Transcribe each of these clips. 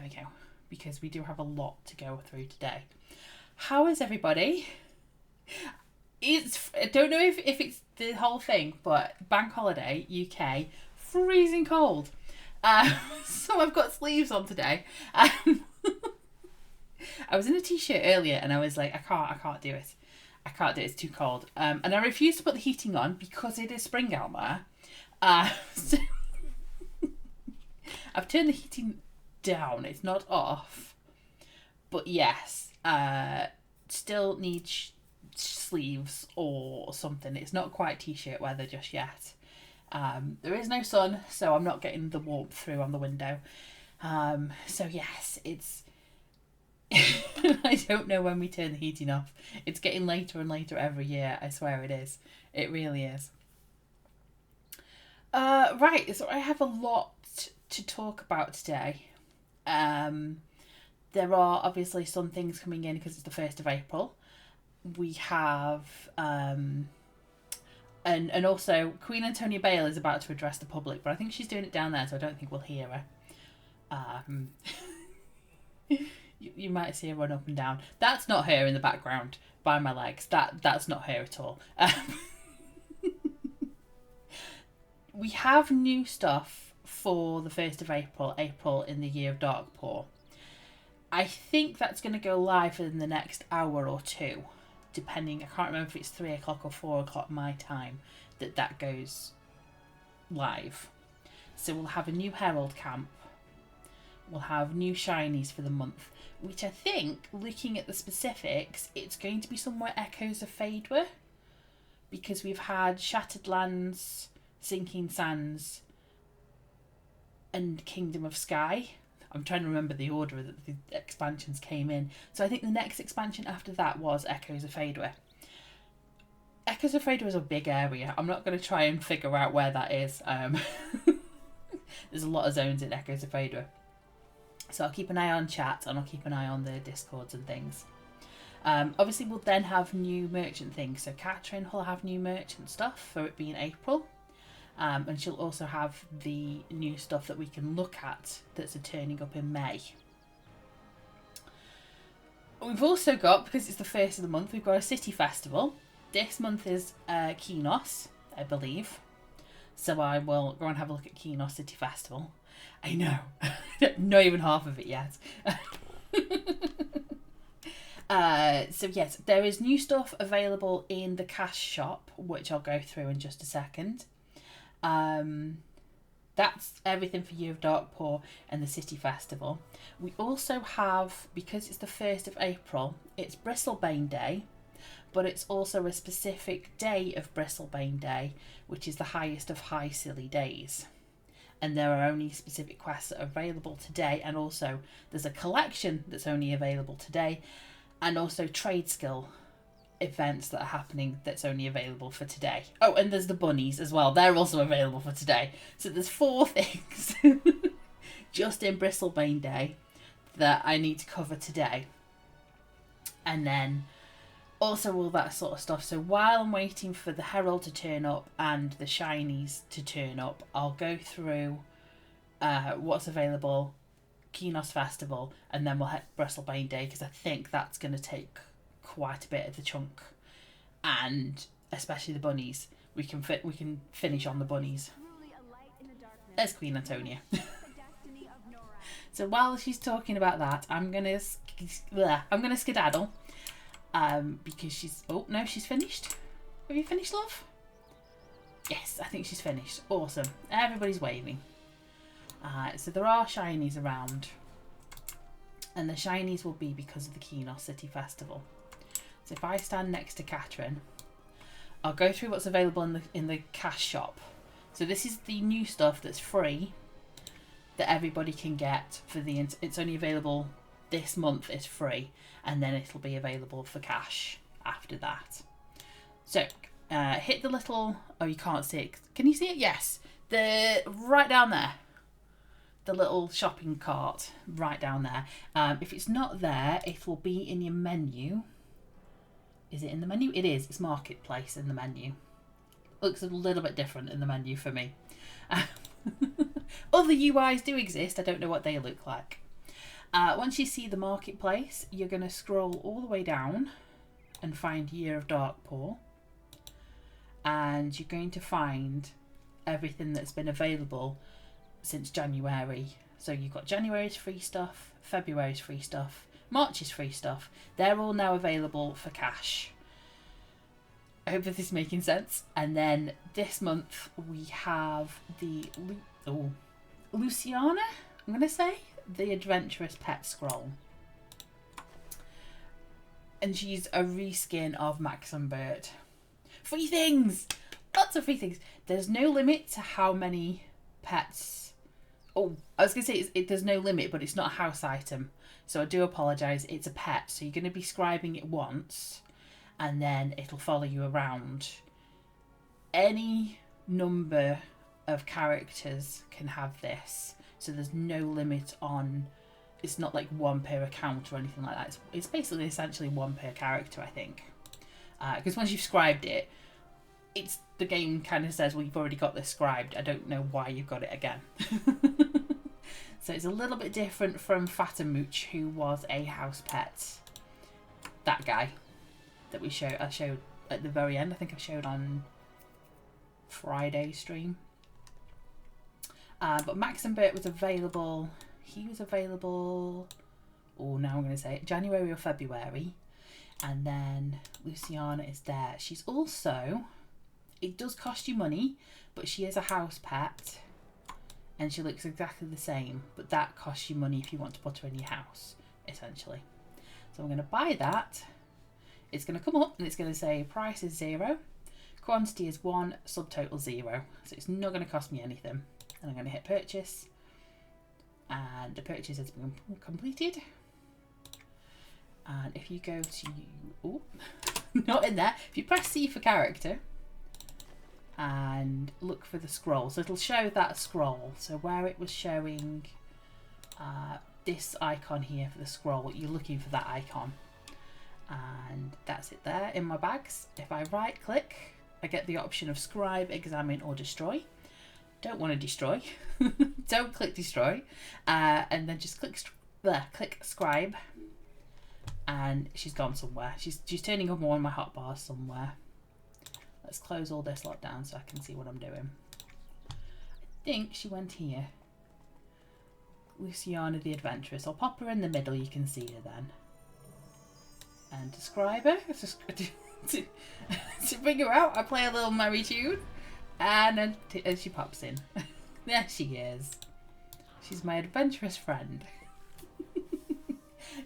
we go, because we do have a lot to go through today. How is everybody? I don't know if it's the whole thing, but bank holiday, UK, freezing cold. So I've got sleeves on today. I was in a t-shirt earlier and I was like, I can't do it. I can't do it, it's too cold. And I refused to put the heating on because it is spring out there. So I've turned the heating down, it's not off. But yes, still need sleeves or something. It's not quite t-shirt weather just yet. There is no sun, so I'm not getting the warmth through on the window. So yes, it's... I don't know when we turn the heating off. It's getting later and later every year, I swear it is. It really is. Right, so I have a lot to talk about today. There are obviously some things coming in because it's the 1st of April. We have... And also, Queen Antonia Bale is about to address the public, but I think she's doing it down there, so I don't think we'll hear her. You might see her run up and down. That's not her in the background, by my legs. That's not her at all. We have new stuff for the 1st of April in the Year of Dark Paw. I think that's going to go live in the next hour or two, depending. I can't remember if it's 3 o'clock or 4 o'clock my time that goes live. So we'll have a new Herald camp. We'll have new shinies for the month, which I think, looking at the specifics, it's going to be somewhere Echoes of Fadewar, because we've had Shattered Lands, Sinking Sands, and Kingdom of Sky. I'm trying to remember the order that the expansions came in. So I think the next expansion after that was Echoes of Fadewar. Echoes of Fadewar is a big area. I'm not going to try and figure out where that is. There's a lot of zones in Echoes of Fadewar. So I'll keep an eye on chat and I'll keep an eye on the Discords and things. Obviously we'll then have new merchant things. So Katrin will have new merchant stuff for it being April. And she'll also have the new stuff that we can look at that's turning up in May. We've also got, because it's the 1st of the month, we've got a city festival. This month is Kinos, I believe. So I will go and have a look at Kinos City Festival. I know. Not even half of it yet. So yes, there is new stuff available in the cash shop, which I'll go through in just a second. That's everything for Year of Dark Paw and the City Festival. We also have, because it's the 1st of April, it's Bristlebane Day, but it's also a specific day of Bristlebane Day, which is the highest of high silly days. And there are only specific quests that are available today, and also there's a collection that's only available today, and also trade skill events that are happening that's only available for today. Oh, and there's the bunnies as well. They're also available for today. So there's 4 things just in Bristlebane Day that I need to cover today. And then also all that sort of stuff. So while I'm waiting for the Herald to turn up and the shinies to turn up, I'll go through what's available, Kinos Festival, and then we'll hit Bristlebane Day, because I think that's going to take quite a bit of the chunk, and especially the bunnies. We can finish on the bunnies. There's Queen Antonia. So while she's talking about that, I'm gonna skedaddle, because she's... Oh no, she's finished. Have you finished, love? Yes, I think she's finished. Awesome. Everybody's waving. So there are shinies around, and the shinies will be because of the Kinos City Festival. So if I stand next to Katrin, I'll go through what's available in the cash shop. So this is the new stuff that's free that everybody can get for the... It's only available this month, it's free, and then it'll be available for cash after that. So hit the little... Oh, you can't see it. Can you see it? Yes. Right down there. The little shopping cart right down there. If it's not there, it will be in your menu. Is it in the menu? It is. It's Marketplace in the menu. Looks a little bit different in the menu for me. Other UIs do exist. I don't know what they look like. Once you see the marketplace, you're going to scroll all the way down and find Year of Darkpaw. And you're going to find everything that's been available since January. So you've got January's free stuff, February's free stuff, March's free stuff. They're all now available for cash. I hope this is making sense. And then this month we have the Luciana, I'm going to say, the Adventurous Pet Scroll. And she's a reskin of Max and Bert. Free things! Lots of free things. There's no limit to how many pets. Oh, I was going to say there's no limit, but it's not a house item. So I do apologise. It's a pet. So you're going to be scribing it once, and then it'll follow you around. Any number of characters can have this. So there's no limit on... It's not like one per account or anything like that. It's basically essentially one per character, I think. Because once you've scribed it, the game kind of says, well, you've already got this scribed. I don't know why you've got it again. So it's a little bit different from Fatamooch, who was a house pet. That guy that I showed at the very end. I think I showed on Friday stream. But Max and Bert was available. He was available. Oh, now I'm going to say it. January or February. And then Luciana is there. She's also... It does cost you money, but she is a house pet. And she looks exactly the same. But that costs you money if you want to put her in your house, essentially. So I'm going to buy that. It's going to come up and it's going to say price is 0. Quantity is 1. Subtotal 0. So it's not going to cost me anything. And I'm going to hit purchase. And the purchase has been completed. And if you go to... Oh, not in there. If you press C for character and look for the scroll. So it'll show that scroll. So where it was showing this icon here for the scroll, you're looking for that icon. And that's it there in my bags. If I right click, I get the option of scribe, examine or destroy. Don't want to destroy. Don't click destroy. And then just click scribe. And she's gone somewhere. She's turning up on my hotbar somewhere. Let's close all this lot down so I can see what I'm doing. I think she went here. Luciana the Adventurous. I'll pop her in the middle, you can see her then. And to scribe her, to bring her out, I play a little merry tune. And then she pops in. There she is. She's my adventurous friend.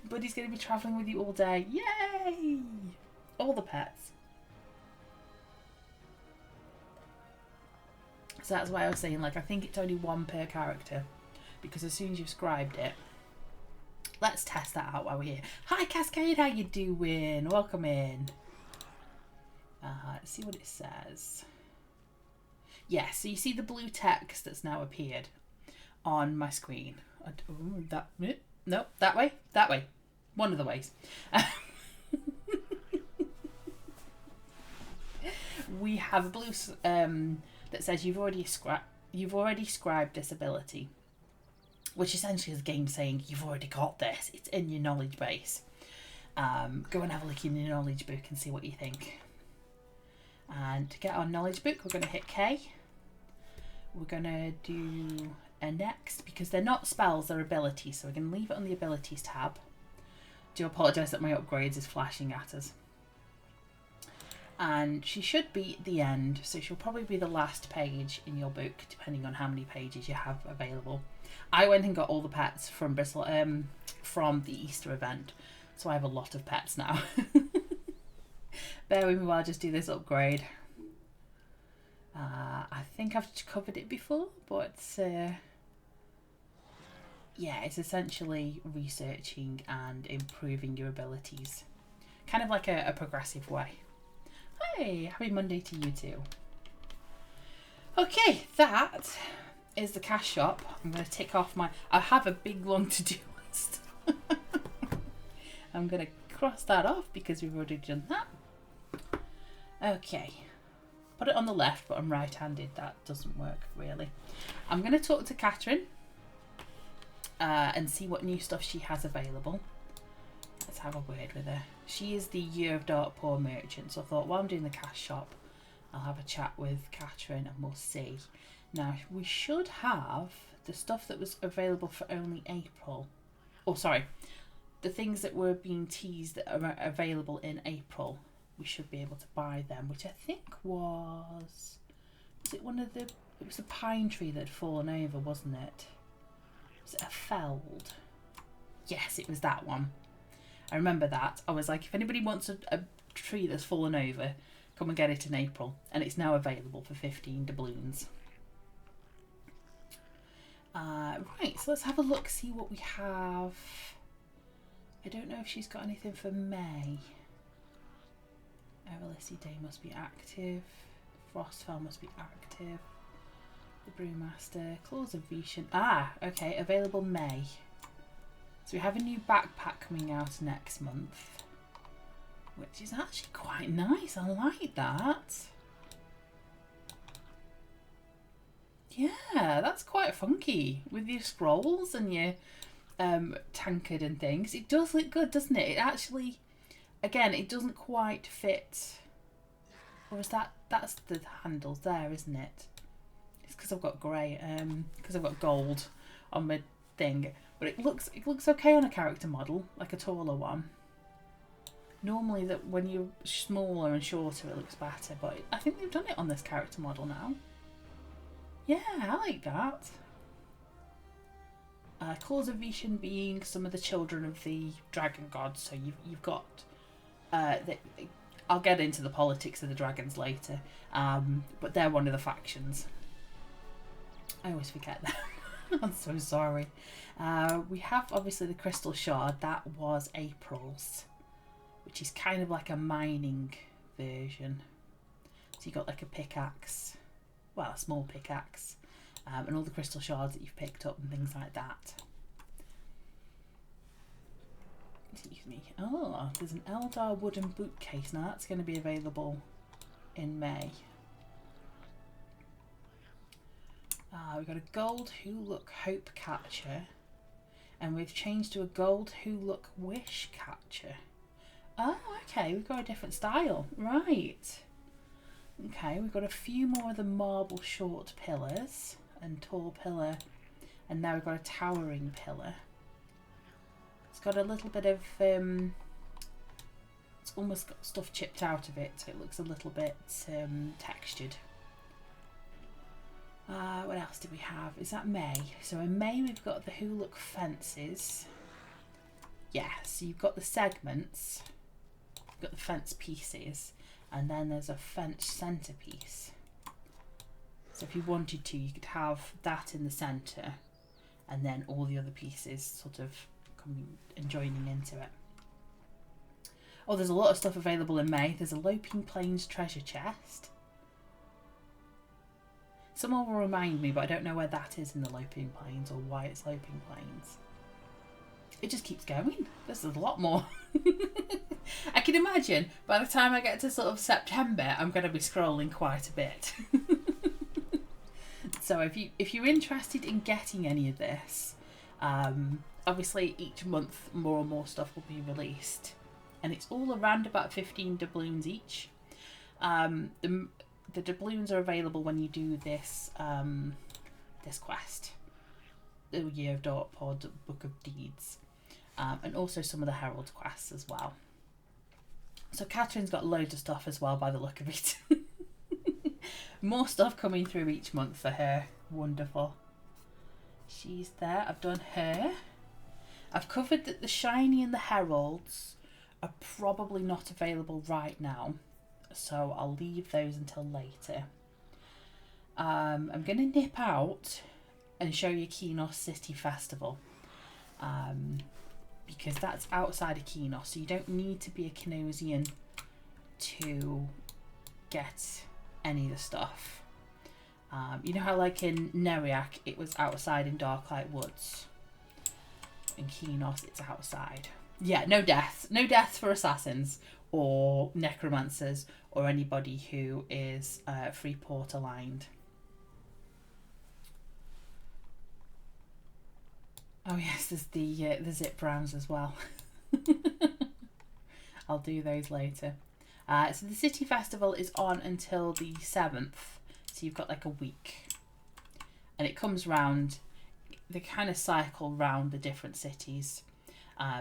Buddy's going to be travelling with you all day. Yay! All the pets. So that's why I was saying, like, I think it's only 1 per character. Because as soon as you've scribed it, let's test that out while we're here. Hi Cascade, how you doing? Welcome in. Let's see what it says. Yeah, so you see the blue text that's now appeared on my screen. No, that way, that way. One of the ways. We have a blue that says you've already scribed this ability, which essentially is the game saying you've already got this. It's in your knowledge base. Go and have a look in your knowledge book and see what you think. And to get our knowledge book, we're going to hit K. We're going to do a next, because they're not spells, they're abilities. So we're going to leave it on the abilities tab. Do apologise that my upgrades is flashing at us. And she should be at the end, so she'll probably be the last page in your book, depending on how many pages you have available. I went and got all the pets from Bristol, from the Easter event, so I have a lot of pets now. Bear with me while I just do this upgrade. I think I've covered it before, but yeah, it's essentially researching and improving your abilities. Kind of like a progressive way. Hey, happy Monday to you too. Okay, that is the cash shop. I'm going to tick off I have a big long to-do list. I'm going to cross that off because we've already done that. Okay. Put it on the left, but I'm right-handed. That doesn't work, really. I'm going to talk to Catherine. and see what new stuff she has available. Let's have a word with her. She is the Year of Darkpaw merchant, so I thought while I'm doing the cash shop, I'll have a chat with Catherine and we'll see. Now, we should have the stuff that was available for only April. Oh, sorry. The things that were being teased that are available in April, we should be able to buy them, which I think was it one of the, it was a pine tree that had fallen over, wasn't it? Was it a feld? Yes, it was that one. I remember that. I was like, if anybody wants a tree that's fallen over, come and get it in April. And it's now available for 15 doubloons. Right, so let's have a look, see what we have. I don't know if she's got anything for May. Everlasting Day must be active. Frostfell must be active. The Brewmaster. Claws of Vishan. Ah, okay, available May. So we have a new backpack coming out next month, which is actually quite nice. I like that. Yeah, that's quite funky with your scrolls and your tankard and things. It does look good, doesn't it? It actually, again, it doesn't quite fit. Or is that's the handles there, isn't it? It's because I've got grey, because I've got gold on my thing. But it looks okay on a character model, like a taller one. Normally that when you're smaller and shorter it looks better, but I think they've done it on this character model now. Yeah, I like that. Claws of Vishan being some of the children of the dragon gods, so you've got I'll get into the politics of the dragons later, but they're one of the factions. I always forget them. I'm so sorry. We have obviously the crystal shard. That was April's, which is kind of like a mining version. So you got like a pickaxe, well, a small pickaxe, and all the crystal shards that you've picked up and things like that. Excuse me. Oh, there's an Eldar wooden bookcase. Now that's going to be available in May. We've got a gold Who-Look Hope Catcher, and we've changed to a gold Who-Look Wish Catcher. Oh, okay, we've got a different style. Right. Okay, we've got a few more of the marble short pillars and tall pillar, and now we've got a towering pillar. It's got a little bit of, it's almost got stuff chipped out of it, so it looks a little bit textured. What else do we have? Is that May? So in May we've got the Who-Look Fences. Yeah, so you've got the segments, you've got the fence pieces, and then there's a fence centerpiece. So if you wanted to, you could have that in the center, and then all the other pieces sort of coming and joining into it. Oh, there's a lot of stuff available in May. There's a Loping Plains treasure chest. Someone will remind me, but I don't know where that is in the Loping Plains or why it's Loping Plains. It just keeps going. There's a lot more. I can imagine by the time I get to sort of September, I'm going to be scrolling quite a bit. So if you're interested in getting any of this, obviously each month more and more stuff will be released, and it's all around about 15 doubloons each. The doubloons are available when you do this this quest, the Year of Darkpaw Book of Deeds, and also some of the Herald quests as well. So Catherine's got loads of stuff as well by the look of it. More stuff coming through each month for her. Wonderful. She's there. I've done her. I've covered that the Shiny and the Heralds are probably not available right now, so I'll leave those until later. I'm going to nip out and show you Kenos City Festival, because that's outside of Kenos, so you don't need to be a Kenosian to get any of the stuff. You know how like in Neriak it was outside in Darklight Woods? In Kenos it's outside. Yeah, no deaths. No deaths for assassins or necromancers or anybody who is Freeport aligned. Oh yes, there's the zip browns as well. I'll do those later. So the City Festival is on until the 7th, so you've got like a week. And it comes round, they kind of cycle round the different cities.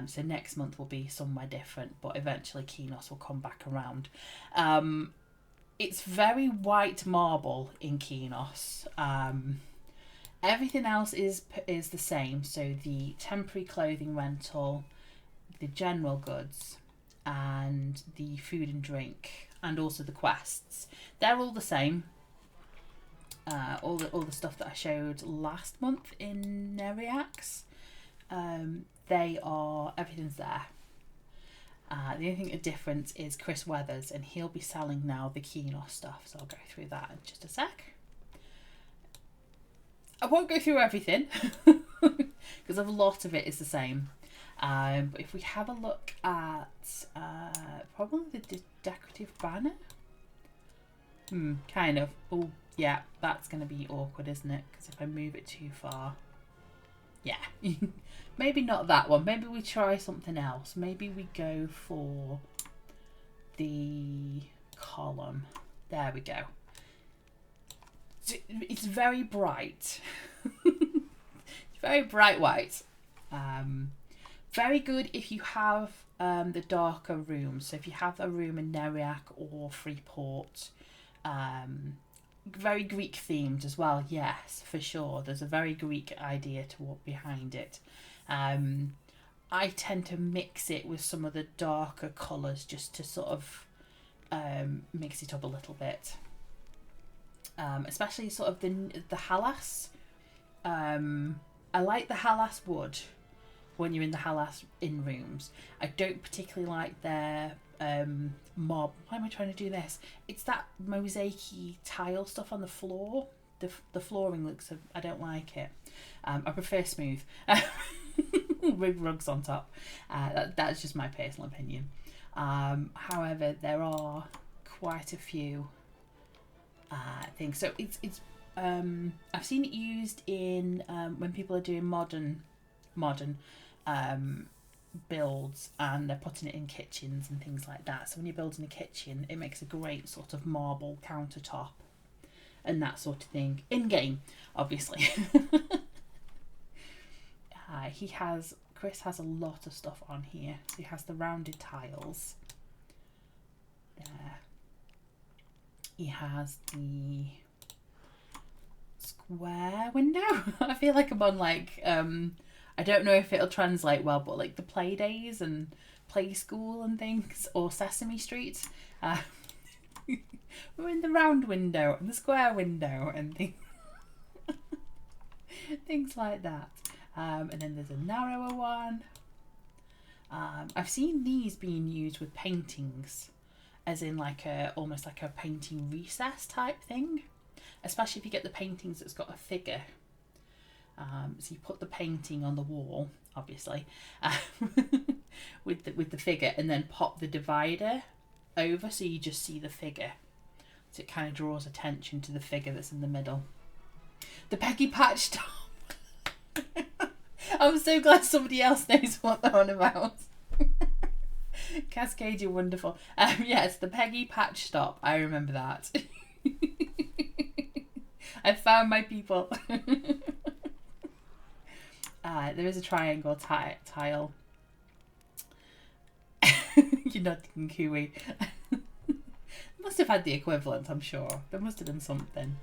So next month will be somewhere different, but eventually Kinos will come back around. It's very white marble in Kinos. Everything else is the same. So the temporary clothing rental, the general goods, and the food and drink, and also the quests. They're all the same. All the stuff that I showed last month in Neriax, everything's there. The only thing a difference is Chris Weathers, and he'll be selling now the Kinos stuff, so I'll go through that in just a sec. I won't go through everything because a lot of it is the same. But if we have a look at probably the decorative banner, kind of. Oh yeah, that's going to be awkward, isn't it? Because if I move it too far, yeah. Maybe not that one. Maybe we try something else. Maybe we go for the column. There we go. So it's very bright. It's very bright white. Very good if you have the darker rooms. So if you have a room in Neriac or Freeport, very Greek themed as well. Yes, for sure. There's a very Greek idea to what behind it. I tend to mix it with some of the darker colours just to sort of mix it up a little bit. Especially sort of the Halas. I like the Halas wood when you're in the Halas in rooms. I don't particularly like their mob. Why am I trying to do this? It's that mosaicy tile stuff on the floor. The flooring looks, I don't like it. I prefer smooth with rugs on top. That's just my personal opinion. However, there are quite a few things. So it's I've seen it used in when people are doing modern builds, and they're putting it in kitchens and things like that. So when you're building a kitchen, it makes a great sort of marble countertop and that sort of thing in game, obviously. Chris has a lot of stuff on here. So he has the rounded tiles there. He has the square window. I feel like I'm on like I don't know if it'll translate well, but like the play days and play school and things, or Sesame Street. We're in the round window and the square window and things, things like that. And then there's a narrower one. I've seen these being used with paintings, as in like almost like a painting recess type thing, especially if you get the paintings that's got a figure. So you put the painting on the wall, obviously, with the figure, and then pop the divider over so you just see the figure. So it kind of draws attention to the figure that's in the middle. The Peggy Patch top. I'm so glad somebody else knows what they're on about. Cascade, you're wonderful. Yes, the Peggy Patch Stop. I remember that. I found my people. There is a triangle tile. You're not thinking Kiwi. Must have had the equivalent, I'm sure. There must have been something.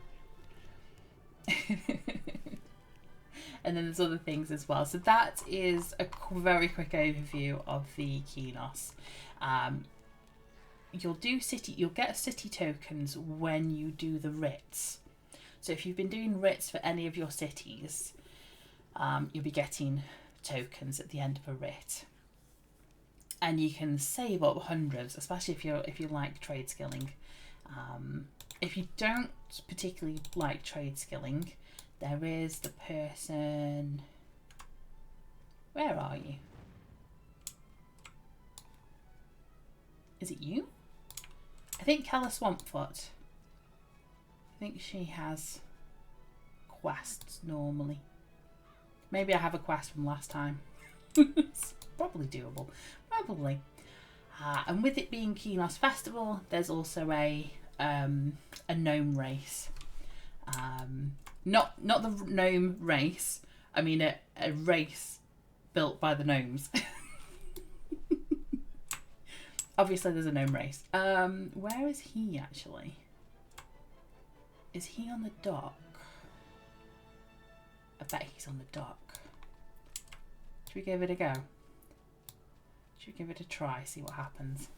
And then there's other things as well. So that is a very quick overview of the Kinos. You'll get city tokens when you do the writs. So if you've been doing writs for any of your cities, you'll be getting tokens at the end of a writ. And you can save up hundreds, especially if you like trade skilling. If you don't particularly like trade skilling, there is the person. Where are you? Is it you? I think Keller Swampfoot. I think she has quests normally. Maybe I have a quest from last time. It's probably doable. Probably. And with it being Kinos Festival, there's also a gnome race. Not the gnome race. I mean a race built by the gnomes. Obviously there's a gnome race. Where is he actually? Is he on the dock? I bet he's on the dock. Should we give it a go? Should we give it a try, see what happens?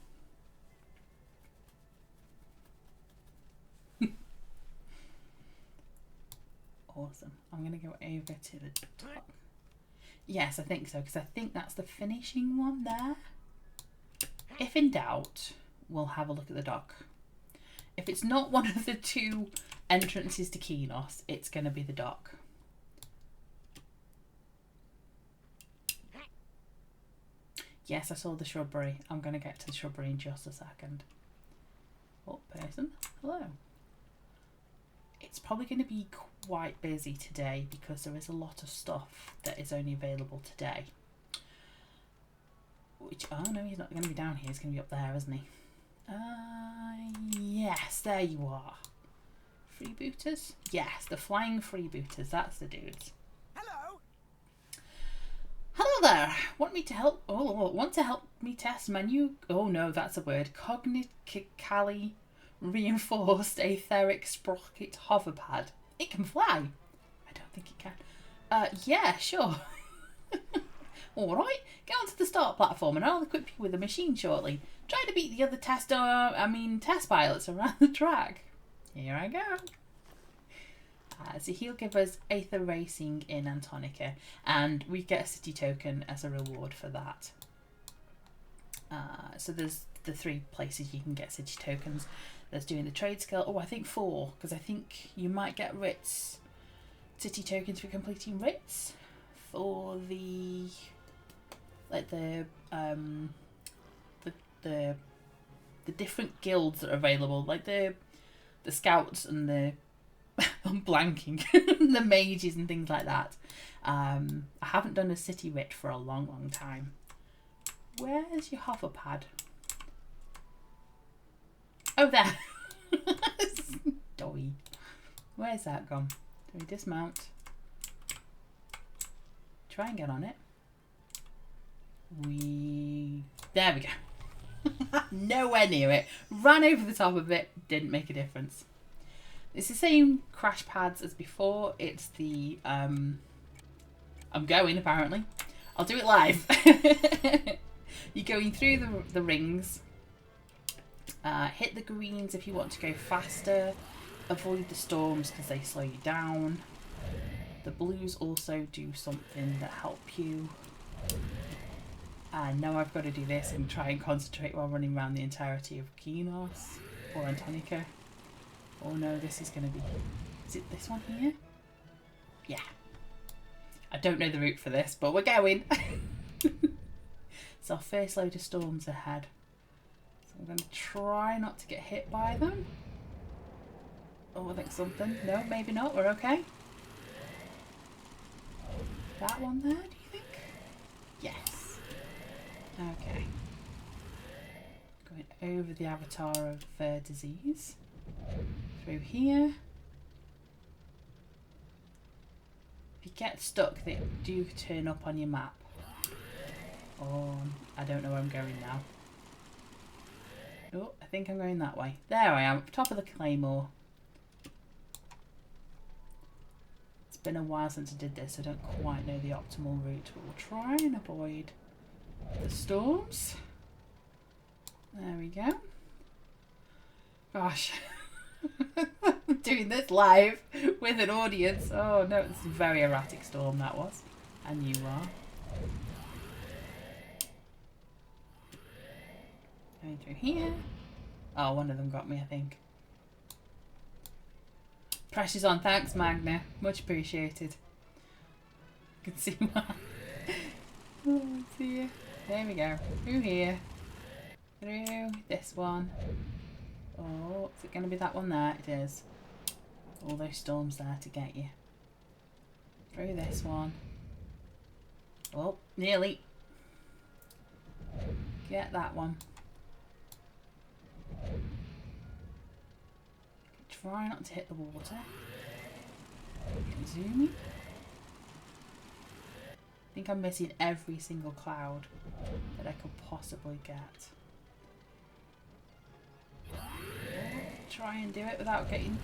Awesome. I'm going to go over to the dock. Yes, I think so, because I think that's the finishing one there. If in doubt, we'll have a look at the dock. If it's not one of the two entrances to Kinos, it's going to be the dock. Yes, I saw the shrubbery. I'm going to get to the shrubbery in just a second. Oh, person. Hello. It's probably going to be quite busy today because there is a lot of stuff that is only available today. Which, oh no, he's not going to be down here. He's going to be up there, isn't he? Yes, there you are. Freebooters? Yes, the flying freebooters. That's the dudes. Hello there. Want to help me test my new? Oh no, that's a word. Cognitively reinforced etheric sprocket hoverpad. It can fly. I don't think it can. Yeah, sure. All right. Get onto the start platform, and I'll equip you with a machine shortly. Try to beat the other test pilots around the track. Here I go. So he'll give us Aether Racing in Antonica, and we get a city token as a reward for that. So there's the 3 places you can get city tokens. There's doing the trade skill. Oh, I think 4, because I think you might get writs, city tokens for completing writs for the the different guilds that are available, like the scouts and the I'm blanking the mages and things like that. I haven't done a city writ for a long time. Where's your hoverpad? Oh, there. Doy. Where's that gone? Do we dismount? Try and get on it. There we go. Nowhere near it. Ran over the top of it. Didn't make a difference. It's the same crash pads as before. It's the I'm going apparently. I'll do it live. You're going through the rings. Hit the greens if you want to go faster. Avoid the storms because they slow you down. The blues also do something that help you. And now I've got to do this and try and concentrate while running around the entirety of Kinos or Antonica. Oh no, this is going to be... Is it this one here? Yeah. I don't know the route for this, but we're going. It's our first load of storms ahead. So I'm going to try not to get hit by them. Oh, I think something. No, maybe not. We're okay. That one there, do you think? Yes. Okay. Going over the avatar of disease. Through here. If you get stuck, they do turn up on your map. Oh, I don't know where I'm going now. Oh, I think I'm going that way. There I am, top of the Claymore. It's been a while since I did this, so I don't quite know the optimal route, but we'll try and avoid the storms. There we go. Gosh. I'm doing this live with an audience. Oh no, it's a very erratic storm that was. And you are. Going through here. Oh, one of them got me, I think. Pressure's on. Thanks, Magna. Much appreciated. You can see my... Oh, dear. There we go. Through here. Through this one. Oh, is it going to be that one there? It is. All those storms there to get you. Through this one. Oh, nearly. Get that one. Try not to hit the water. Zooming. I think I'm missing every single cloud that I could possibly get. Try and do it without getting...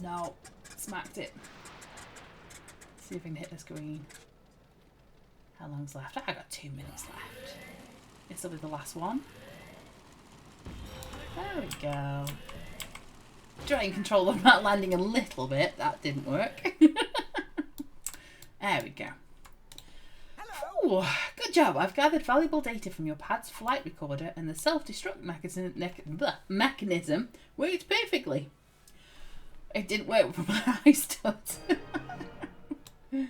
No, smacked it. See if I can hit this green. How long's left? I got 2 minutes left. This will be the last one. There we go. Try and control of that landing a little bit. That didn't work. There we go. Ooh, good job. I've gathered valuable data from your pad's flight recorder, and the self-destruct mechanism worked perfectly. It didn't work for my eye stud. The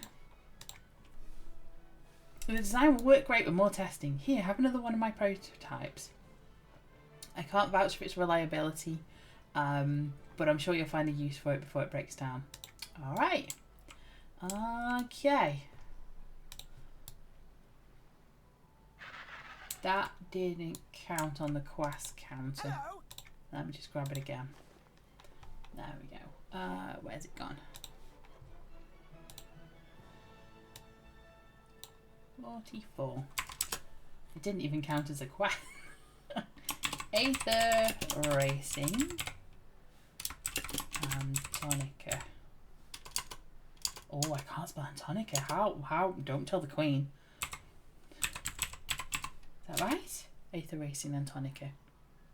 design will work great with more testing. Here, have another one of my prototypes. I can't vouch for its reliability, but I'm sure you'll find a use for it before it breaks down. Alright. Okay. That didn't count on the quest counter. Hello. Let me just grab it again. There we go. Where's it gone? 44. It didn't even count as a quest. Aether Racing Antonica. Oh, I can't spell Antonica. How? Don't tell the Queen. Is that right? Aether Racing Antonica.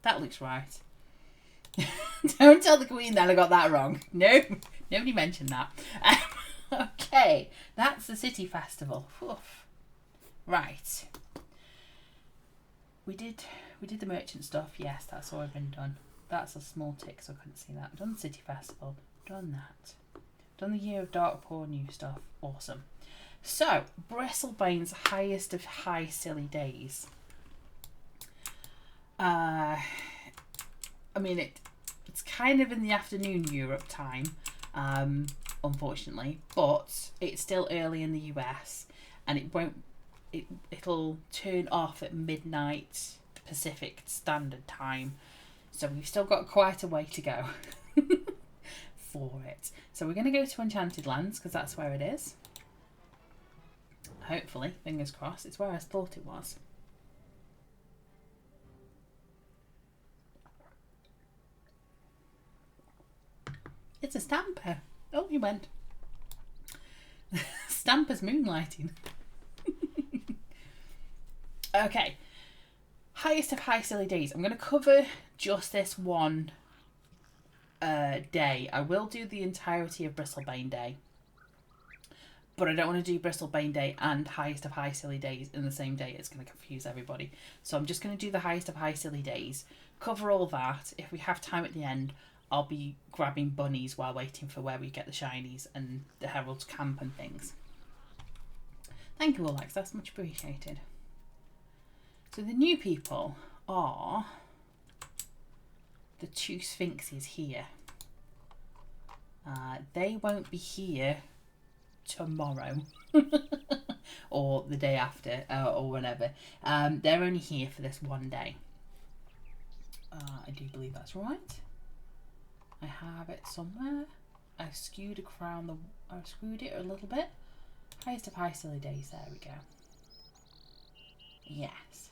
That looks right. Don't tell the Queen that I got that wrong. No, nobody mentioned that. Okay, that's the City Festival. Oof. Right. We did the merchant stuff. Yes, that's already been done. That's a small tick, so I couldn't see that. Done the City Festival. Done that. Done the Year of Darkpaw new stuff. Awesome. So, Bristlebane's highest of high silly days. I mean, it's kind of in the afternoon Europe time, unfortunately, but it's still early in the US, and it'll turn off at midnight Pacific Standard Time, so we've still got quite a way to go for it. So we're going to go to Enchanted Lands because that's where it is. Hopefully, fingers crossed, it's where I thought it was. It's a Stamper. Oh, he went. Stamper's moonlighting. Okay. Highest of high silly days. I'm going to cover just this one day. I will do the entirety of Bristlebane Day. But I don't want to do Bristlebane Day and highest of high silly days in the same day. It's going to confuse everybody. So I'm just going to do the highest of high silly days. Cover all that. If we have time at the end, I'll be grabbing bunnies while waiting for where we get the shinies and the Herald's Camp and things. Thank you, Alex. That's much appreciated. So the new people are the two Sphinxes here. They won't be here tomorrow or the day after or whenever. They're only here for this one day. I do believe that's right. I have it somewhere. I skewed it a little bit. Highest of high silly days. There we go. Yes.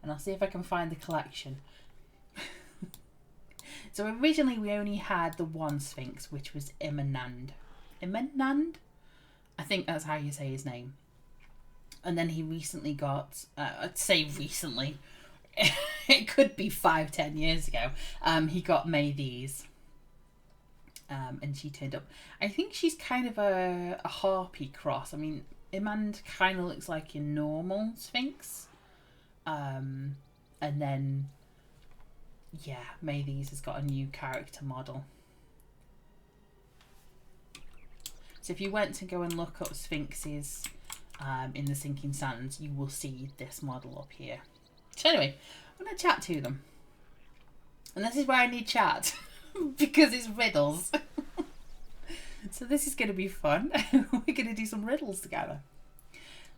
And I'll see if I can find the collection. So originally we only had the one Sphinx, which was Imanand. Imanand? I think that's how you say his name. And then he recently got, I'd say recently, it could be 5-10 years ago, he got Maythese. And she turned up. I think she's kind of a harpy cross. I mean, Imand kind of looks like your normal Sphinx. And then, yeah, Maythese has got a new character model. So if you went to go and look up Sphinxes in the Sinking Sands, you will see this model up here. So anyway, I'm going to chat to them. And this is where I need chat. Because it's riddles. So this is going to be fun. We're going to do some riddles together.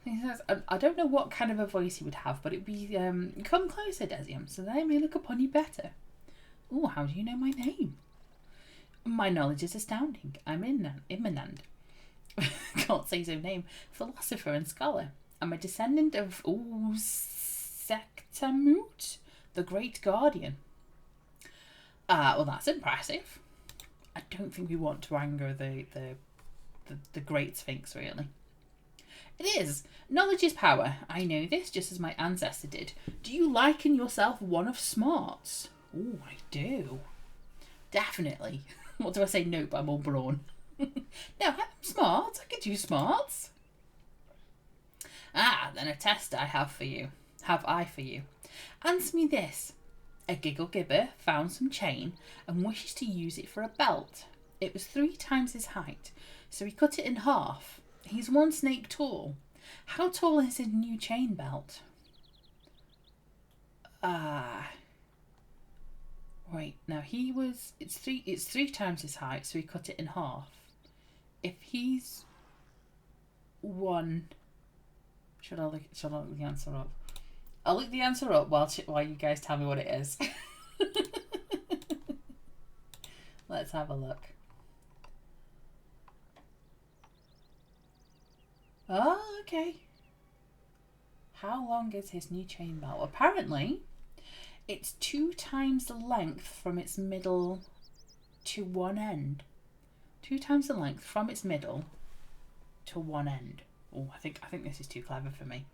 He says, I don't know what kind of a voice he would have, but it'd be, come closer, Desium, so that I may look upon you better. Oh, how do you know my name? My knowledge is astounding. I'm Immanand. Can't say his own name. Philosopher and scholar. I'm a descendant of Sektamut, the Great Guardian. Well, that's impressive. I don't think we want to anger the Great Sphinx, really. It is. Knowledge is power. I know this just as my ancestor did. Do you liken yourself one of smarts? Oh, I do. Definitely. What do I say? Nope, I'm all brawn. No, I'm smart. I can do smarts. Then a test I have for you. Have I for you. Answer me this. A giggle gibber found some chain and wishes to use it for a belt. It was 3 times his height, so he cut it in half. He's 1 snake tall. How tall is his new chain belt? Wait, now it's 3 times his height, so he cut it in half. If he's 1, should I look the answer up? I'll look the answer up while you guys tell me what it is. Let's have a look. Oh, okay. How long is his new chain belt? Apparently, it's 2 times the length from its middle to one end. 2 times the length from its middle to one end. Oh, I think this is too clever for me.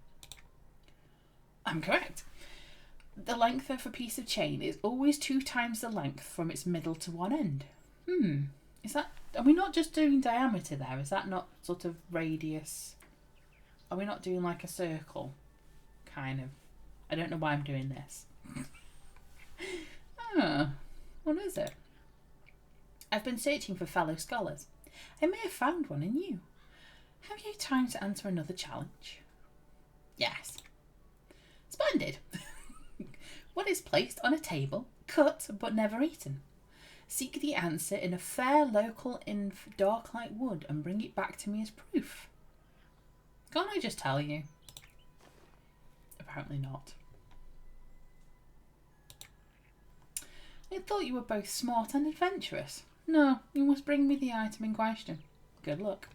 I'm correct. The length of a piece of chain is always 2 times the length from its middle to one end. Is that... Are we not just doing diameter there? Is that not sort of radius? Are we not doing like a circle? Kind of. I don't know why I'm doing this. What is it? I've been searching for fellow scholars. I may have found one in you. Have you time to answer another challenge? Yes. Splendid. What is placed on a table, cut but never eaten? Seek the answer in a fair local in dark light wood and bring it back to me as proof. Can't I just tell you? Apparently not. I thought you were both smart and adventurous. No, you must bring me the item in question. Good luck.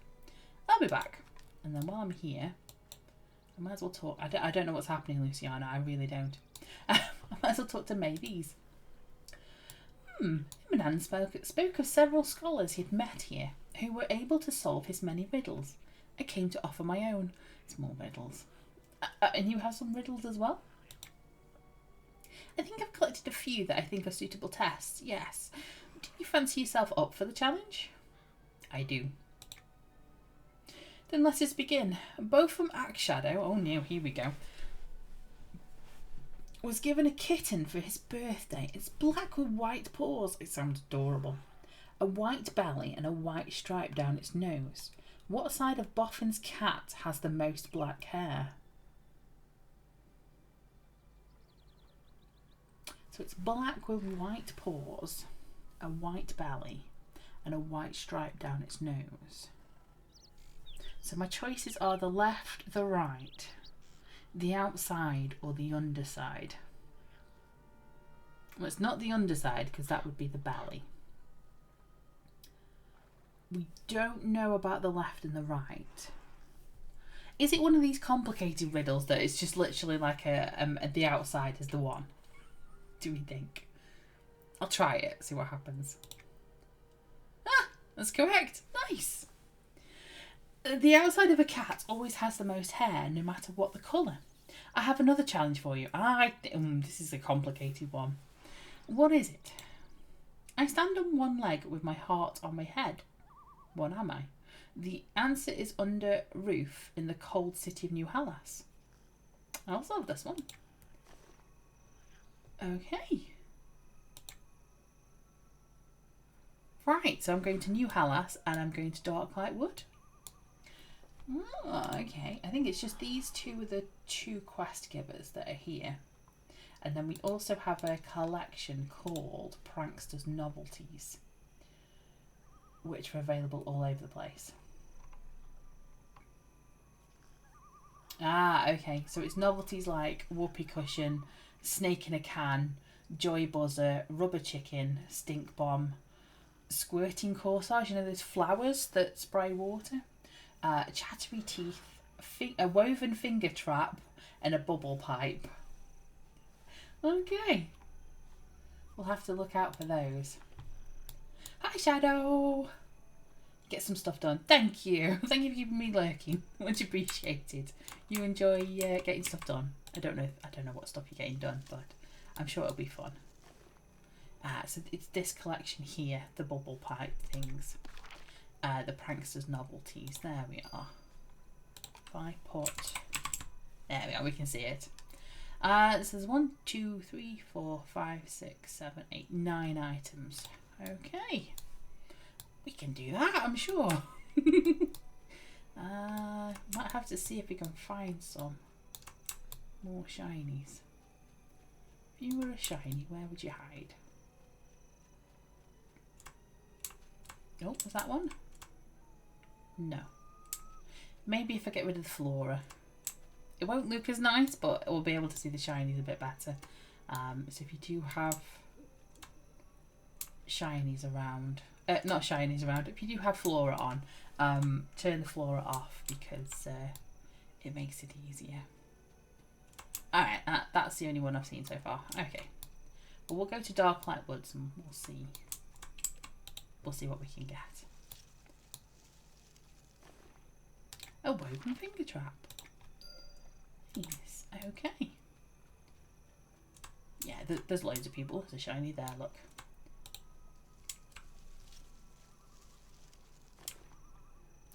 I'll be back. And then while I'm here, I might as well talk. I don't know what's happening, Luciana. I really don't. I might as well talk to Mavis. Immanand spoke of several scholars he'd met here who were able to solve his many riddles. I came to offer my own small riddles. And you have some riddles as well? I think I've collected a few that I think are suitable tests, yes. Do you fancy yourself up for the challenge? I do. Then let us begin. Both from Axe Shadow, oh no, here we go, was given a kitten for his birthday. It's black with white paws. It sounds adorable. A white belly and a white stripe down its nose. What side of Boffin's cat has the most black hair? So it's black with white paws, a white belly, and a white stripe down its nose. So my choices are the left, the right, the outside, or the underside. Well, it's not the underside because that would be the belly. We don't know about the left and the right. Is it one of these complicated riddles that it's just literally like the outside is the one? Do we think? I'll try it, see what happens. That's correct. Nice. The outside of a cat always has the most hair, no matter what the colour. I have another challenge for you. This is a complicated one. What is it? I stand on one leg with my heart on my head. What am I? The answer is under roof in the cold city of New Hellas. I'll solve this one. Okay. Right, so I'm going to New Hellas and I'm going to Darklight Wood. Oh, okay. I think it's just these two are the 2 quest givers that are here. And then we also have a collection called Prankster's Novelties, which are available all over the place. Ah, okay. So it's novelties like whoopee cushion, snake in a can, joy buzzer, rubber chicken, stink bomb, squirting corsage. You know those flowers that spray water. Chattery teeth, a woven finger trap, and a bubble pipe. Okay. We'll have to look out for those. Hi, Shadow. Get some stuff done. Thank you. Thank you for keeping me lurking. Much appreciated. You enjoy getting stuff done. I don't know what stuff you're getting done, but I'm sure it'll be fun. So it's this collection here, the bubble pipe things, the pranksters novelties. There we are. If I put, there we are. We can see it. So there's 1, 2, 3, 4, 5, 6, 7, 8, 9 items. Okay. We can do that, I'm sure. Might have to see if we can find some more shinies. If you were a shiny, where would you hide? Oh, was that one? No. Maybe if I get rid of the flora. It won't look as nice, but we'll be able to see the shinies a bit better. So if you do have shinies around, not shinies around, if you do have flora on, turn the flora off because it makes it easier. Alright, that's the only one I've seen so far. Okay. Well, we'll go to Darklight Woods and we'll see what we can get. A woven finger trap. Yes, okay. Yeah, there's loads of people. There's a shiny there, look.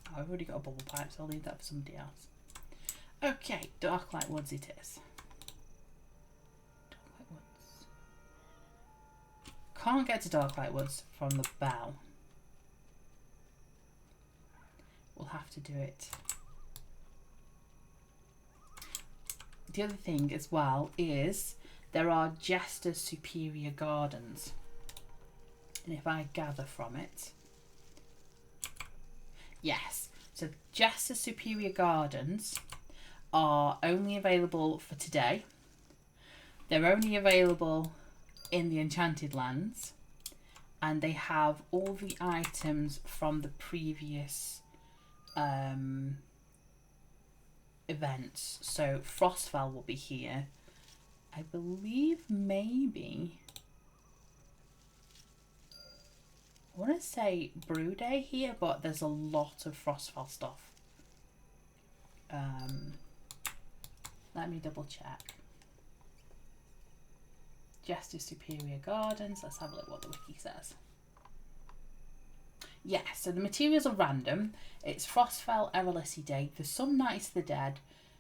Oh, I've already got a bubble pipe, so I'll leave that for somebody else. Okay, Darklight Woods it is. Darklight Woods. Can't get to Darklight Woods from the bell. We'll have to do it. The other thing as well is there are Jester's Superior Gardens. And if I gather from it, yes, so Jester's Superior Gardens are only available for today. They're only available in the Enchanted Lands, and they have all the items from the previous events. So Frostfell will be here. I believe maybe, I want to say Brew Day here, but there's a lot of Frostfell stuff. Let me double check. Jester's Superior Gardens. Let's have a look what the wiki says. Yeah, so the materials are random. It's Frostfell, Erelisi Day. There's some Nights of the Dead,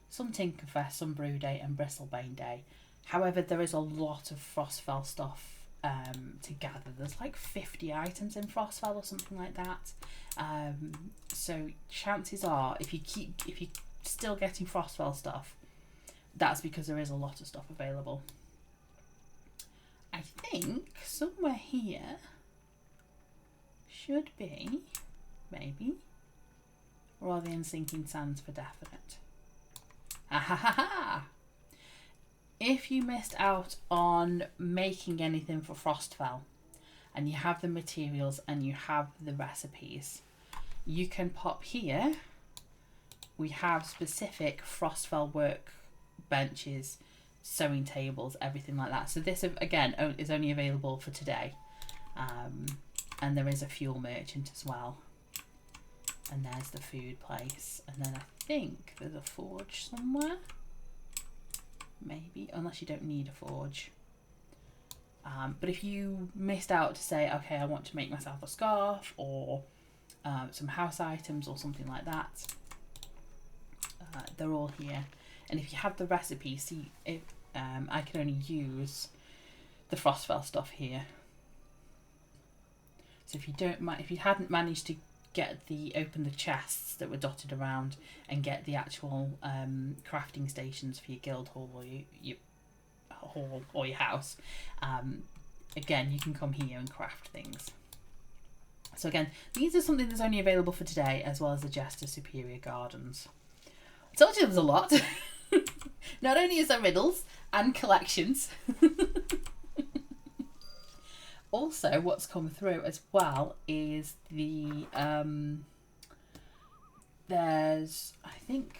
some Tinkerfest, some Brew Day, and Bristlebane Day. However, there is a lot of Frostfell stuff to gather. There's like 50 items in Frostfell or something like that. So chances are, if you're still getting Frostfell stuff, that's because there is a lot of stuff available. I think somewhere here should be, maybe, or are they in Sinking Sands for definite? Ha! If you missed out on making anything for Frostfell and you have the materials and you have the recipes, you can pop here. We have specific Frostfell work benches, sewing tables, everything like that. So this again is only available for today. And there is a fuel merchant as well. And there's the food place. And then I think there's a forge somewhere. Maybe, unless you don't need a forge. But if you missed out to say, okay, I want to make myself a scarf or some house items or something like that, they're all here. And if you have the recipe, see, if I can only use the Frostfell stuff here. So if you hadn't managed to open the chests that were dotted around and get the actual crafting stations for your guild hall or your hall or your house, again, you can come here and craft things. So again, these are something that's only available for today, as well as the Jester's Superior Gardens. I told you there was a lot. Not only is there riddles and collections. Also, what's come through as well is the there's, I think,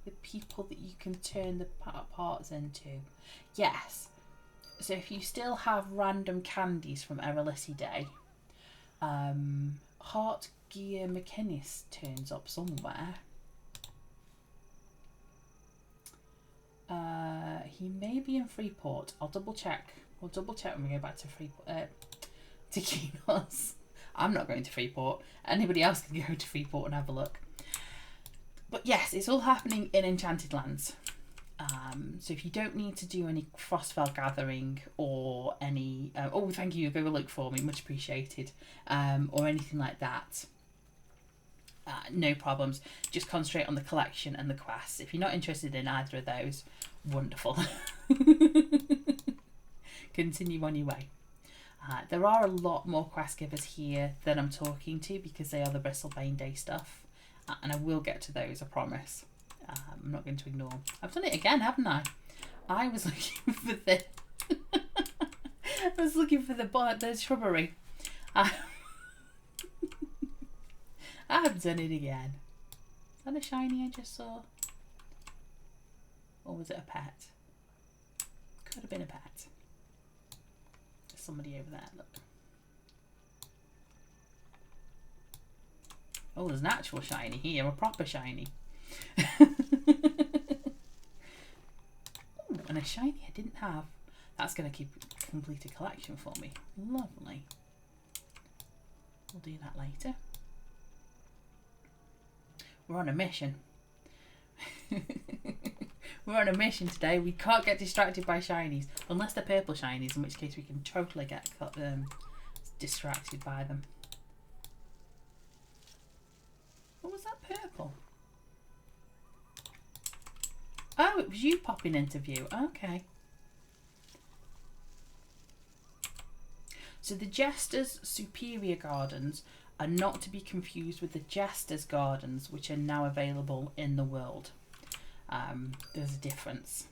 the people that you can turn the parts into. Yes. So if you still have random candies from Erelisi Day, Heart Gear McInnes turns up somewhere. He may be in Freeport. I'll double check. We'll double check when we go back to Freeport. To Kinos. I'm not going to Freeport. Anybody else can go to Freeport and have a look. But yes, it's all happening in Enchanted Lands. So if you don't need to do any Frostfell gathering or any... oh, thank you, go look for me, much appreciated. Or anything like that. No problems. Just concentrate on the collection and the quests. If you're not interested in either of those, wonderful. Continue on your way. There are a lot more quest givers here than I'm talking to because they are the Bristlebane Day stuff. And I will get to those, I promise. I'm not going to ignore them. I've done it again, haven't I? I was looking for the... I was looking for the shrubbery. I've done it again. Is that a shiny I just saw? Or was it a pet? Could have been a pet. There's somebody over there, look. Oh, there's an actual shiny here, a proper shiny. Ooh, and a shiny I didn't have. That's going to complete a collection for me. Lovely. We'll do that later. We're on a mission. We're on a mission today. We can't get distracted by shinies. Unless they're purple shinies, in which case we can totally get distracted by them. What was that purple? Oh, it was you popping into view. Okay. So the Jester's Superior Gardens are not to be confused with the Jester's Gardens, which are now available in the world. There's a difference.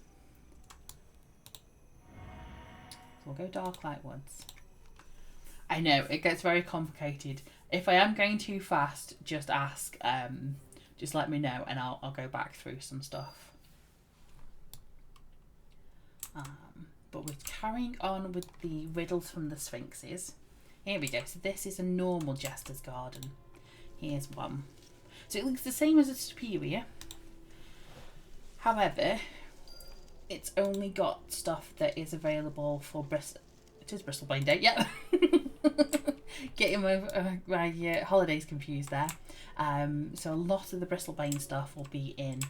So we'll go Darklight Woods. I know, it gets very complicated. If I am going too fast, just ask. Just let me know and I'll go back through some stuff. But we're carrying on with the riddles from the Sphinxes. Here we go. So this is a normal Jester's Garden. Here's one. So it looks the same as a Superior. However, it's only got stuff that is available for Bristol. It is Bristlebane Day, yeah. Getting my holidays confused there. So a lot of the Bristlebane stuff will be in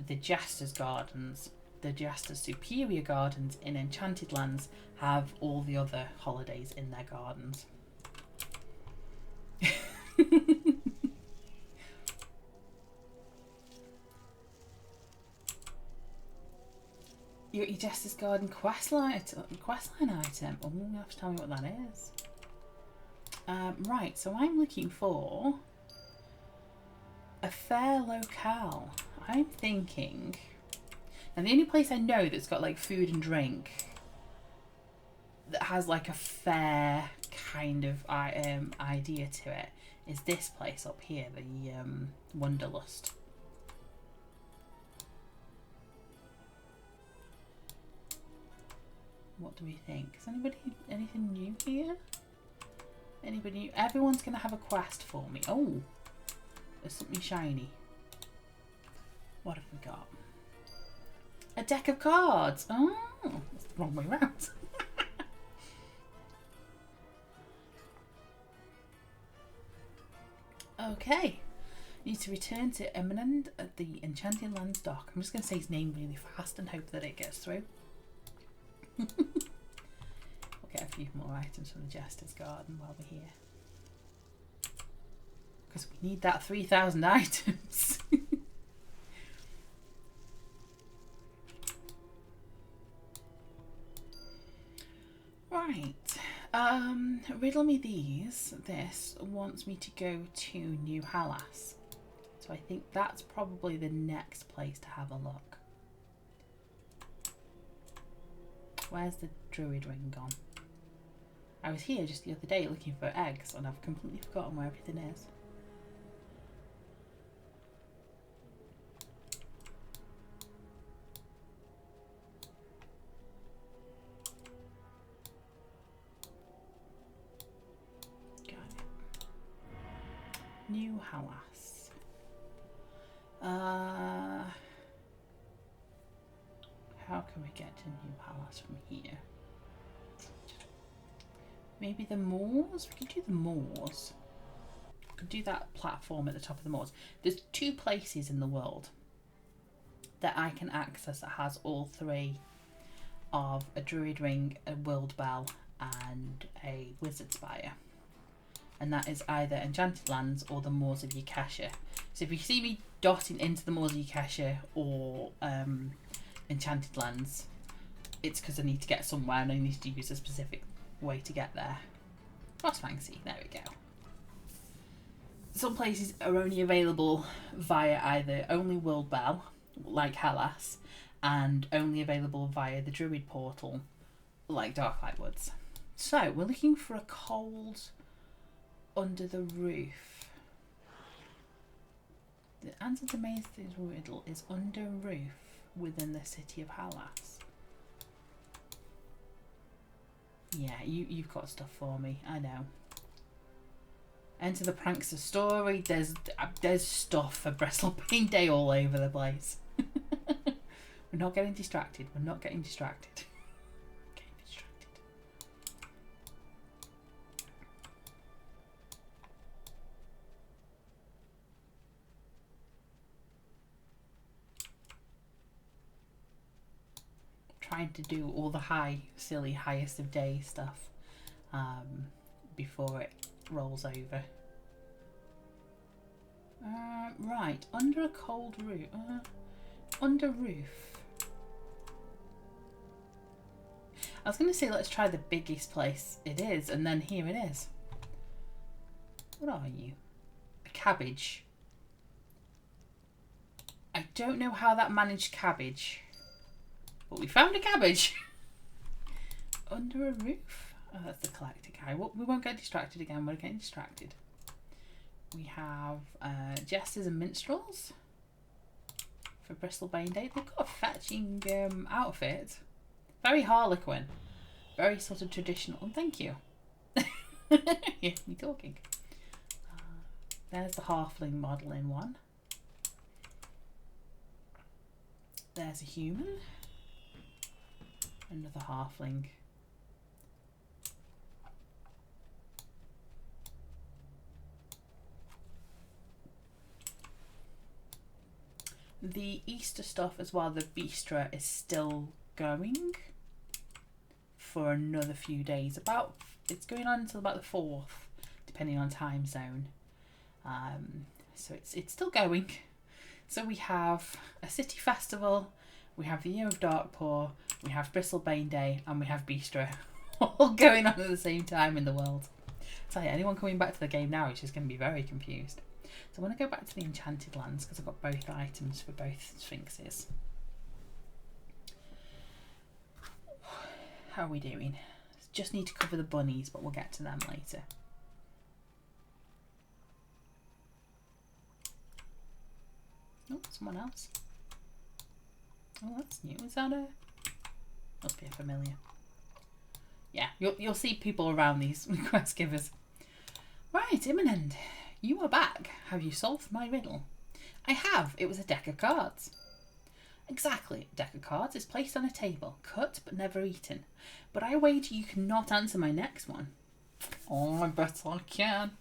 the Jester's Gardens. The Jester's Superior Gardens in Enchanted Lands have all the other holidays in their gardens. Your Jester's Garden questline item. Oh, you have to tell me what that is. Right, so I'm looking for a fair locale. I'm thinking, and the only place I know that's got like food and drink that has like a fair kind of idea to it is this place up here, the Wanderlust. What do we think? Is anything new here? Anybody new? Everyone's going to have a quest for me. Oh, there's something shiny. What have we got? A deck of cards. Oh, that's the wrong way around. Okay. Need to return to Eminend at the Enchanted Lands dock. I'm just going to say his name really fast and hope that it gets through. We'll get a few more items from the Jester's Garden while we're here. Because we need that 3,000 items. Right. Riddle me these. This wants me to go to New Halas. So I think that's probably the next place to have a look. Where's the druid ring gone? I was here just the other day looking for eggs and I've completely forgotten where everything is. Got it. New Halas. How can we get to New Halas from here? Maybe the moors? We could do the moors. We could do that platform at the top of the moors. There's 2 places in the world that I can access that has all 3 of a druid ring, a world bell and a wizard spire. And that is either Enchanted Lands or the Moors of Yukesha. So if you see me dotting into the Moors of Yukesha or Enchanted Lands, it's because I need to get somewhere and I need to use a specific way to get there. That's fancy. There we go. Some places are only available via either only World Bell, like Hellas, and only available via the Druid portal, like Darklight Woods. So we're looking for a cold under the roof. The answer to Maze's riddle is under roof within the city of Hellas. Yeah, you've got stuff for me, I know. Enter the prankster story. There's stuff for Breslau Pain Day all over the place. We're not getting distracted. We're not getting distracted. Getting distracted. Trying to do all the silly highest of day stuff before it rolls over. Right, under a cold roof. Under roof. I was going to say let's try the biggest place it is, and then here it is. What are you? A cabbage. I don't know how that managed cabbage, but we found a cabbage. Under a roof? Oh, that's the collector guy. Well, we won't get distracted again. We're getting distracted. We have jesters and minstrels for Breslau Pain Day. They've got a fetching outfit. Very Harlequin. Very sort of traditional. Oh, thank you. Yeah, me talking. There's the halfling model in one. There's a human. Another halfling. The Easter stuff as well, the Bistro, is still going for another few days. It's going on until about the 4th, depending on time zone. So it's still going. So we have a city festival, we have the Year of Darkpaw, we have Breslau Pain Day, and we have Bistro, all going on at the same time in the world. So yeah, anyone coming back to the game now is just going to be very confused. So I want to go back to the Enchanted Lands because I've got both items for both Sphinxes. How are we doing? Just need to cover the bunnies, but we'll get to them later. Oh, someone else. Oh, that's new. Is that a... Must be a familiar. Yeah, you'll see people around these quest givers. Right, Imminent. You are back. Have you solved my riddle? I have. It was a deck of cards. Exactly. A deck of cards is placed on a table, cut but never eaten. But I wager you cannot answer my next one. Oh, I bet I can.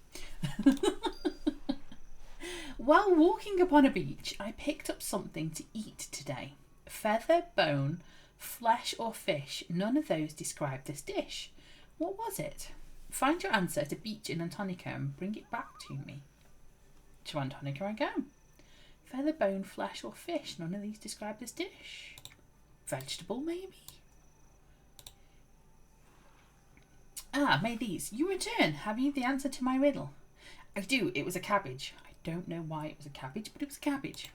While walking upon a beach, I picked up something to eat today. Feather, bone, flesh or fish, none of those describe this dish. What was it? Find your answer at a beach in Antonica and bring it back to me. To Antonica I go. Feather, bone, flesh or fish, none of these describe this dish. Vegetable, maybe? Ah, may these. You return. Have you the answer to my riddle? I do. It was a cabbage. I don't know why it was a cabbage, but it was a cabbage.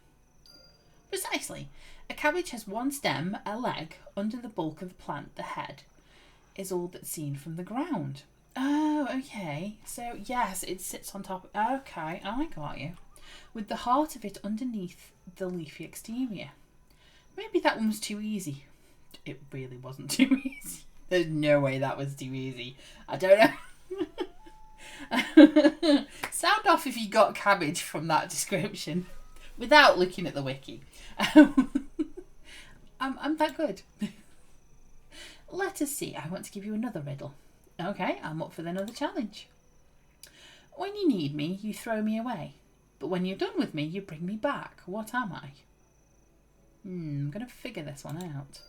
Precisely. A cabbage has one stem, a leg, under the bulk of the plant. The head is all that's seen from the ground. Oh, okay. So, yes, it sits on top. Okay, I got you. With the heart of it underneath the leafy exterior. Maybe that one was too easy. It really wasn't too easy. There's no way that was too easy. I don't know. Sound off if you got cabbage from that description without looking at the wiki. I'm that good. Let us see. I want to give you another riddle. Okay, I'm up for another challenge. When you need me, you throw me away. But when you're done with me, you bring me back. What am I? I'm going to figure this one out.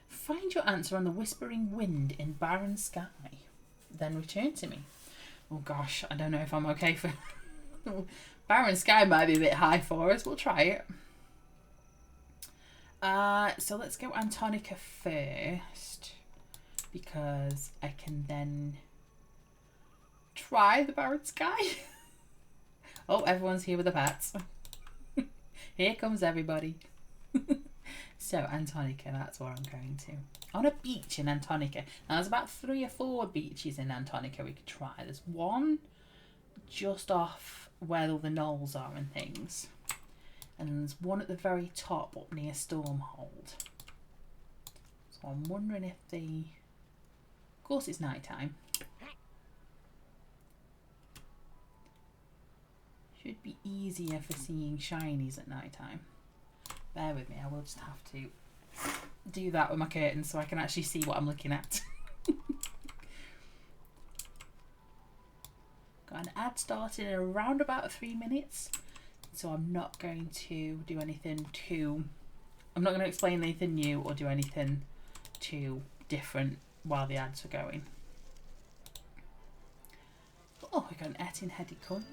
Find your answer on the whispering wind in barren sky. Then return to me. Oh gosh, I don't know if I'm okay for... barren sky might be a bit high for us. We'll try it. So let's go Antonica first. Because I can then try the barren sky. Oh, everyone's here with the pets. Here comes everybody. So, Antonica, that's where I'm going to. On a beach in Antonica. Now, there's about 3 or 4 beaches in Antonica we could try. There's one just off where all the knolls are and things. And then there's one at the very top up near Stormhold. So, I'm wondering if the... Of course, it's night time. Should be easier for seeing shinies at night time. Bear with me, I will just have to do that with my curtains so I can actually see what I'm looking at. Got an ad started in around about 3 minutes, so I'm not going to do anything too... I'm not going to explain anything new or do anything too different while the ads are going. Oh, we got an Etin-headed coin.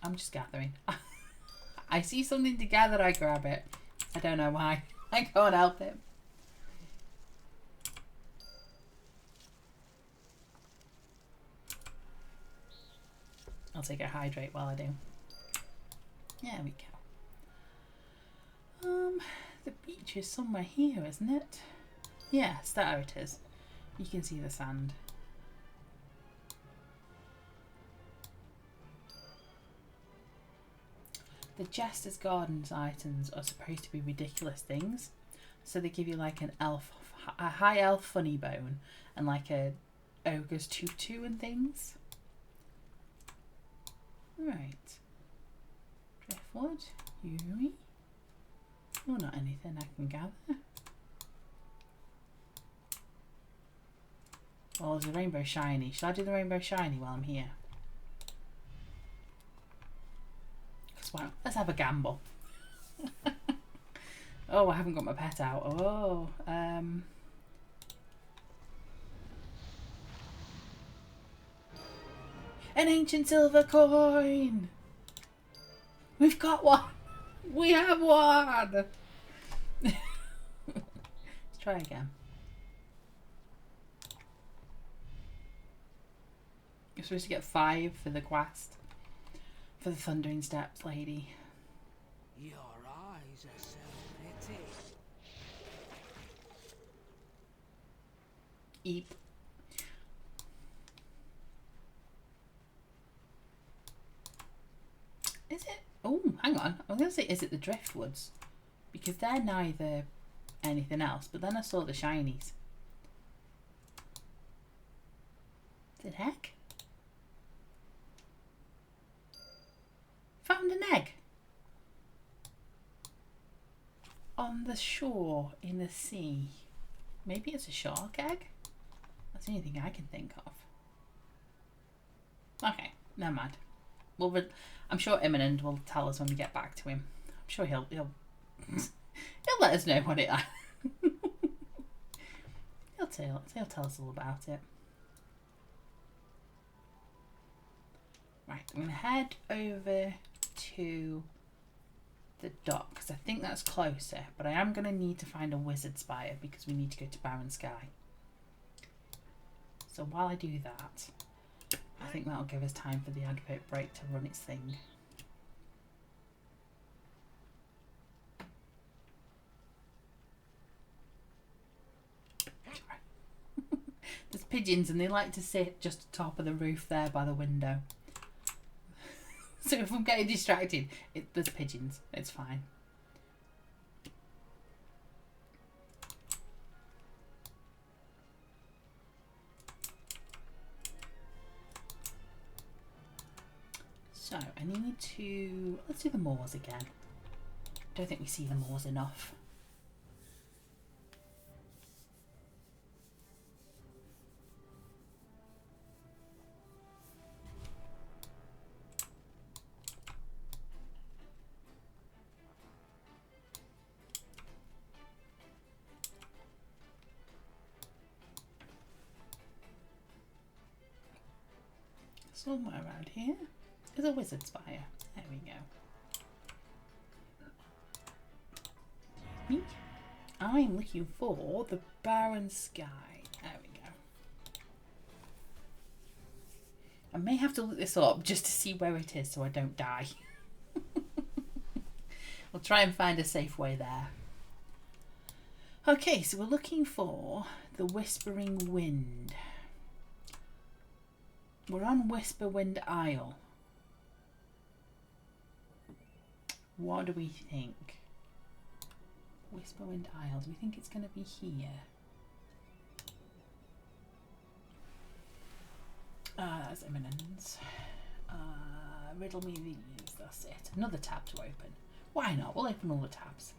I'm just gathering. I see something to gather, I grab it. I don't know why. I can't help it. I'll take a hydrate while I do. There we go. The beach is somewhere here, isn't it? Yes, there it is. You can see the sand. The Jester's Gardens items are supposed to be ridiculous things. So they give you like a high elf funny bone and like a ogre's tutu and things. Right. Driftwood, Yuri. Oh, not anything I can gather. Oh, there's a rainbow shiny. Should I do the rainbow shiny while I'm here? Well, let's have a gamble. Oh, I haven't got my pet out. Oh, an ancient silver coin. We've got one. We have one. Let's try again. You're supposed to get 5 for the quest. For the Thundering Steps lady. Your eyes are so pretty. Eep. Is it? Oh, hang on. I was going to say, is it the Driftwoods? Because they're neither anything else. But then I saw the shinies. Is it heck? Found an egg on the shore in the sea. Maybe it's a shark egg? That's the only thing I can think of. Okay, never mind. Well, I'm sure Imminent will tell us when we get back to him. I'm sure he'll let us know what it is. he'll tell us all about it. Right, I'm going to head over to the dock because I think that's closer, but I am going to need to find a wizard spire because we need to go to Barren Sky. So while I do that, I think that'll give us time for the advert break to run its thing. There's pigeons and they like to sit just at the top of the roof there by the window. So if I'm getting distracted, there's pigeons. It's fine. So I need to, let's do the moors again. Don't think we see the moors enough. Somewhere around here is a wizard spire. There we go. Me? I'm looking for the barren sky. There we go. I may have to look this up just to see where it is so I don't die. I'll try and find a safe way there. Okay, so we're looking for the Whispering Wind. We're on Whisperwind Isle. What do we think? Whisperwind Isle. Do we think it's going to be here? That's Eminence. Riddle me these. That's it. Another tab to open. Why not? We'll open all the tabs.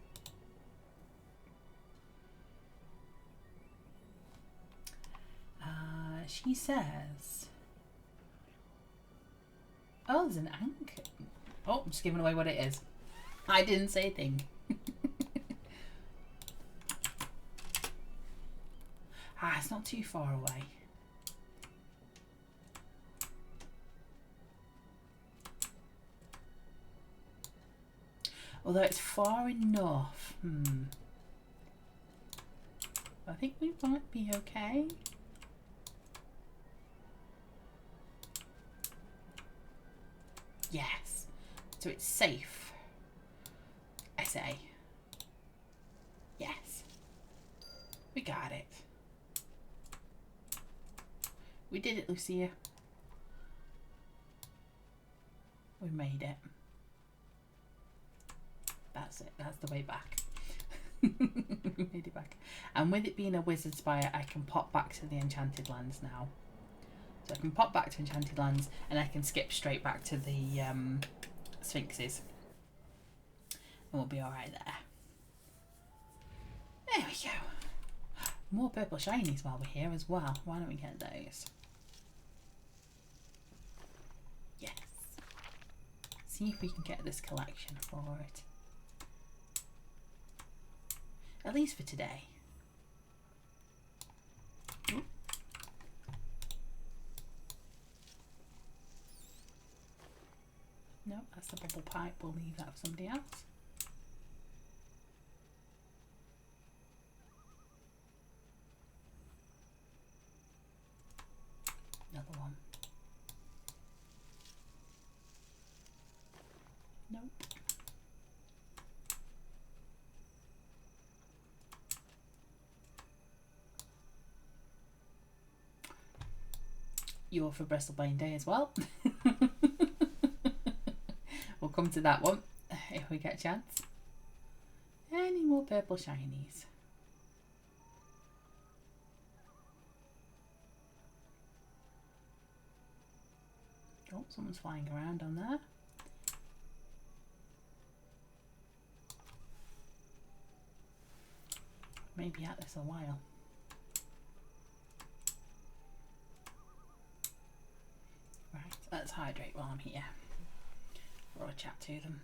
She says... Oh, there's an anchor. Oh, I'm just giving away what it is. I didn't say a thing. It's not too far away. Although it's far enough. I think we might be okay. Yes. So it's safe. I say. Yes. We got it. We did it, Lucia. We made it. That's it. That's the way back. We made it back. And with it being a wizard spire, I can pop back to the Enchanted Lands now. So I can pop back to Enchanted Lands and I can skip straight back to the Sphinxes. And we'll be alright there. There we go. More purple shinies while we're here as well. Why don't we get those? Yes. See if we can get this collection for it. At least for today. Ooh. No, that's the bubble pipe. We'll leave that for somebody else. Another one. Nope. You're for Bristlebane Day as well. We'll come to that one if we get a chance. Any more purple shinies? Oh, someone's flying around on there. Maybe at this a while. Right, let's hydrate while I'm here. Or I'll chat to them.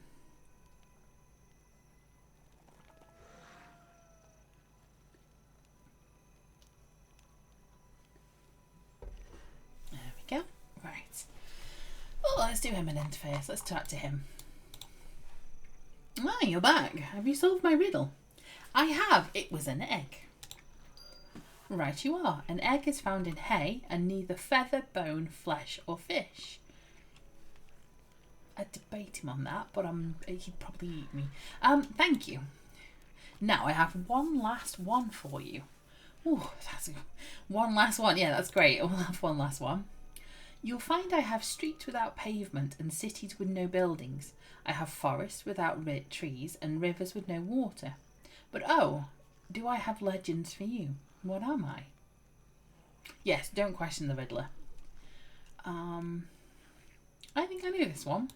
There we go. Right. Well, let's do him an interface. Let's chat to him. Ah, you're back. Have you solved my riddle? I have. It was an egg. Right you are. An egg is found in hay and neither feather, bone, flesh or fish. I'd debate him on that, but he'd probably eat me. Thank you. Now I have one last one for you. Ooh, that's one last one. Yeah, that's great. We'll have one last one. You'll find I have streets without pavement and cities with no buildings. I have forests without trees and rivers with no water. But oh, do I have legends for you? What am I? Yes, don't question the riddler. I think I know this one.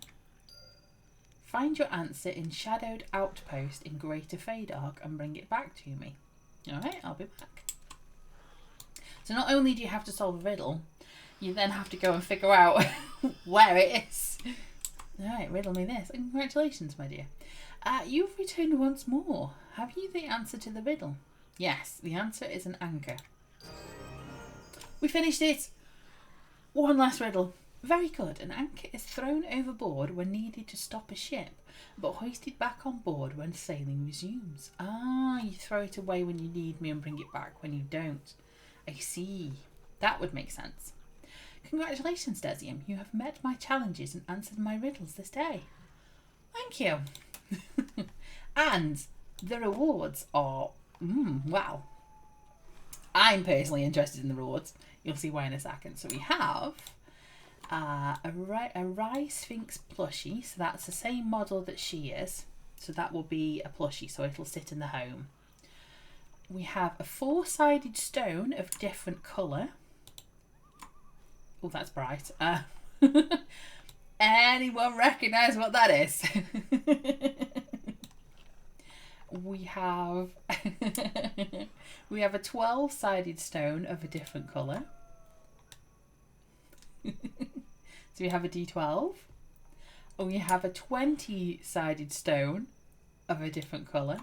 Find your answer in Shadowed Outpost in Greater Fadark and bring it back to me. Alright, I'll be back. So not only do you have to solve a riddle, you then have to go and figure out where it is. Alright, riddle me this. And congratulations, my dear. You've returned once more. Have you the answer to the riddle? Yes, the answer is an anchor. We finished it! One last riddle. Very good. An anchor is thrown overboard when needed to stop a ship, but hoisted back on board when sailing resumes. Ah, you throw it away when you need me and bring it back when you don't. I see. That would make sense. Congratulations, Desium. You have met my challenges and answered my riddles this day. Thank you. And the rewards are... wow. I'm personally interested in the rewards. You'll see why in a second. So we have a Rye Sphinx plushie. So that's the same model that she is. So that will be a plushie. So it'll sit in the home. We have a 4-sided stone of different colour. Oh, that's bright. Anyone recognise what that is? We have we have a 12-sided stone of a different colour. So we have a D12. And we have a 20-sided stone of a different colour.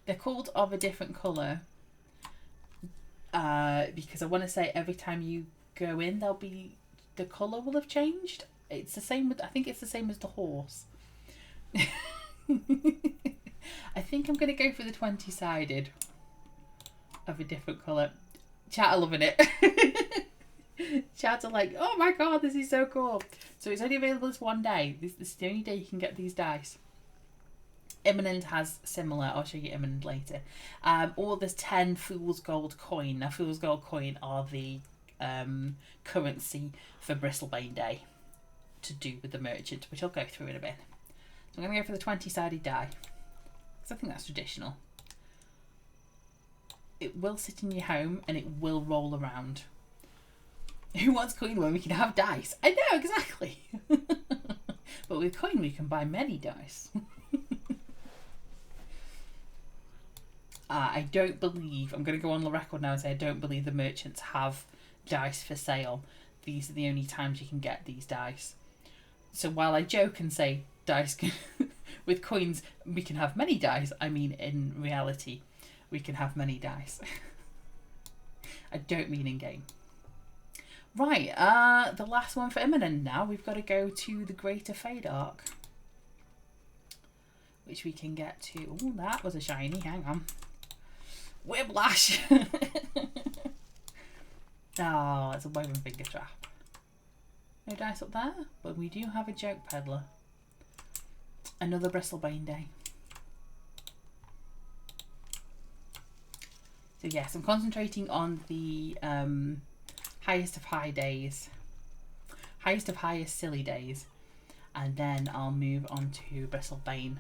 They're called of a different colour because I want to say every time you go in, the colour will have changed. It's the same with, I think it's the same as the horse. I think I'm going to go for the 20-sided of a different colour. Chat are loving it. Chat are like, oh my god, this is so cool. So it's only available this one day. This is the only day you can get these dice. Imminent has similar. I'll show you Imminent later. Or there's 10 Fool's Gold coin. Now, Fool's Gold coin are the currency for Bristlebane Day to do with the merchant, which I'll go through in a bit. So I'm going to go for the 20-sided die, because I think that's traditional. It will sit in your home and it will roll around. Who wants coin when we can have dice? I know, exactly. But with coin we can buy many dice. I don't believe, I'm going to go on the record now and say I don't believe the merchants have dice for sale. These are the only times you can get these dice. So while I joke and say dice can, with coins we can have many dice, I mean in reality we can have many dice. I don't mean in game. Right, the last one for Imminent now. We've got to go to the Greater Fadark, which we can get to. Oh, that was a shiny. Hang on. Whiplash. Oh, it's a woven finger trap. No dice up there, but we do have a joke peddler. Another Bristlebane Day. So yes, I'm concentrating on the highest of high days, highest of highest silly days, and then I'll move on to Bristlebane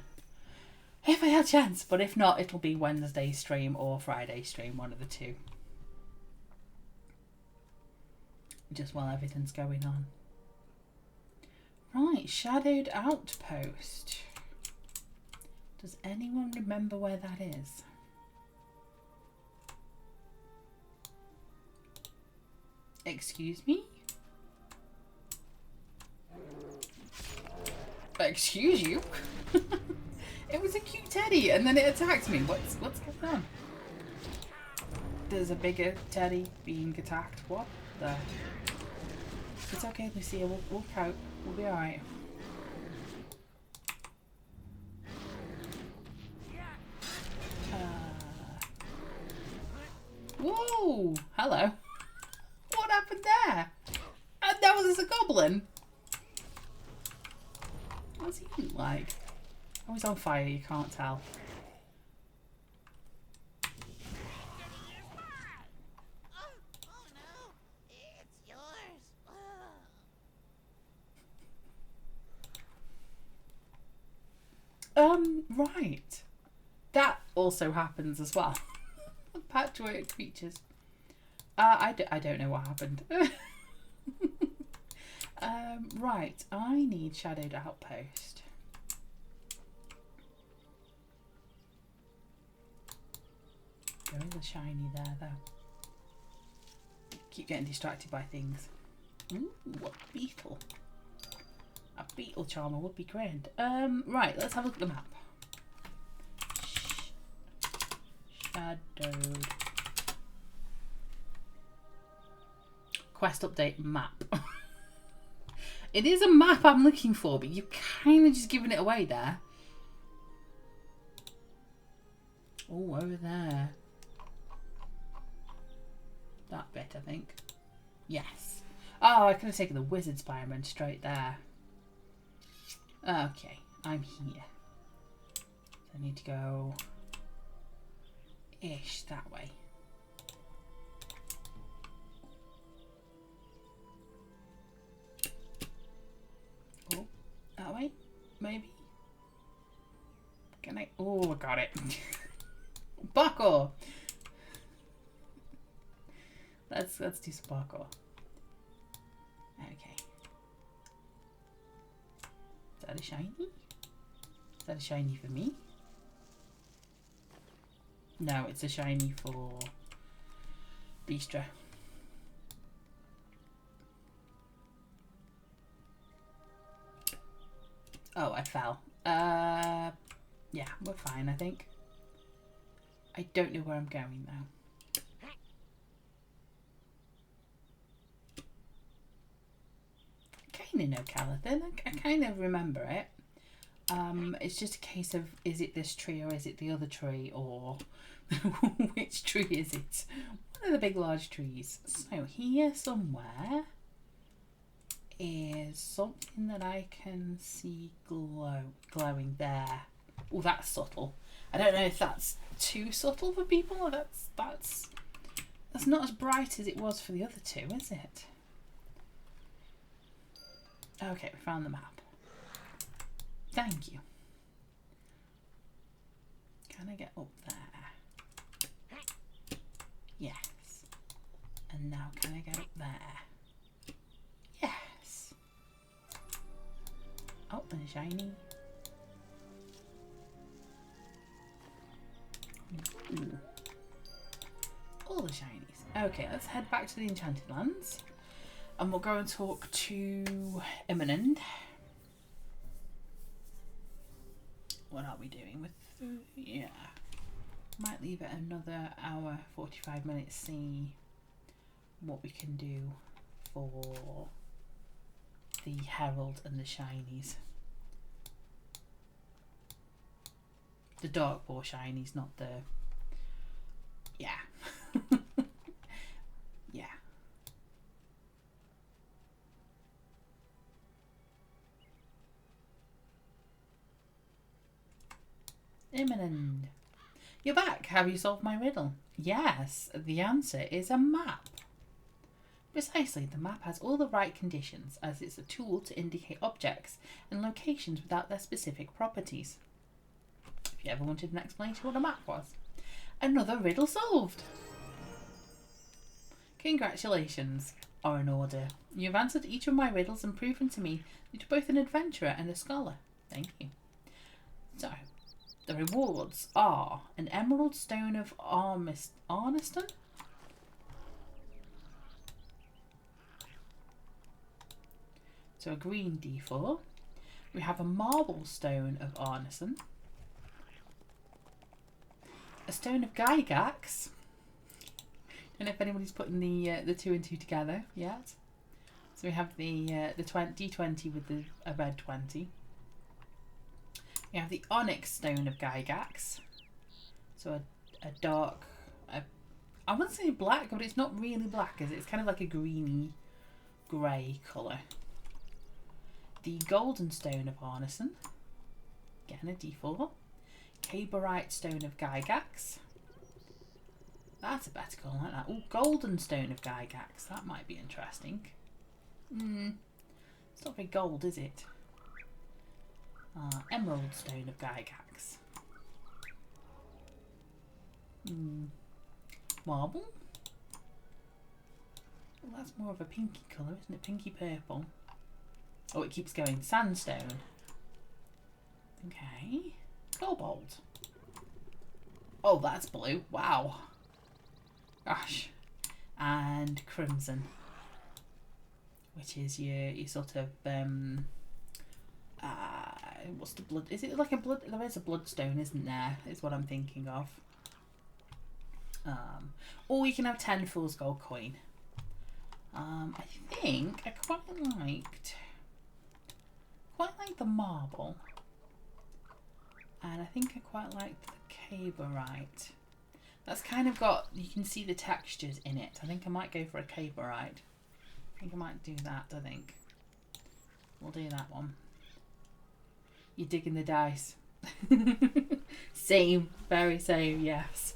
if I have a chance, but if not, it'll be Wednesday stream or Friday stream, one of the two, just while everything's going on. Right, Shadowed Outpost. Does anyone remember where that is? Excuse me? Excuse you? It was a cute teddy and then it attacked me. What's going on? There's a bigger teddy being attacked. What the? It's okay, Lucia. We'll cope. We'll be alright. hello. What happened there? And that was a goblin. What's he look like? Oh, he's on fire, you can't tell. Right. That also happens as well. Patchwork creatures. I don't know what happened. Right, I need Shadowed Outpost. There is a shiny there, though. Keep getting distracted by things. Ooh, what beetle? A beetle charmer would be grand. Right, let's have a look at the map. Shadowed. Quest update map. It is a map I'm looking for, but you're kind of just giving it away there. Oh, over there. That bit, I think. Yes. Oh, I could have taken the wizard spire and went straight there. Okay, I'm here. So I need to go ish that way. Oh, that way? Maybe? Can I? Oh, I got it. Parkour! Let's do some parkour. Okay. Is that a shiny? Is that a shiny for me? No, it's a shiny for Beastra. Oh, I fell. Yeah, we're fine, I think. I don't know where I'm going now. I kind of know Calathon. I kind of remember it. It's just a case of, is it this tree or is it the other tree, or which tree is it? One of the big large trees. So here somewhere is something that I can see glowing there. Oh, that's subtle. I don't know if that's too subtle for people, or that's not as bright as it was for the other two, is it? Okay, we found the map. Thank you. Can I get up there? Yes. And now can I get up there? Yes. Oh, and a shiny. Ooh. All the shinies. Okay, let's head back to the Enchanted Lands. And we'll go and talk to Imminent. What are we doing with... Yeah. Might leave it another hour, 45 minutes, see what we can do for the Herald and the Shinies. The Dark Paw Shinies, not the... Yeah. Yeah. Imminent. You're back. Have you solved my riddle? Yes. The answer is a map. Precisely. The map has all the right conditions, as it's a tool to indicate objects and locations without their specific properties. If you ever wanted an explanation what a map was. Another riddle solved. Congratulations are in order. You've answered each of my riddles and proven to me that you're both an adventurer and a scholar. Thank you. So, the rewards are an Emerald Stone of Arniston, so a green D4. We have a Marble Stone of Arniston, a Stone of Gygax. Don't know if anybody's putting the two and two together yet. So we have the D20 with a red 20. We have the Onyx Stone of Gygax, so a dark, I wouldn't say black, but it's not really black, is it? It's kind of like a greeny grey colour. The Golden Stone of Arneson. Again, a D4. Caberite Stone of Gygax. That's a better colour, like that. Oh, Golden Stone of Gygax. That might be interesting. It's not very gold, is it? Emerald Stone of Gygax. Marble. Well, that's more of a pinky colour, isn't it? Pinky purple. Oh, it keeps going. Sandstone. Okay. Cobalt. Oh, that's blue. Wow. Gosh. And crimson, which is your sort of what's the blood? Is it like a blood? There is a bloodstone, isn't there? Is what I'm thinking of. Or you can have 10 fool's gold coin. I think I quite liked the marble, and I think I quite liked the caberite. That's kind of got, you can see the textures in it. I think I might go for a caberite. I think I might do that, I think. We'll do that one. You're digging the dice. Same, very same, yes.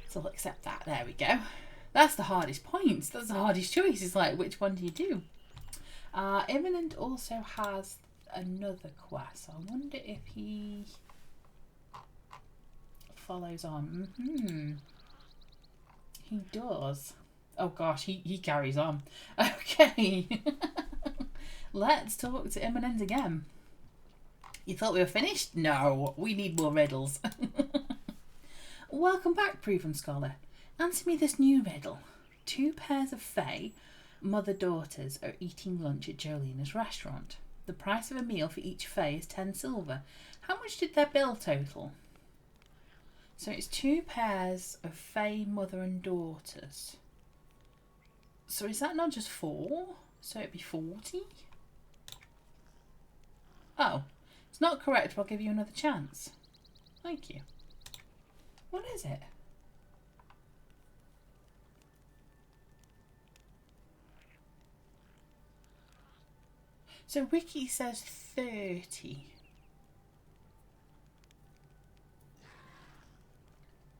So I'll accept that. There we go. That's the hardest points. That's the hardest choice. It's like, which one do you do? Imminent also has another quest. I wonder if he follows on. He does. Oh gosh, he carries on. Okay. Let's talk to Imminent again. You thought we were finished? No, we need more riddles. Welcome back, Proven Scholar. Answer me this new riddle. 2 pairs of fae, mother-daughters, are eating lunch at Jolina's restaurant. The price of a meal for each fae is 10 silver. How much did their bill total? So it's 2 pairs of fae, mother and daughters. So is that not just 4? So it'd be 40? Oh, it's not correct, but I'll give you another chance. Thank you. What is it? So Wiki says 30.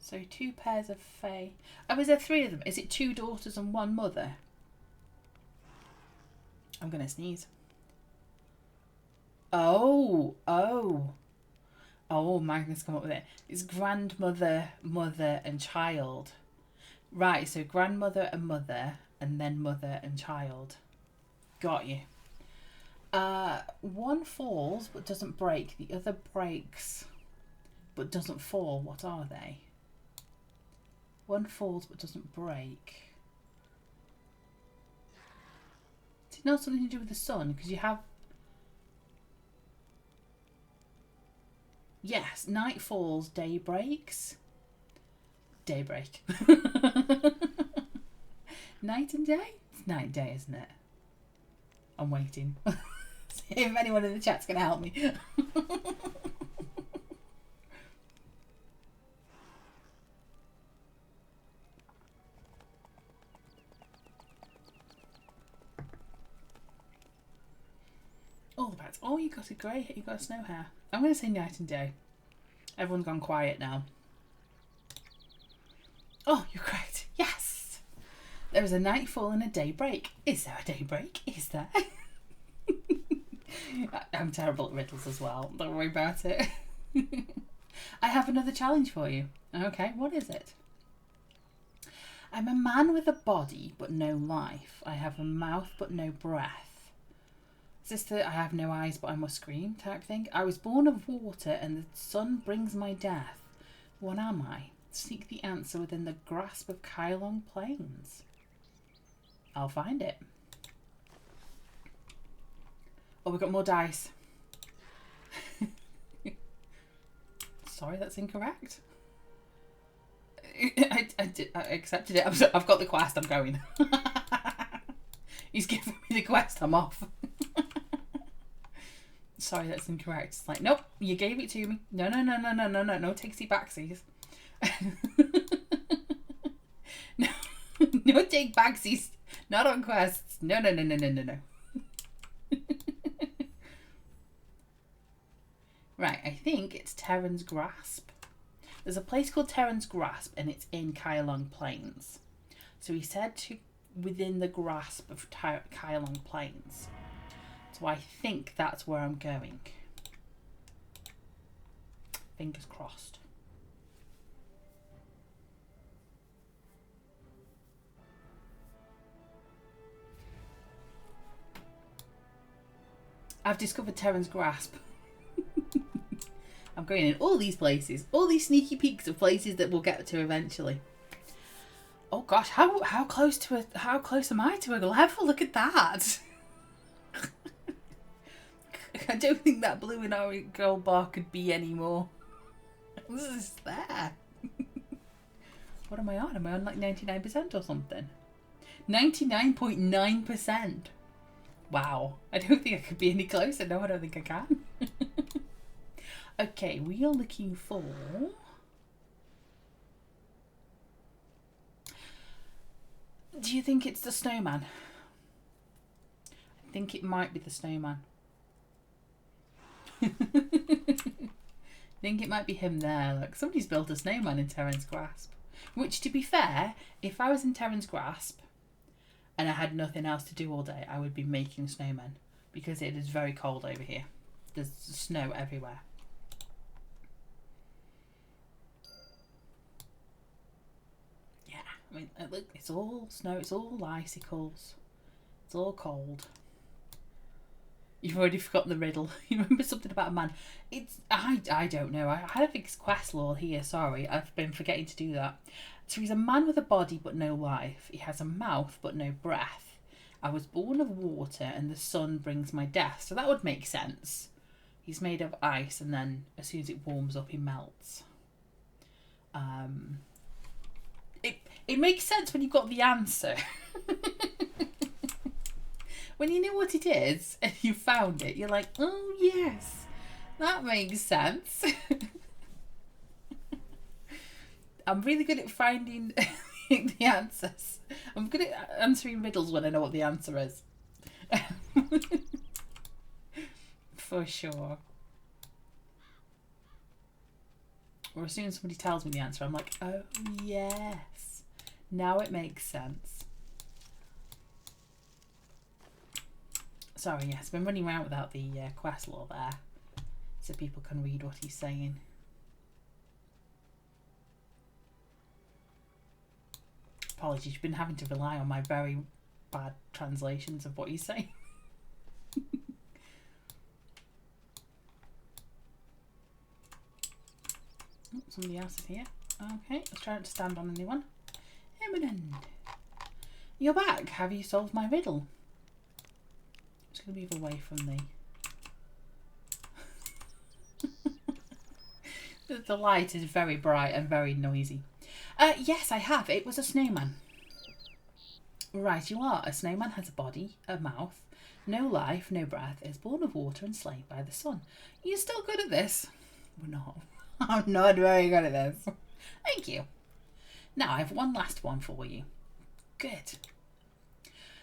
So 2 pairs of fae. Oh, is there 3 of them? Is it 2 daughters and 1 mother? I'm going to sneeze. Oh. Oh, Magnus come up with it. It's grandmother, mother and child. Right, so grandmother and mother, and then mother and child. Got you. One falls but doesn't break. The other breaks but doesn't fall. What are they? One falls but doesn't break. Is it not something to do with the sun? Because you have... Yes, night falls, day breaks. Daybreak. Night and day? It's night and day, isn't it? I'm waiting. See if anyone in the chat's going to help me. All the bats. Oh, you got a grey, you got a snow hair. I'm going to say night and day. Everyone's gone quiet now. Oh, you're correct. Yes! There is a nightfall and a daybreak. Is there a daybreak? Is there? I'm terrible at riddles as well. Don't worry about it. I have another challenge for you. Okay, what is it? I'm a man with a body but no life. I have a mouth but no breath. Is this the I have no eyes but I must scream type thing? I was born of water and the sun brings my death. What am I? Seek the answer within the grasp of Kylong Plains. I'll find it. Oh, we've got more dice. Sorry, that's incorrect. I accepted it. I've got the quest. I'm going. He's giving me the quest. I'm off. Sorry, that's incorrect. It's like, nope, you gave it to me. No. No takesy backsies. No take backsies. Not on quests. No. Right, I think it's Terran's Grasp. There's a place called Terran's Grasp and it's in Kylong Plains. So he said to within the grasp of Kylong Plains. So I think that's where I'm going. Fingers crossed. I've discovered Terran's Grasp. I'm going in all these places, all these sneaky peeks of places that we'll get to eventually. Oh gosh, how close am I to a level? Look at that. I don't think that blue and orange gold bar could be any more. This is there. What am I on? Am I on like 99% or something? 99.9%. Wow. I don't think I could be any closer. No, I don't think I can. Okay, we are looking for... Do you think it's the snowman? I think it might be the snowman. I think it might be him there. Look, somebody's built a snowman in Terran's Grasp. Which, to be fair, if I was in Terran's Grasp and I had nothing else to do all day, I would be making snowmen. Because it is very cold over here. There's snow everywhere. Yeah, I mean, look, it's all snow, it's all icicles. It's all cold. You've already forgotten the riddle. You remember something about a man. I don't know. I don't think it's quest lore here. Sorry, I've been forgetting to do that. So he's a man with a body but no life. He has a mouth but no breath. I was born of water and the sun brings my death. So that would make sense. He's made of ice and then as soon as it warms up, he melts. It makes sense when you've got the answer. When you know what it is and you found it, you're like, oh yes, that makes sense. I'm really good at finding the answers. I'm good at answering riddles when I know what the answer is. For sure. Or as soon as somebody tells me the answer, I'm like, oh yes, now it makes sense. Sorry, yes, I've been running around without the quest lore there, so people can read what he's saying. Apologies, you've been having to rely on my very bad translations of what he's saying. Oh, somebody else is here. Okay, let's try not to stand on anyone. Eminent. You're back. Have you solved my riddle? I'm just going to move away from the light is very bright and very noisy. Yes, I have. It was a snowman. Right, you are. A snowman has a body, a mouth, no life, no breath, is born of water and slain by the sun. You're still good at this. We're not. I'm not very good at this. Thank you. Now, I have one last one for you. Good.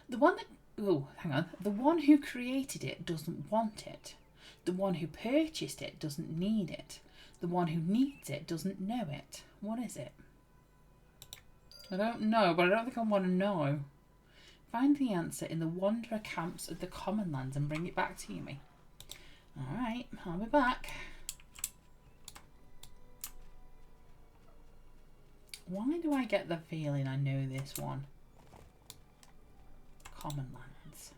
The one that... Oh, hang on. The one who created it doesn't want it. The one who purchased it doesn't need it. The one who needs it doesn't know it. What is it? I don't know, but I don't think I want to know. Find the answer in the wanderer camps of the common lands and bring it back to me. Alright, I'll be back. Why do I get the feeling I know this one? Common lands.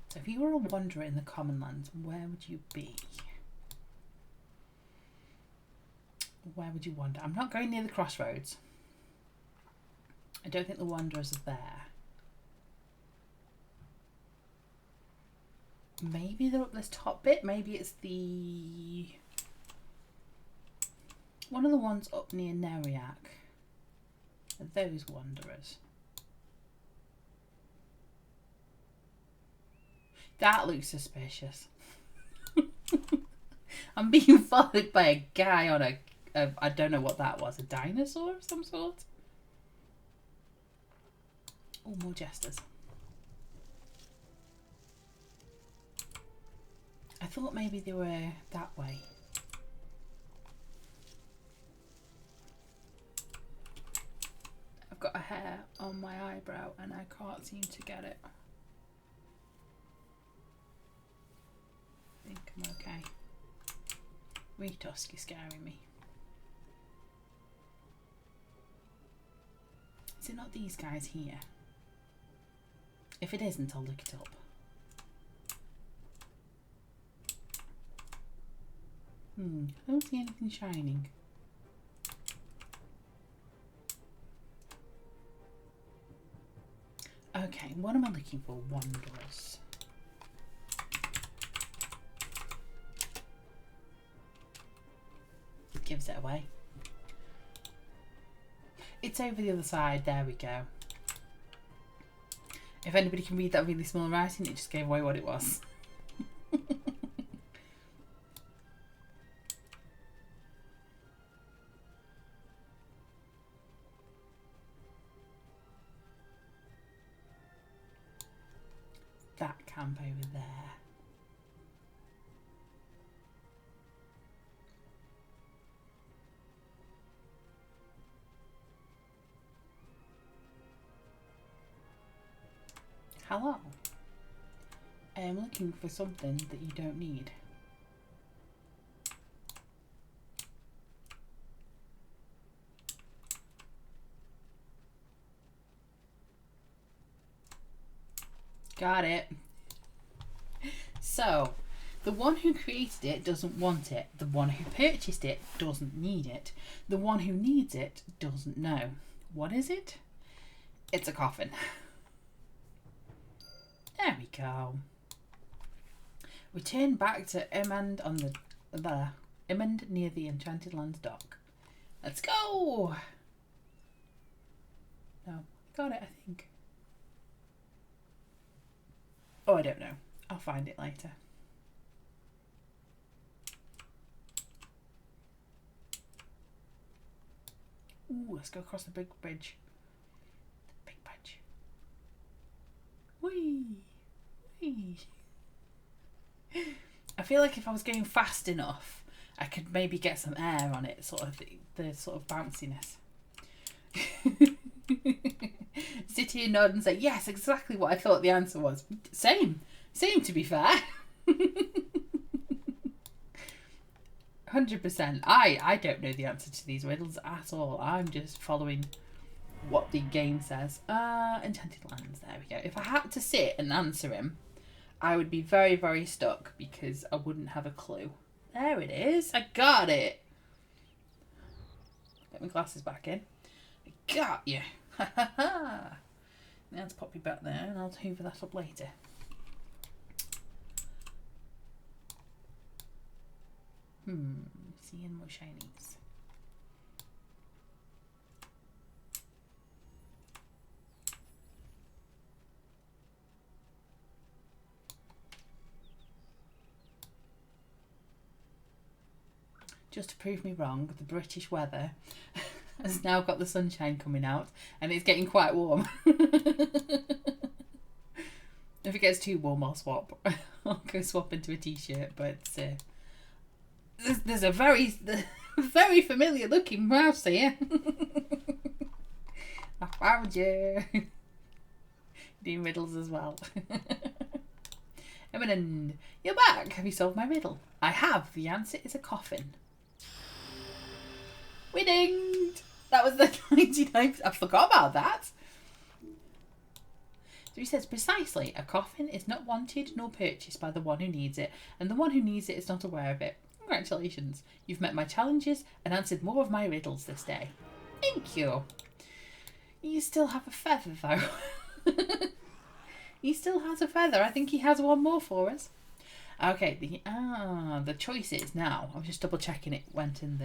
So if you were a wanderer in the common lands, where would you be? Where would you wander? I'm not going near the crossroads. I don't think the wanderers are there. Maybe they're up this top bit. Maybe it's the... one of the ones up near Neriac. Are those wanderers? That looks suspicious. I'm being followed by a guy on a I don't know what that was, a dinosaur of some sort? Oh, more jesters. I thought maybe they were that way. I've got a hair on my eyebrow and I can't seem to get it. I think I'm okay. Retusk is scaring me. Is it not these guys here? If it isn't, I'll look it up. I don't see anything shining. Okay, what am I looking for? Wanderers. Gives it away. It's over the other side. There we go. If anybody can read that really small writing, it just gave away what it was. That camp over there. Hello. I am looking for something that you don't need. Got it. So, the one who created it doesn't want it. The one who purchased it doesn't need it. The one who needs it doesn't know. What is it? It's a coffin. There we go. Return back to Irmand on the Irmand near the Enchanted Lands dock. Let's go. No, got it, I think. Oh, I don't know. I'll find it later. Ooh, let's go across the big bridge. The big bridge. Whee! Whee! I feel like if I was going fast enough, I could maybe get some air on it, sort of the sort of bounciness. Sit here, nod and say, yes, exactly what I thought the answer was. Same to be fair. 100%. I don't know the answer to these riddles at all. I'm just following what the game says. Enchanted Lands, there we go. If I had to sit and answer him, I would be very, very stuck because I wouldn't have a clue. There it is. I got it. Get my glasses back in. I got you. Ha ha ha. Now let's pop you back there and I'll hoover that up later. Seeing more shinies. Just to prove me wrong, the British weather has now got the sunshine coming out and it's getting quite warm. If it gets too warm, I'll swap. I'll go swap into a t-shirt, but there's a very familiar looking mouse here. I found you. Doing riddles as well. Eminent, you're back. Have you solved my riddle? I have. The answer is a coffin. Winning! That was the 99th. I forgot about that. So he says, precisely, a coffin is not wanted nor purchased by the one who needs it, and the one who needs it is not aware of it. Congratulations. You've met my challenges and answered more of my riddles this day. Thank you. You still have a feather, though. He still has a feather. I think he has one more for us. Okay, the choices now. I'm just double checking it went in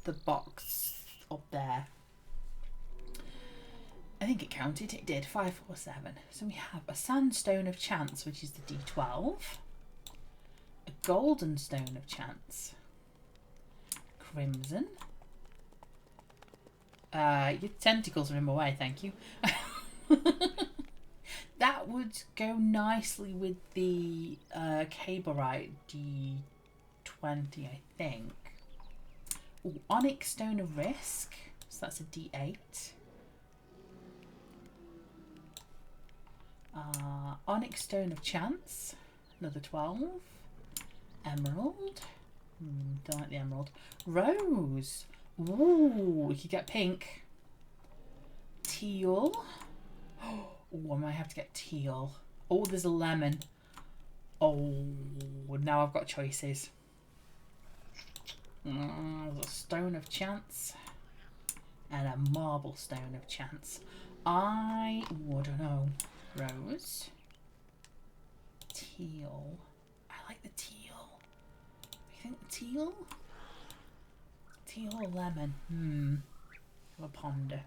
the box up there. I think it counted. It did. 5, 4, 7. So we have a sandstone of chance, which is the D12. A golden stone of chance. Crimson. Your tentacles are in my way, thank you. That would go nicely with the Caberite D20, I think. Ooh, Onyx Stone of Risk. So that's a D8. Onyx Stone of Chance. Another 12. Emerald. Don't like the emerald. Rose. Ooh, we could get pink. Teal. Oh, I might have to get teal. Oh, there's a lemon. Oh, now I've got choices. There's a stone of chance and a marble stone of chance. I don't know. Rose. Teal. I like the teal. You think the teal? Teal or lemon? I'll ponder.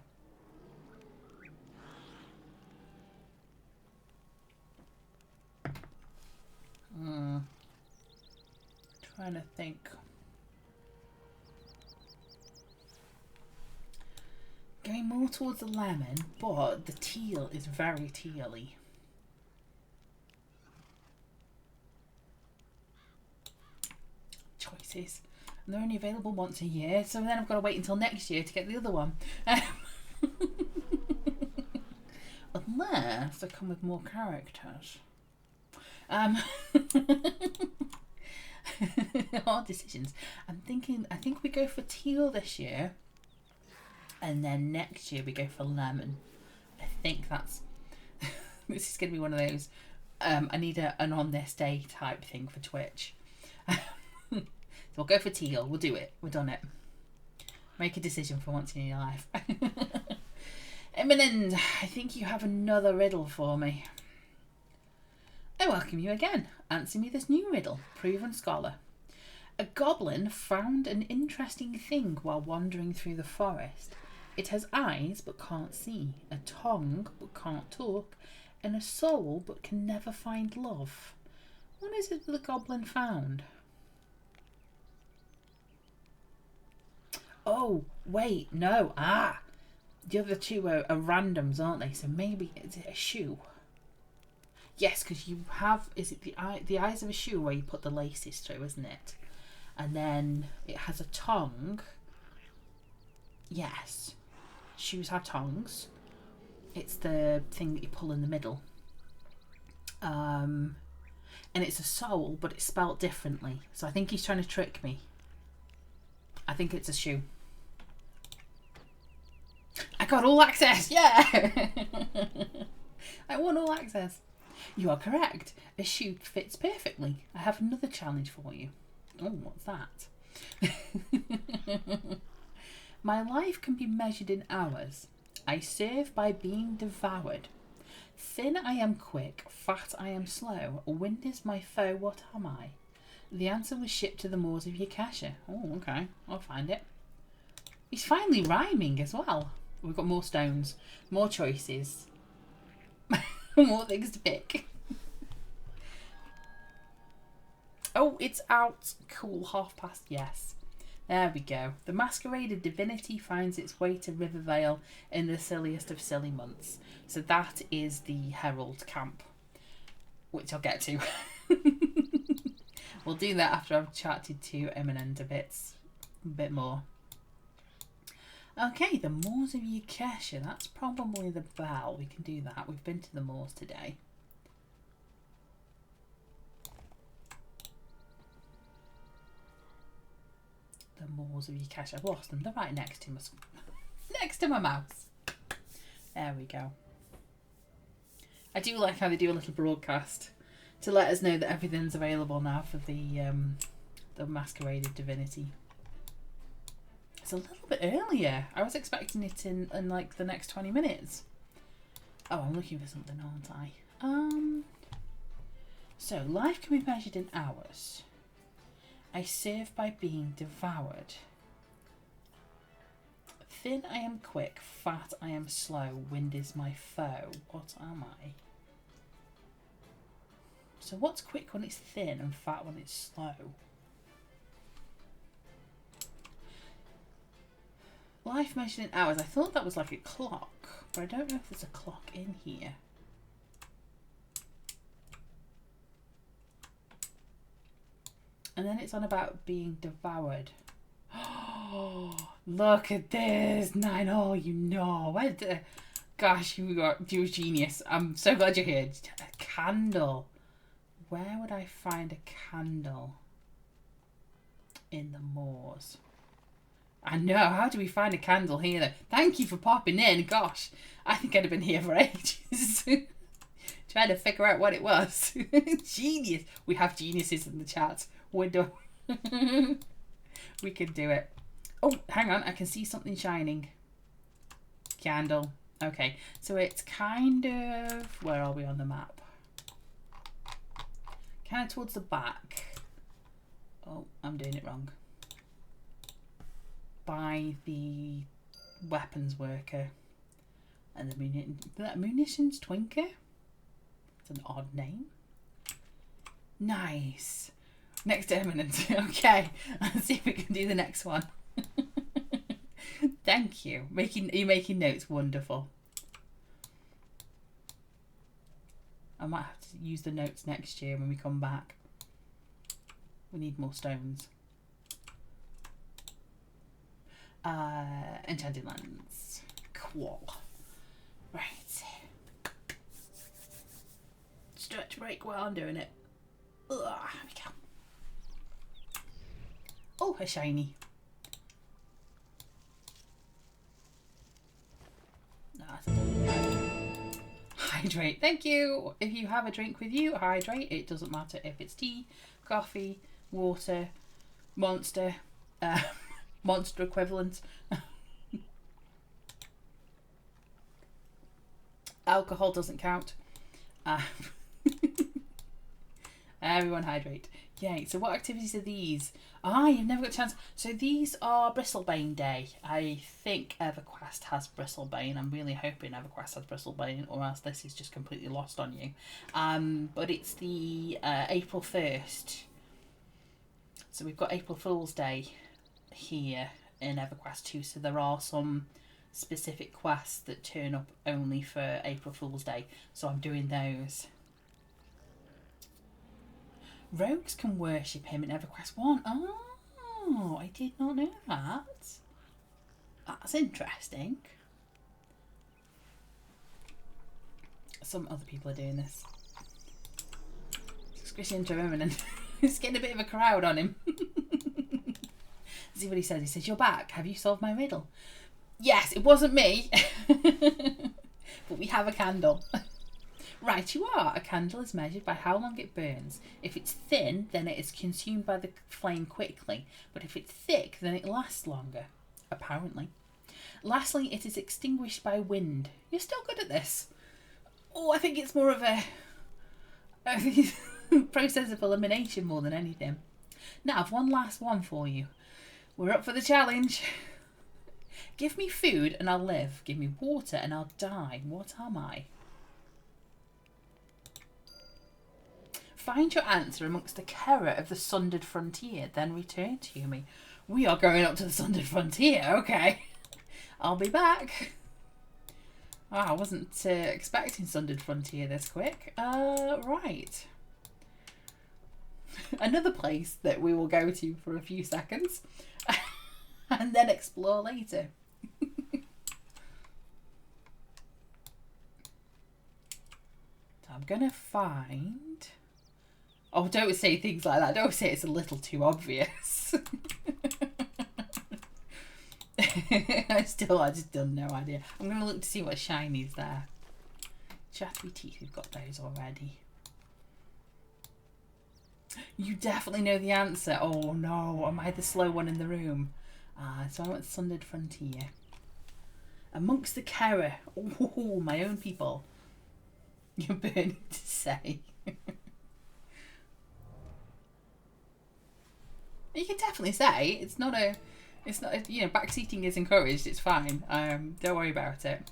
Trying to think. Going more towards the lemon, but the teal is very tealy. Choices. And they're only available once a year, so then I've got to wait until next year to get the other one. Unless they come with more characters. Hard decisions. I'm thinking, I think we go for teal this year, and then next year we go for lemon. I think that's this is going to be one of those I need an on this day type thing for Twitch. So we'll go for teal. We'll do it. We've done it. Make a decision for once in your life. Eminend, I think you have another riddle for me. I welcome you again. Answer me this new riddle. Proven scholar. A goblin found an interesting thing while wandering through the forest. It has eyes but can't see, a tongue but can't talk, and a soul but can never find love. What is it the goblin found? Oh, wait, no. The other two are randoms, aren't they? So maybe, is it a shoe? Yes, because you have, is it the eyes of a shoe where you put the laces through, isn't it? And then it has a tongue. Yes. Shoes have tongues. It's the thing that you pull in the middle. And it's a soul, but it's spelt differently. So I think he's trying to trick me. I think it's a shoe. I got all access, yeah! I won all access. You are correct. A shoe fits perfectly. I have another challenge for you. Oh, what's that? My life can be measured in hours. I serve by being devoured. Thin I am quick, fat I am slow. Wind is my foe, what am I? The answer was shipped to the moors of Yakasha. Oh, okay. I'll find it. He's finally rhyming as well. We've got more stones, more choices, more things to pick. Oh, it's out. Cool. past, yes. There we go. The masqueraded divinity finds its way to Rivervale in the silliest of silly months. So that is the Herald camp, which I'll get to. We'll do that after I've chatted to Eminent a bit more. Okay, the Moors of Yakasha. That's probably the bell. We can do that. We've been to the Moors today. The Moors of Yakasha. I've lost them. They're right next to my mouse. There we go. I do like how they do a little broadcast to let us know that everything's available now for the masqueraded divinity. It's a little bit earlier. I was expecting it in like the next 20 minutes. Oh, I'm looking for something, aren't I? So life can be measured in hours. I serve by being devoured. Thin I am quick, fat I am slow, wind is my foe. What am I? So what's quick when it's thin and fat when it's slow? Life measured in hours. I thought that was like a clock, but I don't know if there's a clock in here. And then it's on about being devoured. Oh, look at this. 9-all, you know. Gosh, you're genius. I'm so glad you're here. A candle. Where would I find a candle? In the moors. I know. How do we find a candle here, though? Thank you for popping in. Gosh, I think I'd have been here for ages. Trying to figure out what it was. Genius. We have geniuses in the chat. We're done. We can do it. Oh, hang on. I can see something shining. Candle. Okay. So it's kind of... Where are we on the map? Kind of towards the back. Oh, I'm doing it wrong. By the weapons worker. And the munitions twinker? It's an odd name. Nice. Next eminent. Okay. Let's see if we can do the next one. Thank you. You're making notes. Wonderful. I might have to use the notes next year when we come back. We need more stones. Enchanted lands. Cool. Right. Stretch break while I'm doing it. Ugh, here we go. Oh, a shiny. Hydrate. Thank you. If you have a drink with you, hydrate. It doesn't matter if it's tea, coffee, water, monster, monster equivalent. Alcohol doesn't count. Everyone hydrate. Yay. So what activities are these? You've never got a chance. So these are Bristlebane Day. I think EverQuest has Bristlebane. I'm really hoping EverQuest has Bristlebane, or else this is just completely lost on you. But it's the April 1st. So we've got April Fool's Day here in EverQuest too. So there are some specific quests that turn up only for April Fool's Day. So I'm doing those. Rogues can worship him in EverQuest 1. Oh, I did not know that. That's interesting. Some other people are doing this. Squishy into him and it's getting a bit of a crowd on him. See what he says. He says, "You're back. Have you solved my riddle?" Yes, it wasn't me. But we have a candle. Right, you are. A candle is measured by how long it burns. If it's thin, then it is consumed by the flame quickly. But if it's thick, then it lasts longer. Apparently. Lastly, it is extinguished by wind. You're still good at this. Oh, I think it's more of a process of elimination more than anything. Now, I've one last one for you. We're up for the challenge. Give me food and I'll live. Give me water and I'll die. What am I? Find your answer amongst the terror of the sundered frontier, then return to me. We are going up to the sundered frontier, okay. I'll be back. Oh, I wasn't expecting sundered frontier this quick. Right. Another place that we will go to for a few seconds and then explore later. So I'm going to find... Oh, don't say things like that. Don't say it's a little too obvious. I just don't no idea. I'm going to look to see what shinies there. Chattery teeth, we've got those already. You definitely know the answer. Oh no, am I the slow one in the room? So I went Sundered Frontier. Amongst the Kera. Oh, my own people. You're burning to say. You can definitely say. It's not a It's not, you know, backseating is encouraged. It's fine. Don't worry about it.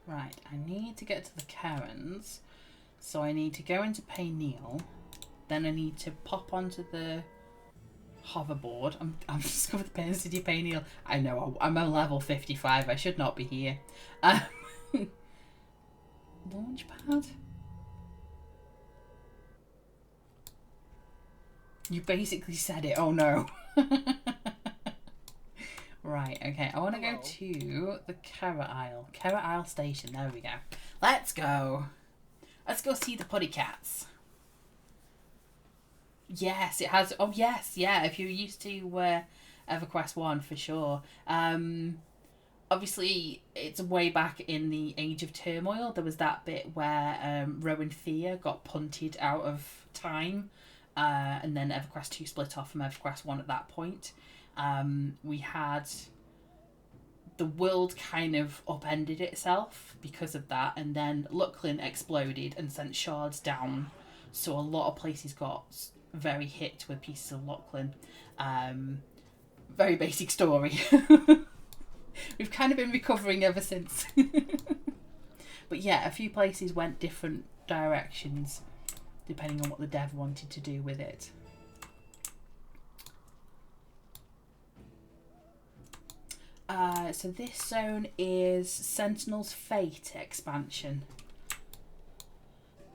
Right, I need to get to the Karens, so I need to go into Pay Neil, then I need to pop onto the hoverboard. I'm discovered the Pain City Pay Neil. I know, I'm a level 55, I should not be here. Launchpad? You basically said it, oh no. Right, okay, I want to go to the Carrot Isle. Carrot Isle Station, there we go. Let's go. Let's go see the Puddy Cats. Yes, it has. Oh, yes, yeah, if you're used to EverQuest 1, for sure. Obviously, it's way back in the Age of Turmoil. There was that bit where Rowan Thea got punted out of time. And then EverQuest 2 split off from EverQuest 1 at that point. We had the world kind of upended itself because of that, and then Lucklin exploded and sent shards down, so a lot of places got very hit with pieces of Lucklin. Very basic story. We've kind of been recovering ever since. But yeah, a few places went different directions depending on what the dev wanted to do with it. So this zone is Sentinel's Fate expansion.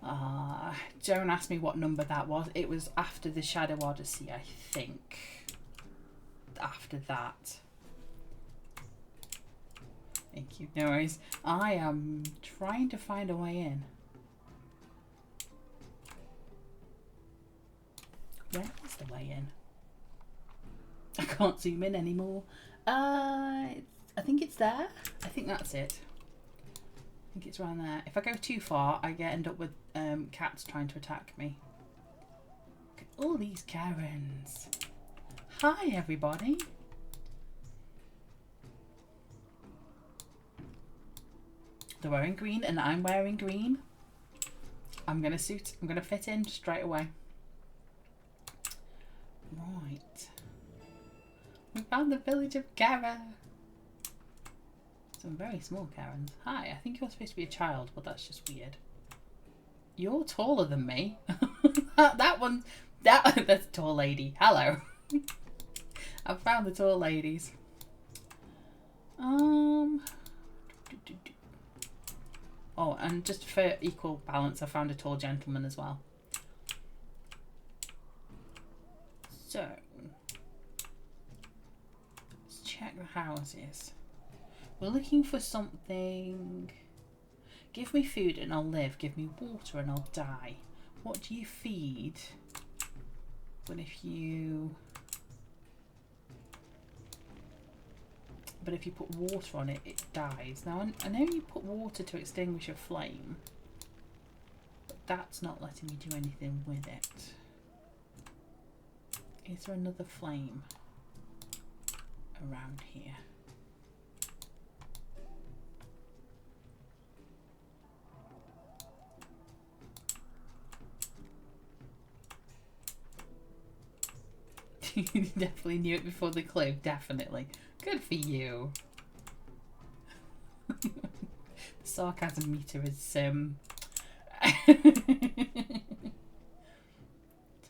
Don't ask me what number that was. It was after the Shadow Odyssey, I think. After that. Thank you. No worries. I am trying to find a way in. Where is the way in? I can't zoom in anymore. I think it's there. I think that's it. I think it's around there. If I go too far, I end up with cats trying to attack me. Look at all these Karens. Hi, everybody. They're wearing green and I'm wearing green. I'm gonna fit in straight away. Right. We found the village of Kara. Some very small Karens. Hi, I think you're supposed to be a child, but that's just weird. You're taller than me. That's a tall lady. Hello. I've found the tall ladies. Oh, and just for equal balance, I found a tall gentleman as well. So, let's check the houses. We're looking for something. Give me food and I'll live. Give me water and I'll die. What do you feed? But if you put water on it, it dies. Now I know you put water to extinguish a flame, but that's not letting me do anything with it. Is there another flame around here? You definitely knew it before the clue. Definitely. Good for you. The sarcasm meter is So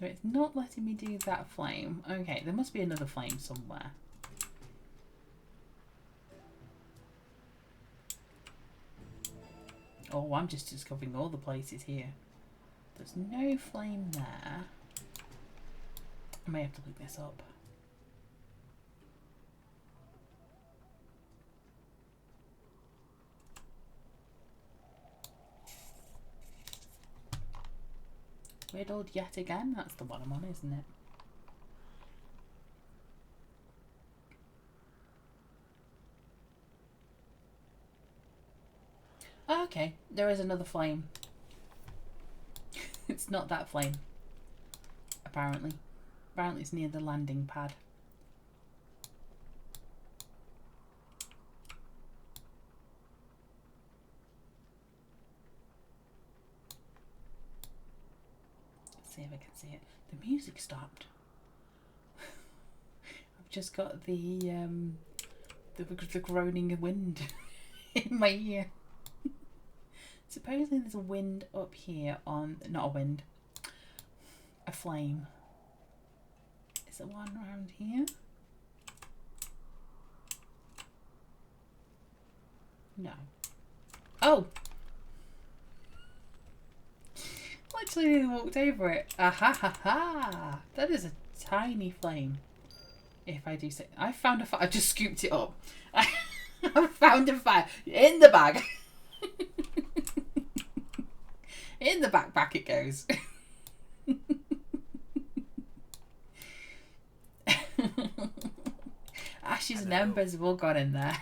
it's not letting me do that flame. Okay, there must be another flame somewhere. Oh, I'm just discovering all the places here. There's no flame there. I may have to look this up. Riddled yet again? That's the one I'm on, isn't it? Okay, there is another flame. It's not that flame, apparently. Apparently it's near the landing pad. Let's see if I can see it. The music stopped. I've just got the groaning wind in my ear. Supposedly there's a wind up here on... Not a wind. A flame. Is there one around here? No. Oh! Literally walked over it. Ah ha ha ha! That is a tiny flame. If I do say... I found a fire. I just scooped it up. I found a fire. In the bag. In the backpack it goes. Ashes and embers have all gone in there.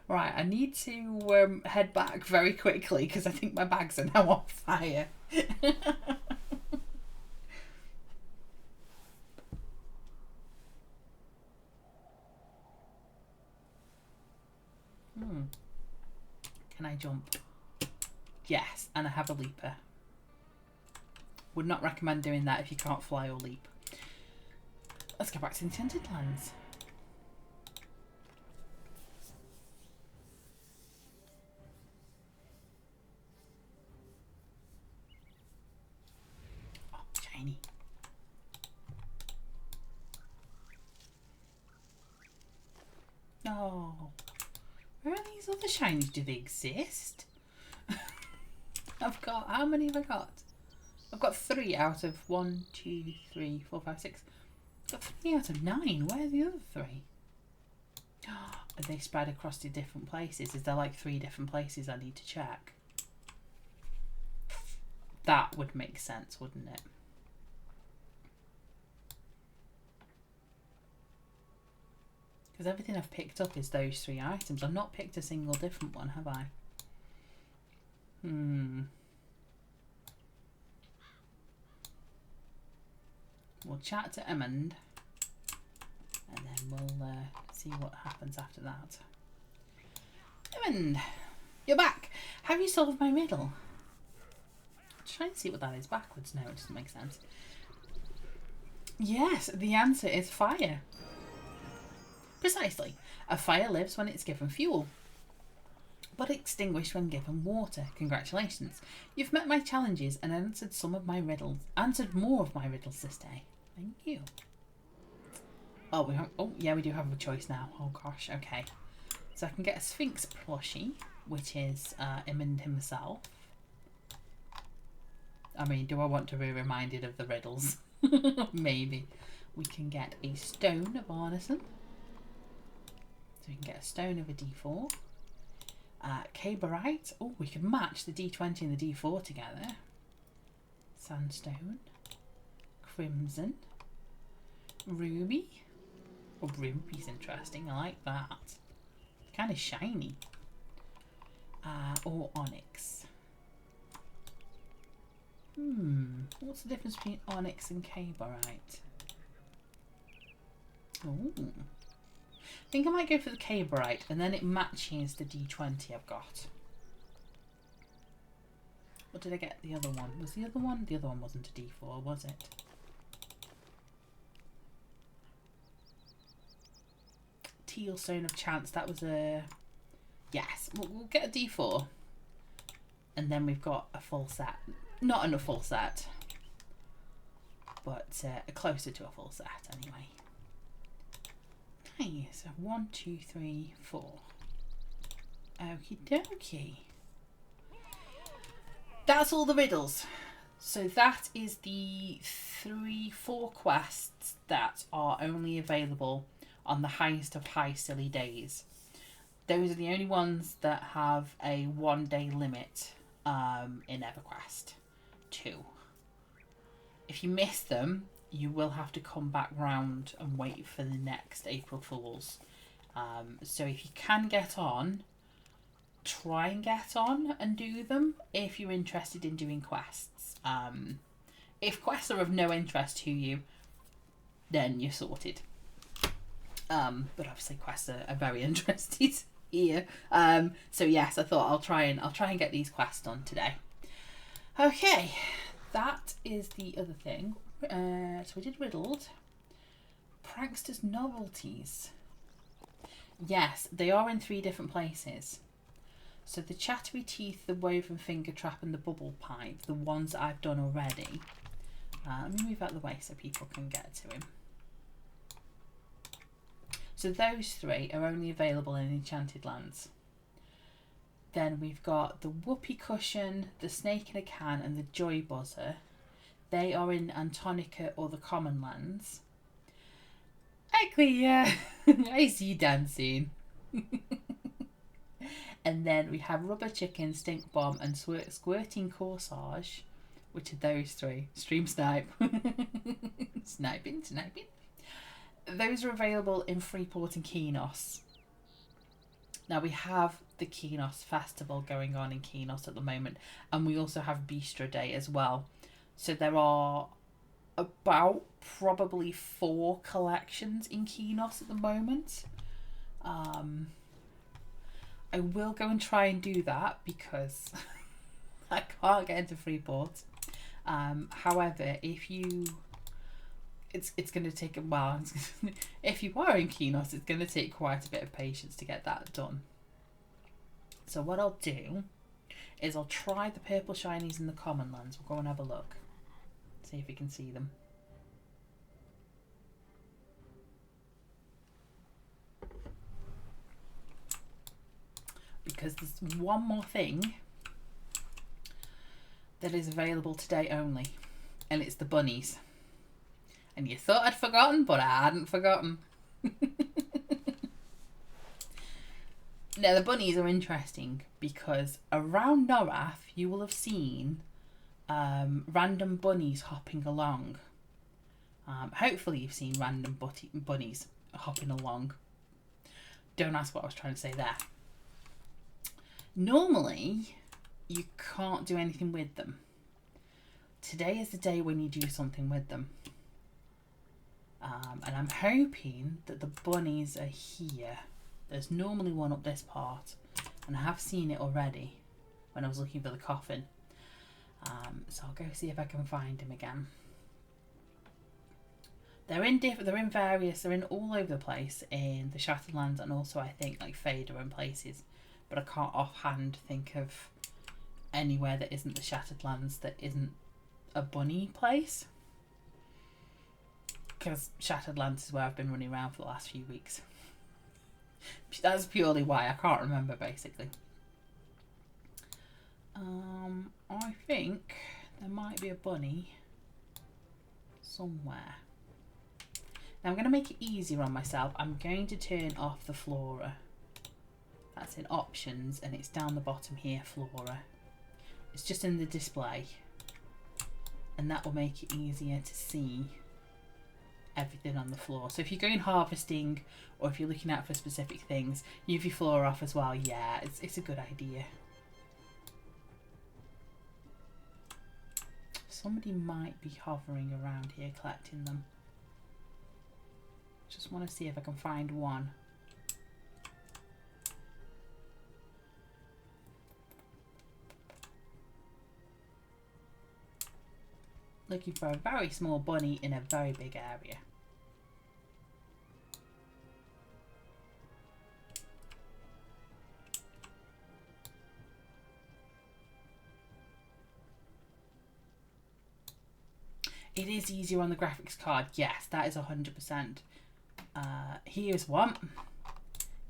Right, I need to head back very quickly because I think my bags are now on fire. Can I jump? Yes, and I have a leaper. Would not recommend doing that if you can't fly or leap. Let's go back to Enchanted Lands. Oh, shiny. Oh. Where are these other shinies? Do they exist? I've got... How many have I got? I've got 3 out of 1, 2, 3, 4, 5, 6. I've got 3 out of 9. Where are the other 3? Are they spread across to different places? Is there like 3 different places I need to check? That would make sense, wouldn't it? Because everything I've picked up is those 3 items. I've not picked a single different one, have I? We'll chat to Emmond. And then we'll see what happens after that. Emmond! You're back! Have you solved my riddle? Try and see what that is backwards. No, it doesn't make sense. Yes, the answer is fire. Precisely. A fire lives when it's given fuel, but extinguished when given water. Congratulations. You've met my challenges and answered some of my riddles. Answered more of my riddles this day. Thank you. Oh, we have, oh yeah, we do have a choice now. Oh gosh, okay. So I can get a Sphinx plushie, which is Emmond himself. I mean, do I want to be reminded of the riddles? Maybe. We can get a stone of Arneson. So we can get a stone of a D4. Caberite. Oh, we can match the D20 and the D4 together. Sandstone. Crimson. Ruby. Oh, ruby's interesting. I like that. Kind of shiny. Or onyx. What's the difference between onyx and caberite? Oh. I think I might go for the caberite, and then it matches the D20 I've got. What did I get the other one? Was the other one? The other one wasn't a D4, was it? Teal Stone of Chance, that was a... Yes, we'll get a D4. And then we've got a full set. Not a full set, but closer to a full set anyway. Okay, so 1, 2, 3, 4. Okie dokie. That's all the riddles. So that is the 4 quests that are only available on the highest of high silly days. Those are the only ones that have a 1-day limit in EverQuest 2. If you miss them, you will have to come back round and wait for the next April Fools. So if you can get on, try and get on and do them if you're interested in doing quests. If quests are of no interest to you, then you're sorted. But obviously quests are very interested here. So yes, I thought I'll try and get these quests done today. Okay, that is the other thing. So we did riddled. Prankster's novelties. Yes, they are in 3 different places. So the chattery teeth, the woven finger trap, and the bubble pipe, the ones that I've done already. Let me move out of the way so people can get to him. So those 3 are only available in Enchanted Lands. Then we've got the whoopee cushion, the snake in a can, and the joy buzzer. They are in Antonica or the Common Lands. Actually, yeah, I see you dancing. And then we have rubber chicken, stink bomb, and squirting corsage, which are those 3. Stream snipe. Sniping. Those are available in Freeport and Kenos. Now we have the Kenos Festival going on in Kenos at the moment, and we also have Bistro Day as well. So there are about probably 4 collections in Kenos at the moment. I will go and try and do that because I can't get into Freeport. However, if you... It's going to take a while. If you are in Kenos, it's going to take quite a bit of patience to get that done. So what I'll do is I'll try the purple shinies in the Common Lands. We'll go and have a look. See if we can see them. Because there's one more thing that is available today only. And it's the bunnies. And you thought I'd forgotten, but I hadn't forgotten. Now, the bunnies are interesting because around Norath, you will have seen random bunnies hopping along. Hopefully you've seen random bunnies hopping along. Don't ask what I was trying to say there. Normally, you can't do anything with them. Today is the day when you do something with them. And I'm hoping that the bunnies are here. There's normally one up this part, and I have seen it already when I was looking for the coffin. So I'll go see if I can find him again. They're in all over the place in the Shattered Lands, and also I think like Fader and places. But I can't offhand think of anywhere that isn't the Shattered Lands that isn't a bunny place. Because Shattered Lands is where I've been running around for the last few weeks. That's purely why. I can't remember, basically. I think there might be a bunny somewhere. Now I'm going to make it easier on myself. I'm going to turn off the Flora. That's in options, and it's down the bottom here, Flora. It's just in the display. And that will make it easier to see everything on the floor. So if you're going harvesting or if you're looking out for specific things, leave your Flora off as well. Yeah, it's a good idea. Somebody might be hovering around here collecting them. Just want to see if I can find one. Looking for a very small bunny in a very big area. It is easier on the graphics card. Yes, that is 100%. Here's one.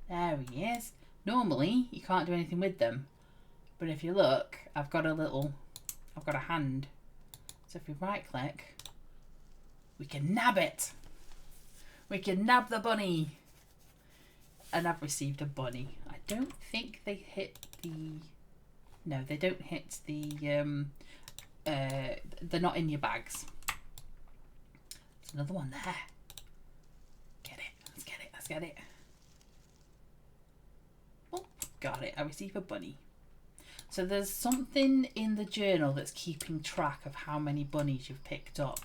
There he is. Normally, you can't do anything with them. But if you look, I've got a hand. So if we right click, we can nab it. We can nab the bunny. And I've received a bunny. I don't think they hit the... No, they don't hit the... they're not in your bags. There's another one there. Get it. Let's get it. Let's get it. Oh, got it. I received a bunny. So there's something in the journal that's keeping track of how many bunnies you've picked up.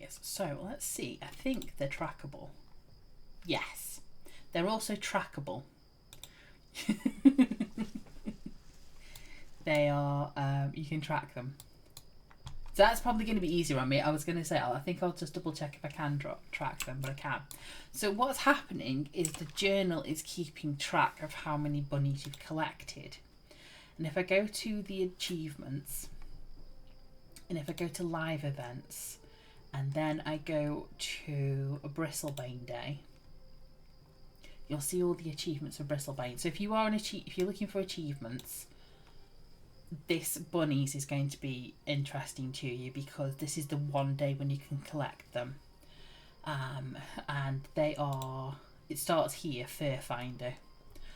is. So let's see. I think they're trackable. Yes. They're also trackable. They are, you can track them. So that's probably going to be easier on me. I was going to say, I think I'll just double check if I can track them, but I can. So what's happening is the journal is keeping track of how many bunnies you've collected. And if I go to the achievements, and if I go to live events, and then I go to a Bristlebane Day, you'll see all the achievements for Bristlebane. So if you are if you're looking for achievements, this bunnies is going to be interesting to you because this is the one day when you can collect them. And they are, it starts here, Fur Finder.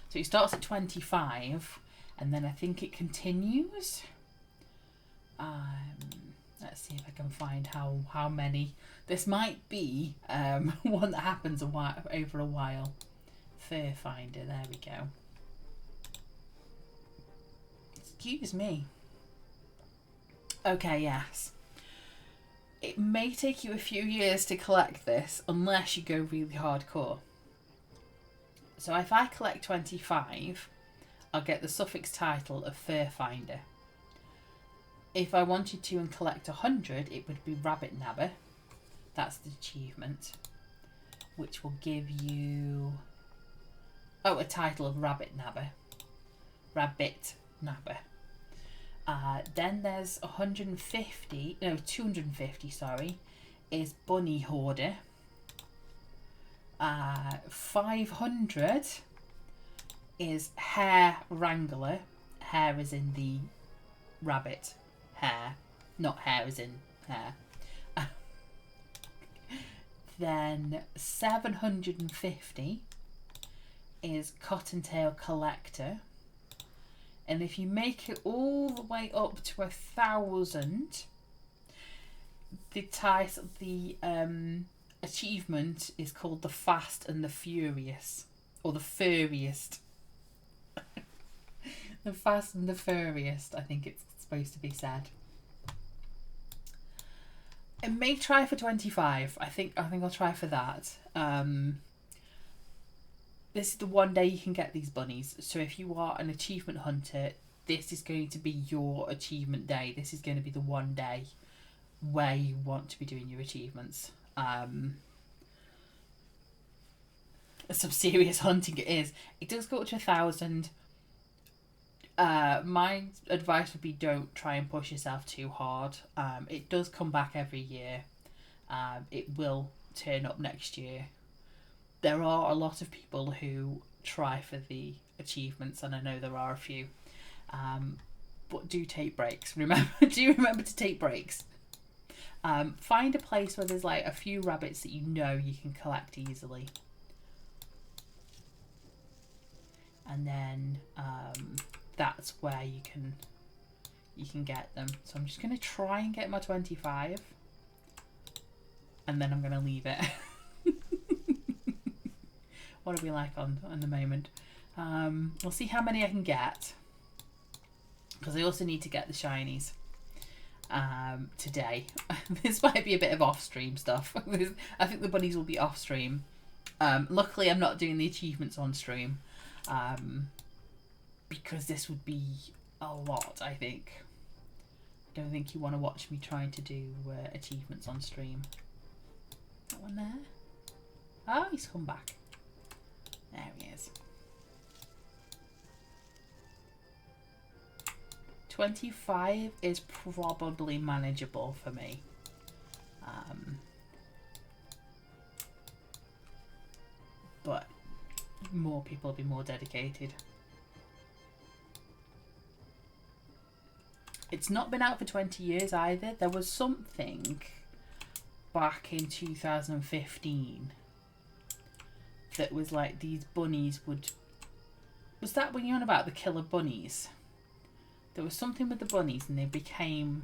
So it starts at 25 and then I think it continues. Let's see if I can find how many. This might be one that happens over a while. Fur Finder, there we go. Excuse me. Okay, yes. It may take you a few years to collect this unless you go really hardcore. So if I collect 25, I'll get the suffix title of Fur Finder. If I wanted to and collect 100, it would be Rabbit Nabber. That's the achievement, which will give you a title of Rabbit Nabber. Rabbit Nabber. Then there's 250, sorry, is Bunny Hoarder. 500 is Hare Wrangler. Hare is in the rabbit hair, not hair as in hair. Then 750 is Cottontail Collector. And if you make it all the way up to 1,000, the achievement is called the Fast and the Furious, or the Furriest. The Fast and the Furriest, I think it's supposed to be said. I may try for 25. I think I'll try for that. This is the one day you can get these bunnies. So if you are an achievement hunter, this is going to be your achievement day. This is going to be the one day where you want to be doing your achievements. Some serious hunting it is. It does go up to 1,000. My advice would be don't try and push yourself too hard. It does come back every year. It will turn up next year. There are a lot of people who try for the achievements, and I know there are a few. But do take breaks. Remember to take breaks. Find a place where there's like a few rabbits that you know you can collect easily. And then that's where you can get them. So I'm just going to try and get my 25. And then I'm going to leave it. What are we like on the moment? We'll see how many I can get. Because I also need to get the shinies today. This might be a bit of off-stream stuff. I think the bunnies will be off-stream. Luckily, I'm not doing the achievements on stream. Because this would be a lot, I think. I don't think you want to watch me trying to do achievements on stream. That one there? Oh, he's come back. There he is. 25 is probably manageable for me. But more people will be more dedicated. It's not been out for 20 years either. There was something back in 2015 that was like these bunnies would... Was that when you're on about the killer bunnies? There was something with the bunnies and they became...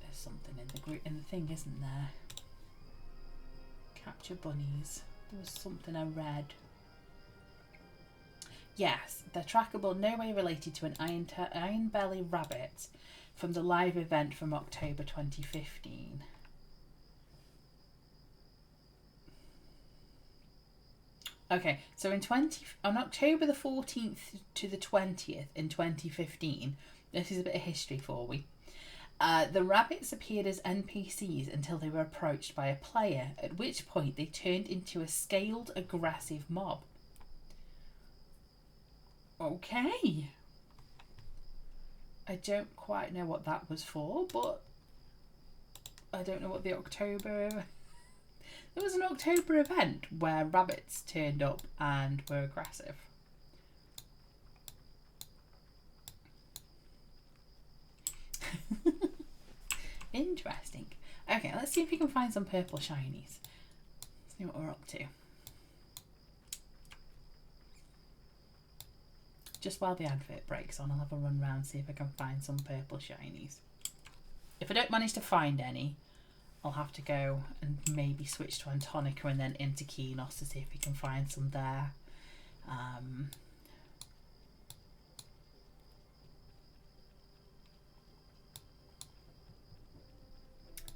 There's something in the thing, isn't there? Capture bunnies. There was something I read. Yes, they're trackable, no way related to an iron belly rabbit from the live event from October 2015. Okay, so on October the 14th to the 20th in 2015, this is a bit of history for we. The rabbits appeared as NPCs until they were approached by a player, at which point they turned into a scaled, aggressive mob. Okay. I don't quite know what that was for, but I don't know what the October... There was an October event where rabbits turned up and were aggressive. Interesting. Okay, let's see if we can find some purple shinies. Let's see what we're up to. Just while the advert breaks on, I'll have a run round, see if I can find some purple shinies. If I don't manage to find any, I'll have to go and maybe switch to Antonica and then into Keynos to see if we can find some there.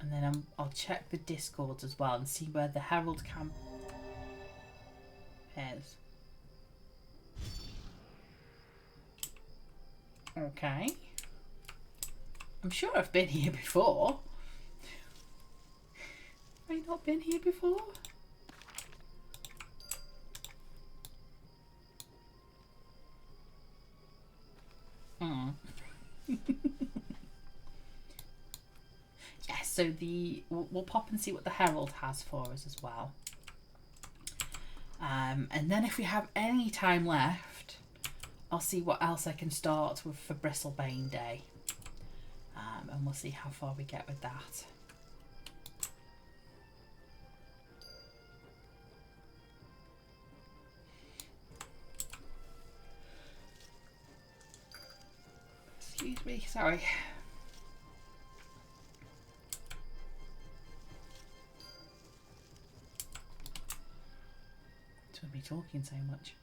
And then I'll check the Discords as well and see where the Herald camp is. Okay. I'm sure I've been here before. Have I not been here before? Yes, so we'll pop and see what the Herald has for us as well. And then if we have any time left, I'll see what else I can start with for Bristlebane Day. And we'll see how far we get with that. Excuse me, sorry. It's with me talking so much.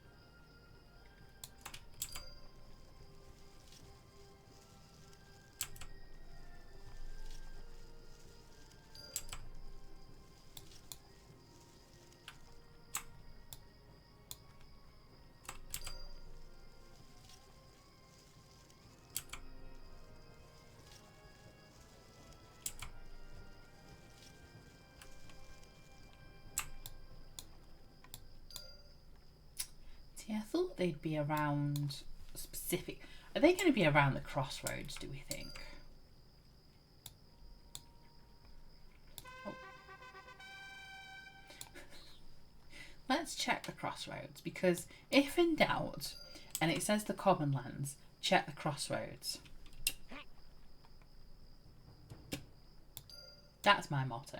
See, I thought they'd be around specific. Are they going to be around the crossroads, do we think? Oh. Let's check the crossroads, because if in doubt, and it says the common lands, check the crossroads. That's my motto.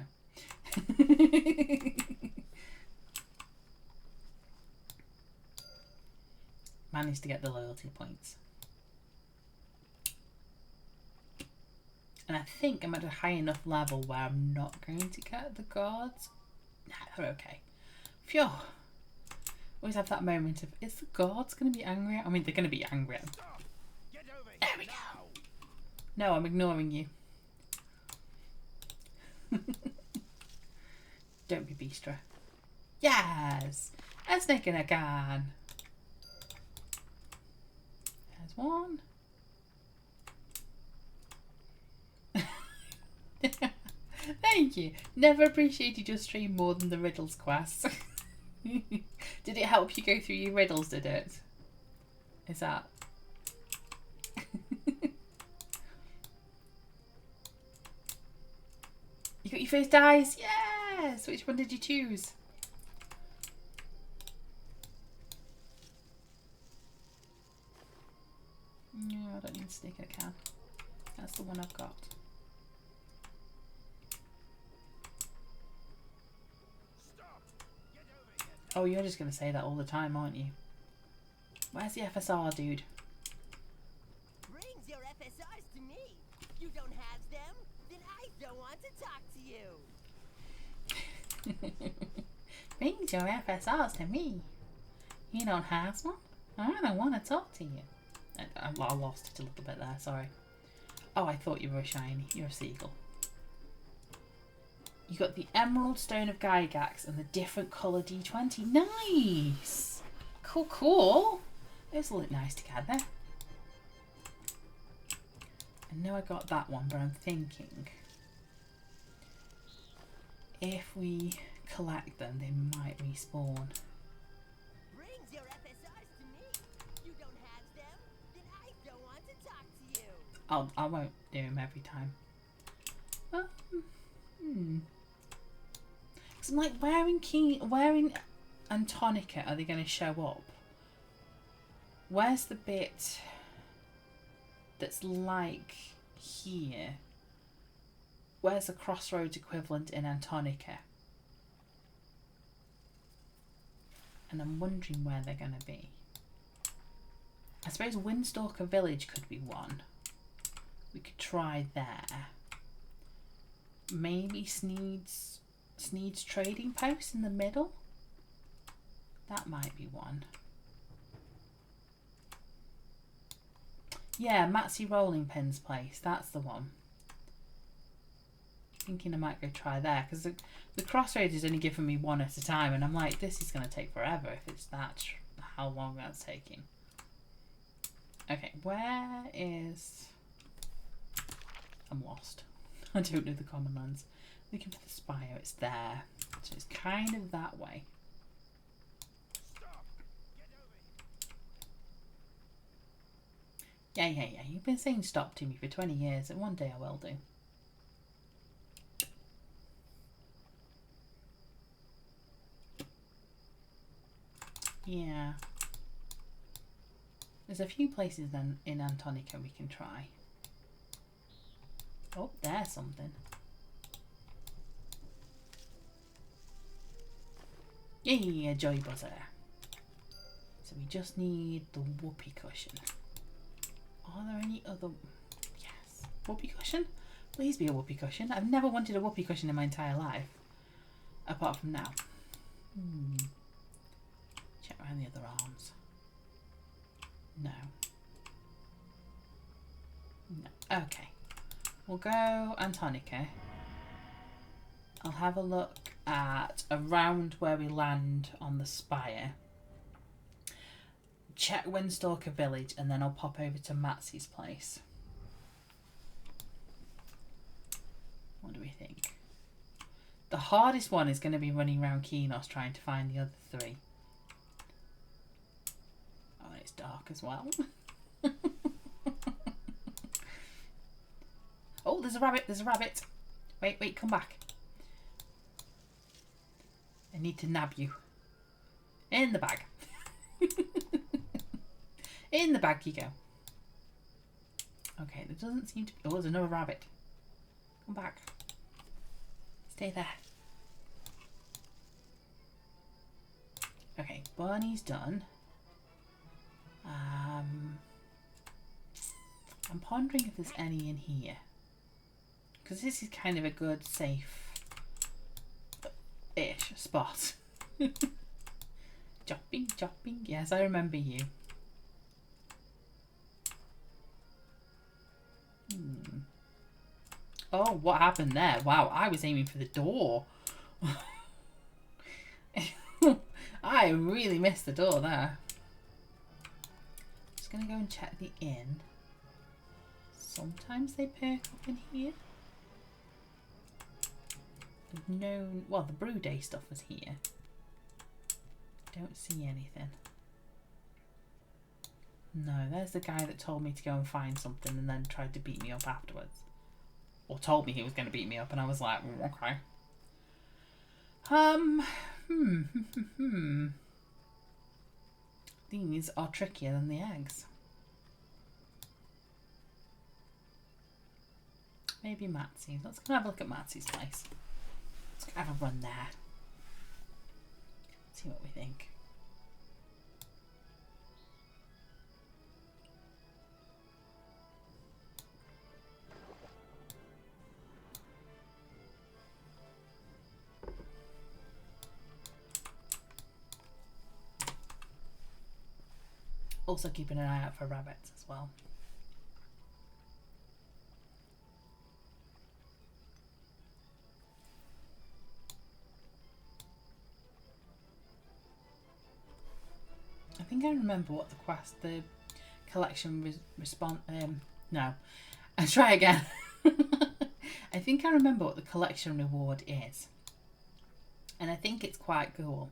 Managed to get the loyalty points. And I think I'm at a high enough level where I'm not going to get the guards. Nah, they're okay. Phew. Always have that moment of, is the guards going to be angry? I mean, they're going to be angry. There we go. No, I'm ignoring you. Don't be Beastra. Yes! A snake in a can. There's one. Thank you. Never appreciated your stream more than the riddles quest. Did it help you go through your riddles, did it? Is that... You got your first dice? Yes! Which one did you choose? No, I don't need to stick in a can. That's the one I've got. Oh, you're just going to say that all the time, aren't you? Where's the FSR, dude? Brings your FSRs to me. You don't have them, then I don't want to talk to you. Brings your FSRs to me. You don't have one? I don't want to talk to you. I lost it a little bit there, sorry. Oh, I thought you were a shiny. You're a seagull. You got the Emerald Stone of Gygax and the different colour D20. Nice! Cool, cool. Those look nice together. I know I got that one, but I'm thinking if we collect them, they might respawn. Brings your FSRs to me. You don't have them, then I don't want to talk to you. I won't do them every time. Cause I'm like, wearing Antonica, are they going to show up? Where's the bit that's like here? Where's the crossroads equivalent in Antonica? And I'm wondering where they're going to be. I suppose Windstalker Village could be one. We could try there. Maybe Sneed's Trading Post in the middle? That might be one. Yeah, Matsy Rolling Pin's place. That's the one. Thinking I might go try there, because the crossroads is only giving me one at a time, and I'm like, this is going to take forever if it's that, how long that's taking. Okay, where is... I'm lost. I don't know the common lands. Looking for the spire, it's there. So it's kind of that way. Yeah. You've been saying stop to me for 20 years, and one day I will do. Yeah. There's a few places then in Antonica we can try. Oh, there's something. Yay, a joy buzzer. So we just need the whoopee cushion. Are there any other... Yes. Whoopee cushion? Please be a whoopee cushion. I've never wanted a whoopee cushion in my entire life. Apart from now. Check around the other arms. No. No. Okay. We'll go Antonica. I'll have a look at around where we land on the spire. Check Windstalker Village, and then I'll pop over to Matsy's place. What do we think? The hardest one is going to be running around Kinos trying to find the other three. Oh, it's dark as well. Oh, there's a rabbit, there's a rabbit. Wait, come back. I need to nab you. In the bag. In the bag you go. Okay, there doesn't seem to be... Oh, there's another rabbit. Come back. Stay there. Okay, Barney's done. I'm pondering if there's any in here. Because this is kind of a good, safe-ish spot. Chopping. Yes, I remember you. Oh, what happened there? Wow, I was aiming for the door. I really missed the door there. Just gonna go and check the inn. Sometimes they perk up in here. No, well, the brew day stuff was here. Don't see anything. No, there's the guy that told me to go and find something and then tried to beat me up afterwards. Or told me he was going to beat me up, and I was like, okay. These are trickier than the eggs. Maybe Matsy's. Let's go have a look at Matsy's place. Let's go have a run there. See what we think. Also keeping an eye out for rabbits as well. think I remember what the collection no. I'll try again. I think I remember what the collection reward is. And I think it's quite cool.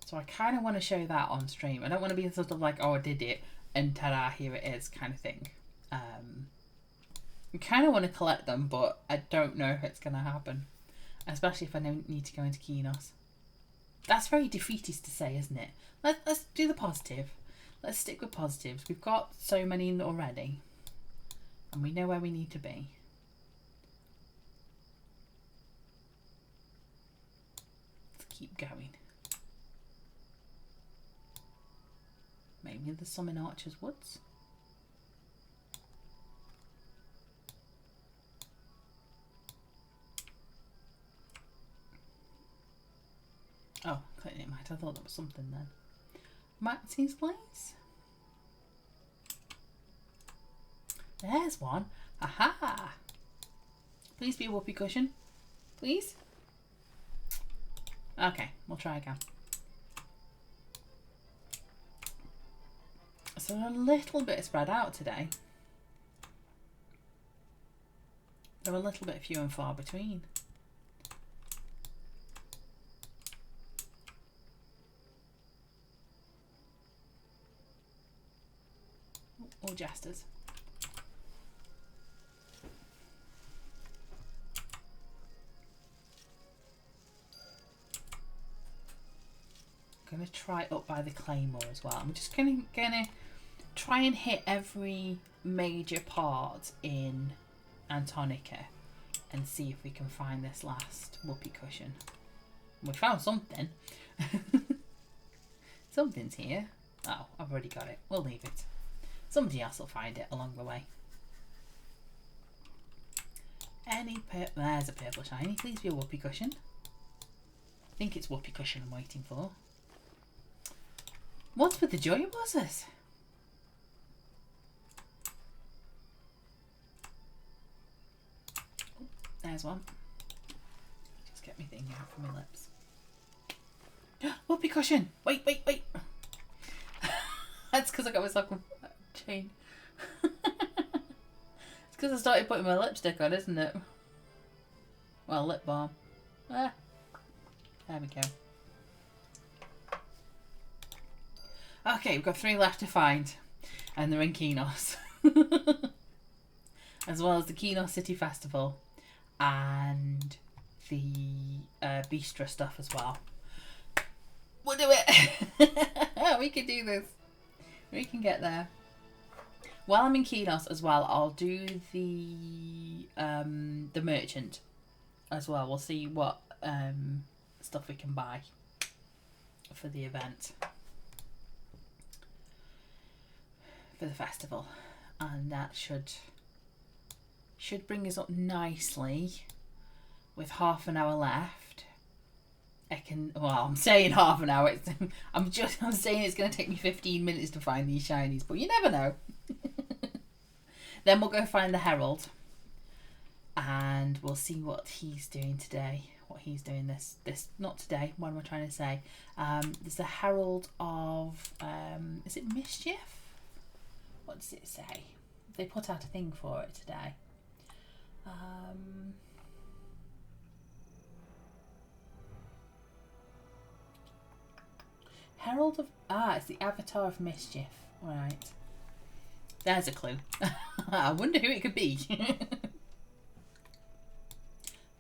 So I kind of want to show that on stream. I don't want to be sort of like, oh, I did it, and ta-da, here it is, kind of thing. I kind of want to collect them, but I don't know if it's going to happen. Especially if I need to go into Kinos. That's very defeatist to say, isn't it? Let's do the positive. Let's stick with positives. We've got so many already. And we know where we need to be. Let's keep going. Maybe there's some in Archer's Woods. Oh, clearly it might. I thought there was something then. Maxie's Place? There's one. Aha! Please be a whoopee cushion. Please? Okay, we'll try again. So they're a little bit spread out today. They're a little bit few and far between. Or jesters. I'm going to try up by the Claymore as well. I'm just going to try and hit every major part in Antonica and see if we can find this last whoopee cushion. We found something. Something's here. Oh, I've already got it. We'll leave it. Somebody else will find it along the way. There's a purple shiny. Please be a whoopee cushion. I think it's whoopee cushion I'm waiting for. What's with the joy buzzers? Oh, there's one. Just get my thing out from my lips. Whoopee cushion! Wait. That's because I got myself a chain. It's because I started putting my lipstick on, isn't it? Well, lip balm. There we go. Okay, we've got 3 left to find. And they're in Kinos. As well as the Kinos City Festival. And the Bistro stuff as well. We'll do it! We can do this. We can get there. While I'm in Kinos as well, I'll do the merchant as well. We'll see what stuff we can buy for the event. For the festival. And that should bring us up nicely with half an hour left. I'm saying half an hour. I'm saying it's going to take me 15 minutes to find these shinies, but you never know. Then we'll go find the Herald, and we'll see what he's doing today. What he's doing this not today. What am I trying to say? There's the Herald of is it Mischief? What does it say? They put out a thing for it today. Herald of... it's the Avatar of Mischief. Right. There's a clue. I wonder who it could be.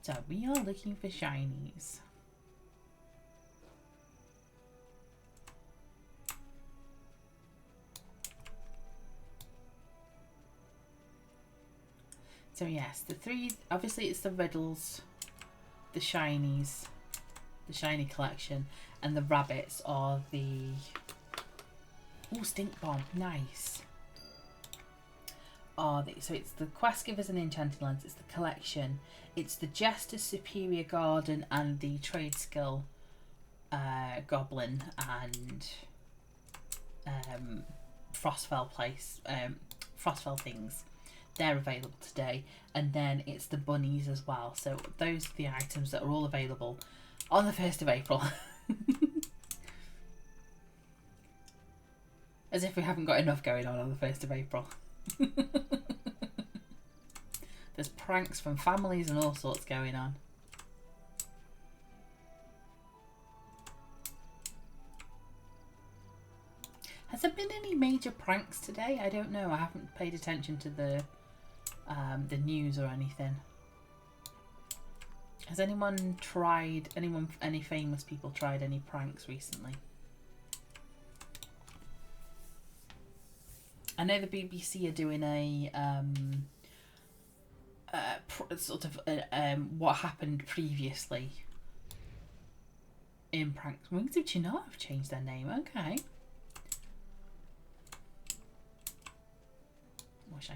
So, we are looking for shinies. So, yes, the 3... Obviously, it's the riddles, the shinies, the shiny collection, and the rabbits are the... Oh, stink bomb. Nice. So it's the quest givers and enchanting lands, it's the collection, it's the Jester's Superior Garden and the trade skill goblin and Frostfell place, Frostfell things. They're available today, and then it's the bunnies as well. So those are the items that are all available on the 1st of April. As if we haven't got enough going on the 1st of April. There's pranks from families and all sorts going on. Has there been any major pranks today? I don't know. I haven't paid attention to the news or anything. Has anyone tried, any famous people tried any pranks recently? I know the BBC are doing a what happened previously in pranks. Wings of Chinar have changed their name. Okay. Wish I.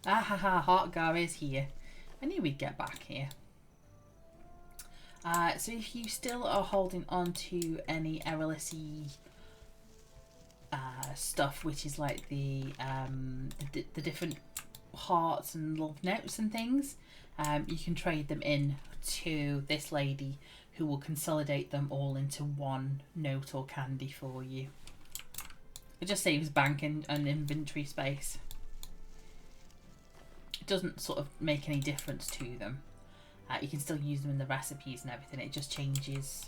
Ah ha ha! Heartgar is here. I knew we'd get back here. So if you still are holding on to any Erelisi stuff, which is like the different hearts and love notes and things, you can trade them in to this lady who will consolidate them all into one note or candy for you. It just saves bank and inventory space. It doesn't sort of make any difference to them. You can still use them in the recipes and everything. It just changes.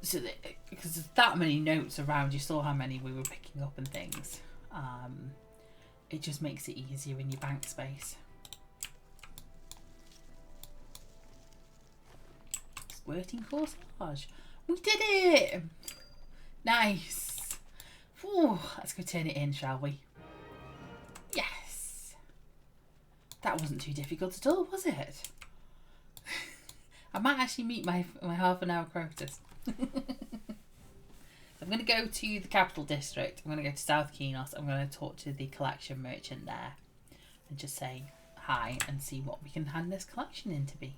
So because there's that many notes around, you saw how many we were picking up and things. It just makes it easier in your bank space. Squirting corsage. We did it! Nice. Whew, let's go turn it in, shall we? Yes. That wasn't too difficult at all, was it? I might actually meet my half-an-hour Crotus. I'm going to go to the capital district. I'm going to go to South Kenos. I'm going to talk to the collection merchant there and just say hi and see what we can hand this collection in to be.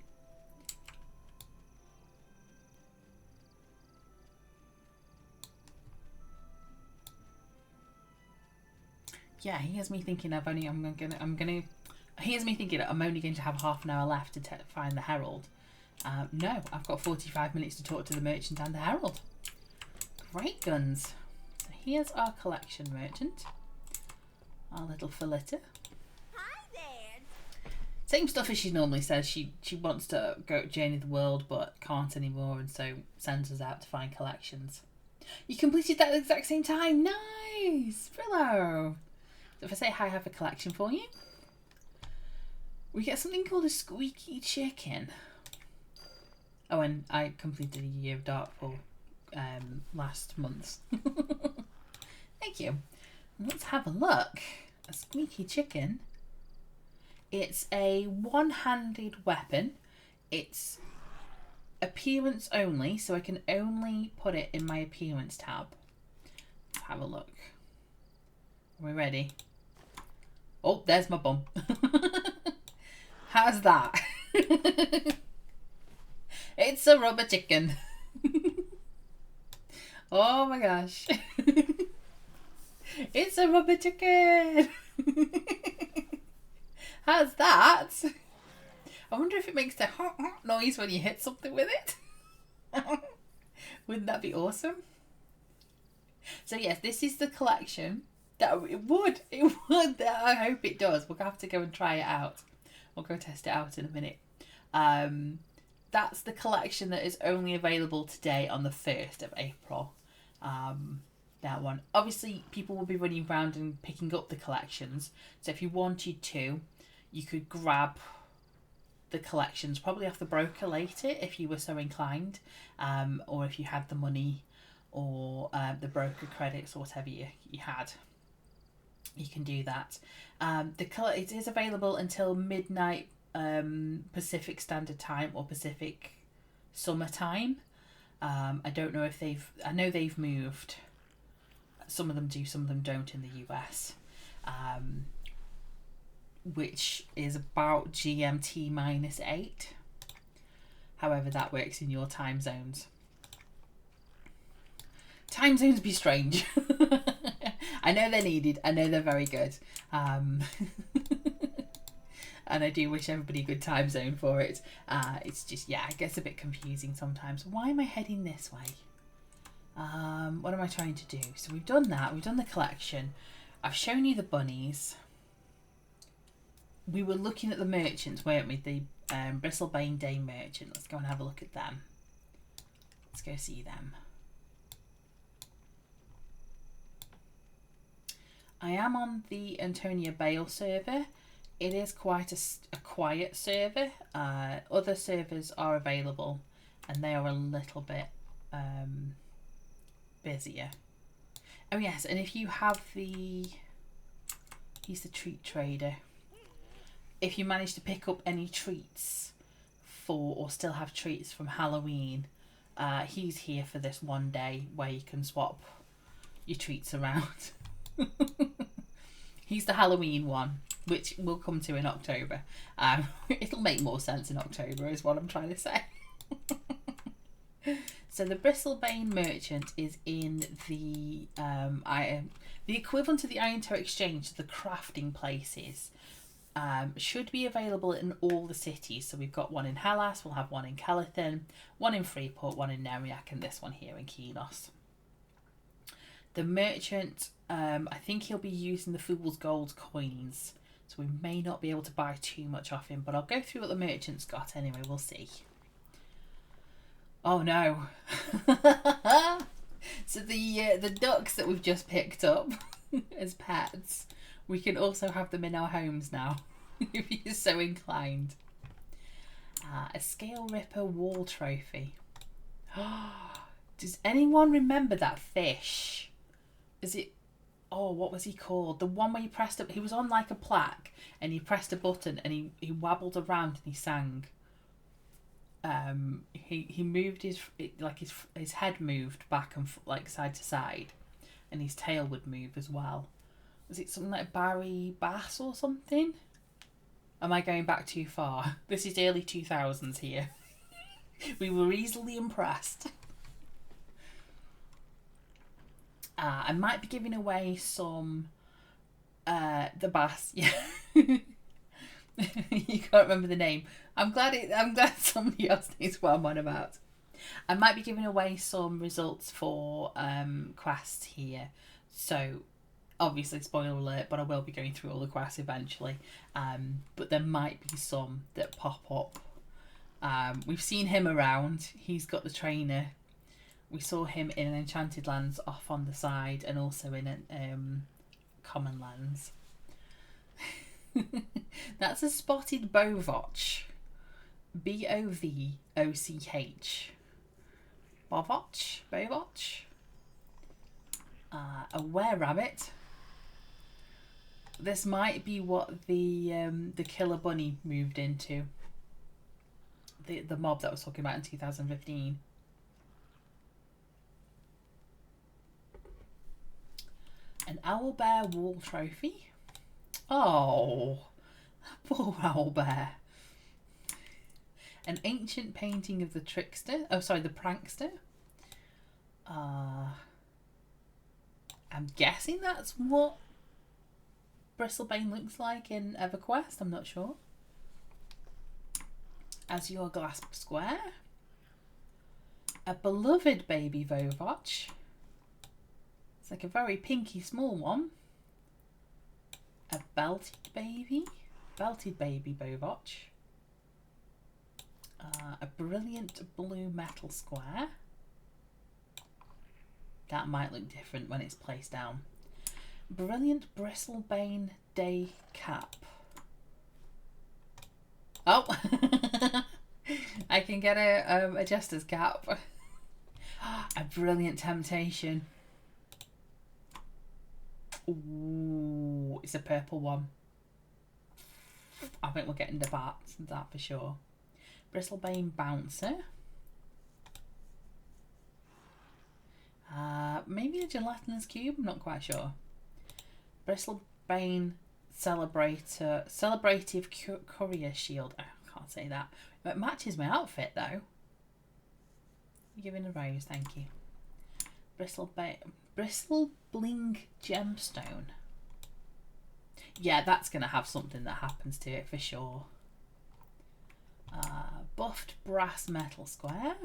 Yeah, here's me thinking I'm only going to have half an hour left to find the Herald. No, I've got 45 minutes to talk to the merchant and the Herald. Great guns. So here's our collection merchant. Our little Philita. Hi there. Same stuff as she normally says. She wants to go journey the world but can't anymore, and so sends us out to find collections. You completed that at the exact same time. Nice! Brillo! So if I say hi, I have a collection for you. We get something called a squeaky chicken. Oh, and I completed a year of Darkpool last month. Thank you. Let's have a look. A squeaky chicken. It's a one-handed weapon. It's appearance only, so I can only put it in my appearance tab. Let's have a look. Are we ready? Oh, there's my bum. How's that? It's a rubber chicken. Oh my gosh. It's a rubber chicken. How's that? I wonder if it makes the hot noise when you hit something with it. Wouldn't that be awesome? So yes, this is the collection. It would. I hope it does. We'll have to go and try it out. We'll go test it out in a minute. That's the collection that is only available today on the 1st of April. That one. Obviously, people will be running around and picking up the collections. So if you wanted to, you could grab the collections probably off the broker later if you were so inclined, or if you had the money or the broker credits or whatever you had. You can do that. It is available until midnight Pacific Standard Time or Pacific Summer Time. I don't know if I know they've moved. Some of them do, some of them don't in the US. Which is about GMT -8. However that works in your time zones. Time zones be strange. I know they're needed. I know they're very good. And I do wish everybody a good time zone for it. It's just, yeah, it gets a bit confusing sometimes. Why am I heading this way? What am I trying to do? So we've done that. We've done the collection. I've shown you the bunnies. We were looking at the merchants, weren't we? The Bristlebane Day merchant. Let's go and have a look at them. Let's go see them. I am on the Antonia Bale server. It is quite a quiet server. Other servers are available and they are a little bit busier. Oh yes, and if you have he's the treat trader. If you manage to pick up any treats or still have treats from Halloween, he's here for this one day where you can swap your treats around. He's the Halloween one, which we'll come to in October. It'll make more sense in October is what I'm trying to say. So the Bristlebane merchant is in the equivalent to the Iron Toe Exchange, the crafting places. Should be available in all the cities. So we've got one in Hellas, we'll have one in Kellethan, one in Freeport, one in Neriac, and this one here in Kenos. The merchant, I think he'll be using the Fool's Gold coins, so we may not be able to buy too much off him, but I'll go through what the merchant's got anyway, we'll see. Oh no. So the ducks that we've just picked up as pets, we can also have them in our homes now, if you're so inclined. A Scale Ripper wall trophy. Does anyone remember that fish? Is it... Oh, what was he called? The one where you pressed up... He was on like a plaque and you pressed a button and he wabbled around and he sang. He moved his head moved back and like side to side, and his tail would move as well. Was it something like Barry Bass or something? Am I going back too far? This is early 2000s here. We were easily impressed. I might be giving away some the bass. Yeah. You can't remember the name. I'm glad somebody else knows what I'm on about. I might be giving away some results for quests here. So obviously spoiler alert, but I will be going through all the quests eventually. But there might be some that pop up. We've seen him around. He's got the trainer. We saw him in Enchanted Lands off on the side, and also in Common Lands. That's a spotted bovoch. B-O-V-O-C-H. Bovoch? Bovoch? A were-rabbit. This might be what the killer bunny moved into. The mob that I was talking about in 2015. An owlbear wall trophy. Oh, poor owlbear. An ancient painting of the trickster. Oh, sorry, the prankster. I'm guessing that's what Bristlebane looks like in EverQuest. I'm not sure. Azure Glass Square. A beloved baby Vovoch. It's like a very pinky small one. A belted baby Vovoch. A brilliant blue metal square. That might look different when it's placed down. Brilliant Bristlebane Day cap. Oh, I can get a jester's cap. A brilliant temptation. Ooh, it's a purple one. I think we're getting that for sure. Bristlebane Bouncer. Maybe a gelatinous cube, I'm not quite sure. Bristlebane Celebrative Courier Shield. Oh, I can't say that. It matches my outfit though. You're giving a rose, thank you. Bristle Bling Gemstone. Yeah, that's going to have something that happens to it for sure. Buffed Brass Metal Square.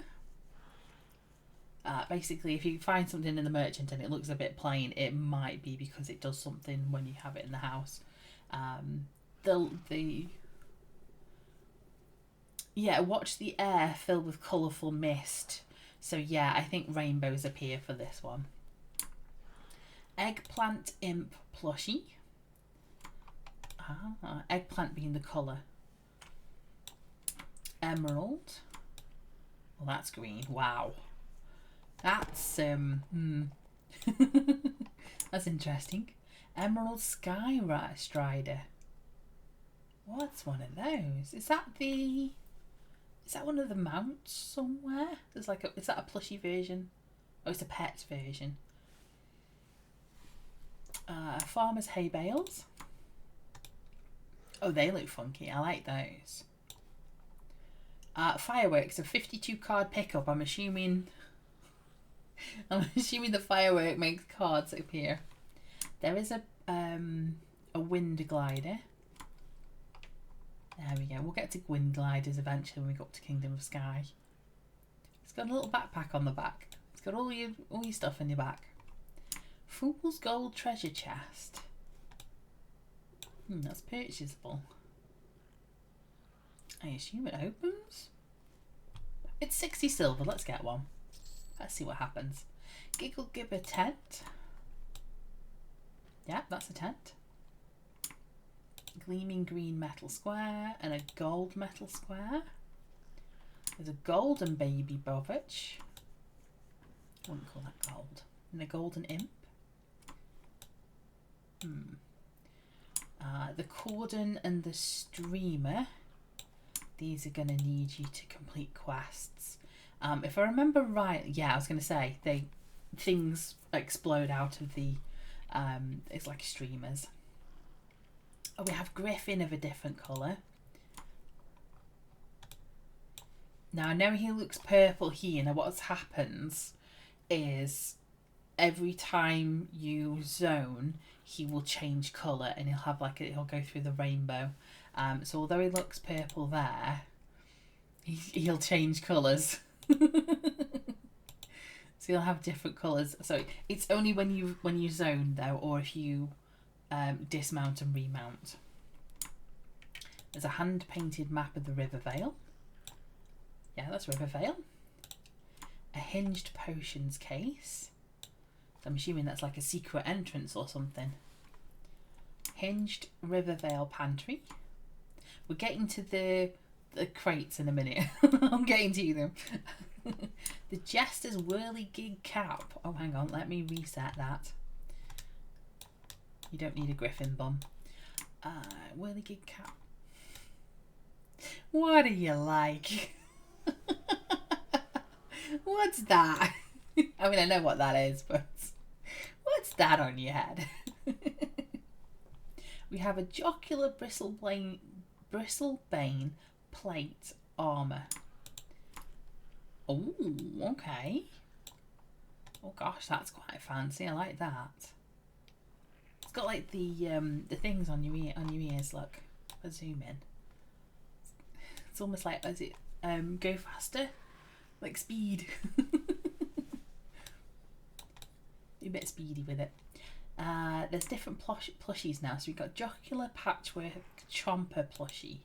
Basically, if you find something in the merchant and it looks a bit plain, it might be because it does something when you have it in the house. Yeah, watch the air fill with colourful mist. So yeah, I think rainbows appear for this one. Eggplant imp plushie. Eggplant being the colour. Emerald. Well, that's green. Wow. That's that's interesting. Emerald Sky Strider. What's one of those? Is that one of the mounts somewhere? There's like is that a plushie version? Oh, it's a pet version. Farmer's hay bales. Oh, they look funky. I like those. Fireworks, a 52 card pickup. I'm assuming the firework makes cards appear. There is a wind glider. There we go. We'll get to wind gliders eventually when we go up to Kingdom of Sky. It's got a little backpack on the back. It's got all your stuff in your back. Fool's Gold treasure chest. That's purchasable. I assume it opens. It's 60 silver. Let's get one. Let's see what happens. Giggle Gibber tent. Yeah, that's a tent. Gleaming green metal square and a gold metal square. There's a golden baby Bovich. I wouldn't call that gold. And a golden imp. The cordon and the streamer. These are going to need you to complete quests. If I remember right, yeah, I was going to say things explode out of the. It's like streamers. Oh, we have Griffin of a different colour. Now I know he looks purple here. Now what happens is every time you zone, he will change colour and he'll have he'll go through the rainbow. So although he looks purple there, he'll change colours. So you'll have different colours. So it's only when you zone though, or if you dismount and remount. There's a hand painted map of the River Vale. Yeah, that's River Vale. A hinged potions case. So I'm assuming that's like a secret entrance or something. Hinged River Vale pantry. We're getting to the crates in a minute. I'm getting to them. The Jester's Whirligig cap. Oh, hang on. Let me reset that. You don't need a griffin bum. Whirligig cap. What do you like? What's that? I mean, I know what that is, but what's that on your head? We have a jocular bristlebane plate armour. Oh, okay. Oh gosh, that's quite fancy. I like that. It's got like the things on your ears. Look, I'll zoom in. It's almost like go faster, like speed. Be a bit speedy with it. There's different plushies now. So we've got jocular patchwork chomper plushie.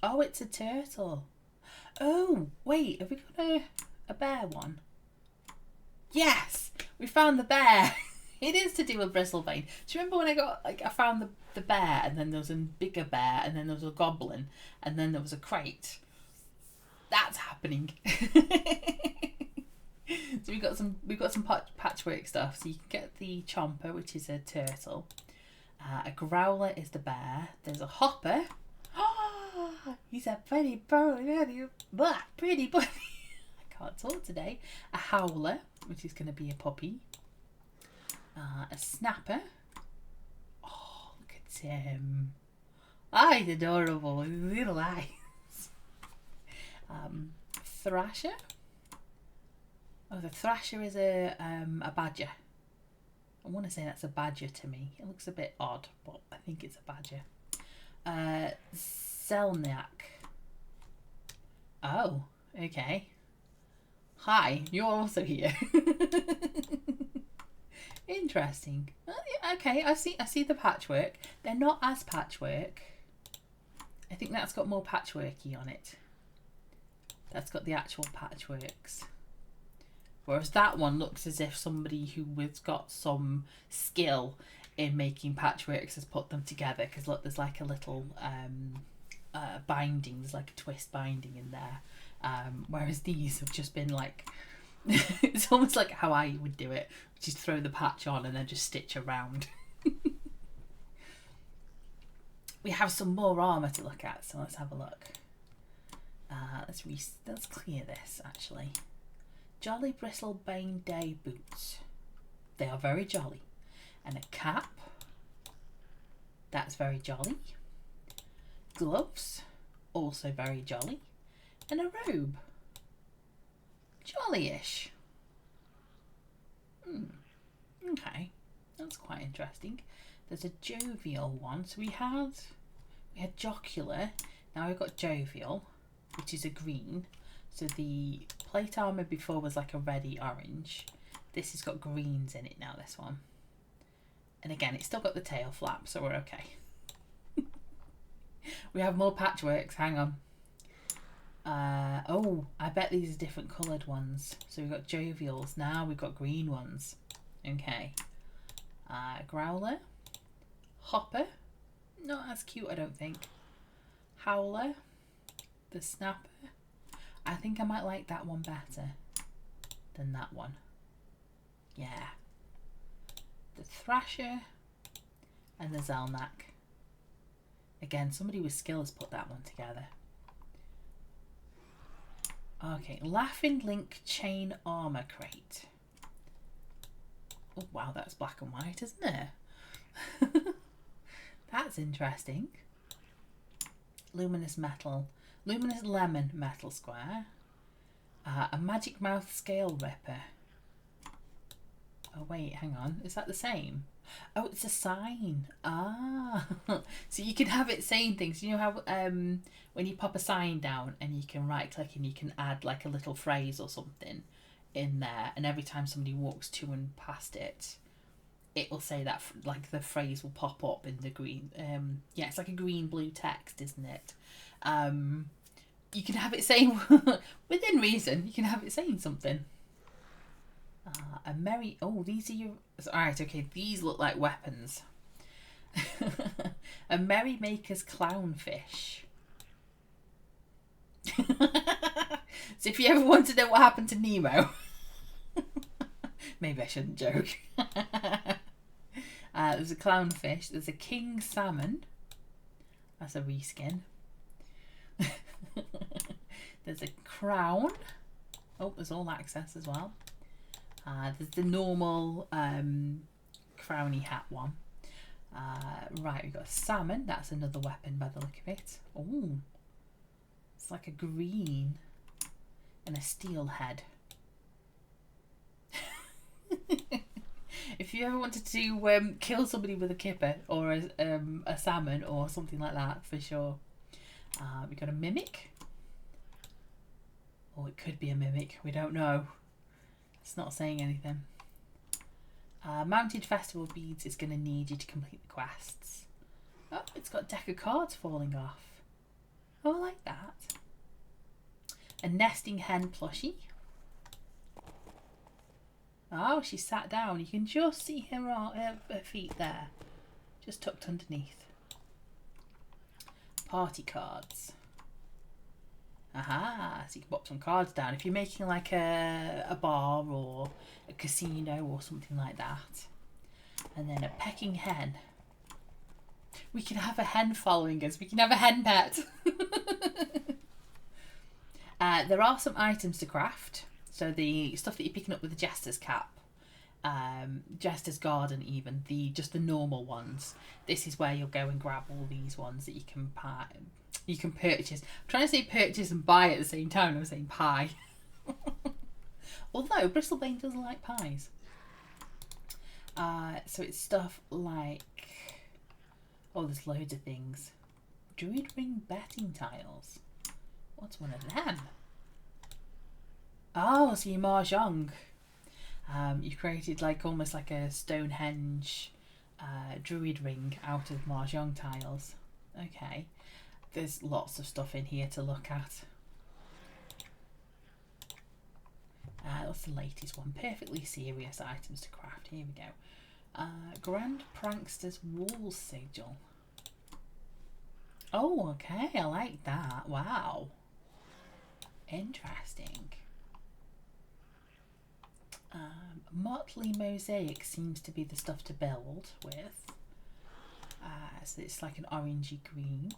Oh, it's a turtle. Oh, wait, have we got a bear one? Yes, we found the bear. It is to do with Bristlebane. Do you remember when I found the bear, and then there was a bigger bear, and then there was a goblin, and then there was a crate? That's happening. So we've got some patchwork stuff. So you can get the chomper, which is a turtle. A growler is the bear. There's a hopper. He's a pretty bunny. Pretty bunny. I can't talk today. A howler, which is going to be a puppy. A snapper. Oh, look at him. He's adorable with his little eyes. Thrasher. Oh, the thrasher is a badger. I want to say that's a badger to me. It looks a bit odd, but I think it's a badger. Zelniak. Oh, okay. Hi, you're also here. Interesting. Okay, I see the patchwork. They're not as patchwork. I think that's got more patchworky on it. That's got the actual patchworks. Whereas that one looks as if somebody who has got some skill in making patchworks has put them together. Because look, there's like a little binding. There's like a twist binding in there. Whereas these have just been like... it's almost like how I would do it, which is throw the patch on and then just stitch around. We have some more armour to look at, so let's have a look. Let's clear this, actually. Jolly Bristlebane Day boots. They are very jolly. And a cap. That's very jolly. Gloves. Also very jolly. And a robe. Jolly-ish. Okay, that's quite interesting. There's a jovial one. So we had jocular. Now we've got jovial, which is a green. So the plate armor before was like a reddy orange. This has got greens in it now, this one. And again, it's still got the tail flap, so we're okay. We have more patchworks, hang on. Oh, I bet these are different coloured ones. So we've got jovials, now we've got green ones. Okay. Growler. Hopper. Not as cute, I don't think. Howler. The Snapper. I think I might like that one better than that one. Yeah. The Thrasher. And the Zelnak. Again, somebody with skill has put that one together. Okay, Laughing Link Chain Armour Crate. Oh wow, that's black and white, isn't it? That's interesting. Luminous Lemon Metal Square. A Magic Mouth Scale Ripper. Oh wait, hang on, is that the same? Oh, it's a sign. Ah, so you can have it saying things. You know how when you pop a sign down and you can right click and you can add like a little phrase or something in there, and every time somebody walks to and past it, it will say that, like the phrase will pop up in the green. Yeah, it's like a green blue text, isn't it? You can have it saying within reason. You can have it saying something. A merry... Oh, these are your... Alright, okay. These look like weapons. A Merrymaker's Clownfish. So if you ever want to know what happened to Nemo... Maybe I shouldn't joke. There's a clownfish. There's a king salmon. That's a reskin. There's a crown. Oh, there's all access as well. There's the normal crowny hat one. Right, we've got a salmon. That's another weapon by the look of it. Oh, it's like a green and a steel head. If you ever wanted to kill somebody with a kipper or a salmon or something like that, for sure. We've got a mimic. Or it could be a mimic. We don't know. It's not saying anything. Mounted Festival Beads is going to need you to complete the quests. Oh, it's got a deck of cards falling off. Oh, I like that. A Nesting Hen plushie. Oh, she sat down. You can just see her feet there. Just tucked underneath. Party cards. Aha, so you can pop some cards down. If you're making like a bar or a casino or something like that. And then a pecking hen. We can have a hen following us. We can have a hen pet. There are some items to craft. So the stuff that you're picking up with the Jester's cap. Jester's Garden even. Just the normal ones. This is where you'll go and grab all these ones that you can purchase. I'm trying to say purchase and buy at the same time. I'm saying pie. Although Bristlebane doesn't like pies. So it's stuff like... Oh, there's loads of things. Druid Ring betting tiles. What's one of them? Oh, so you mahjong. You created like almost like a Stonehenge druid ring out of mahjong tiles. Okay. There's lots of stuff in here to look at. What's the latest one? Perfectly serious items to craft. Here we go. Grand Prankster's Wall Sigil. Oh, okay. I like that. Wow. Interesting. Motley Mosaic seems to be the stuff to build with. So it's like an orangey green.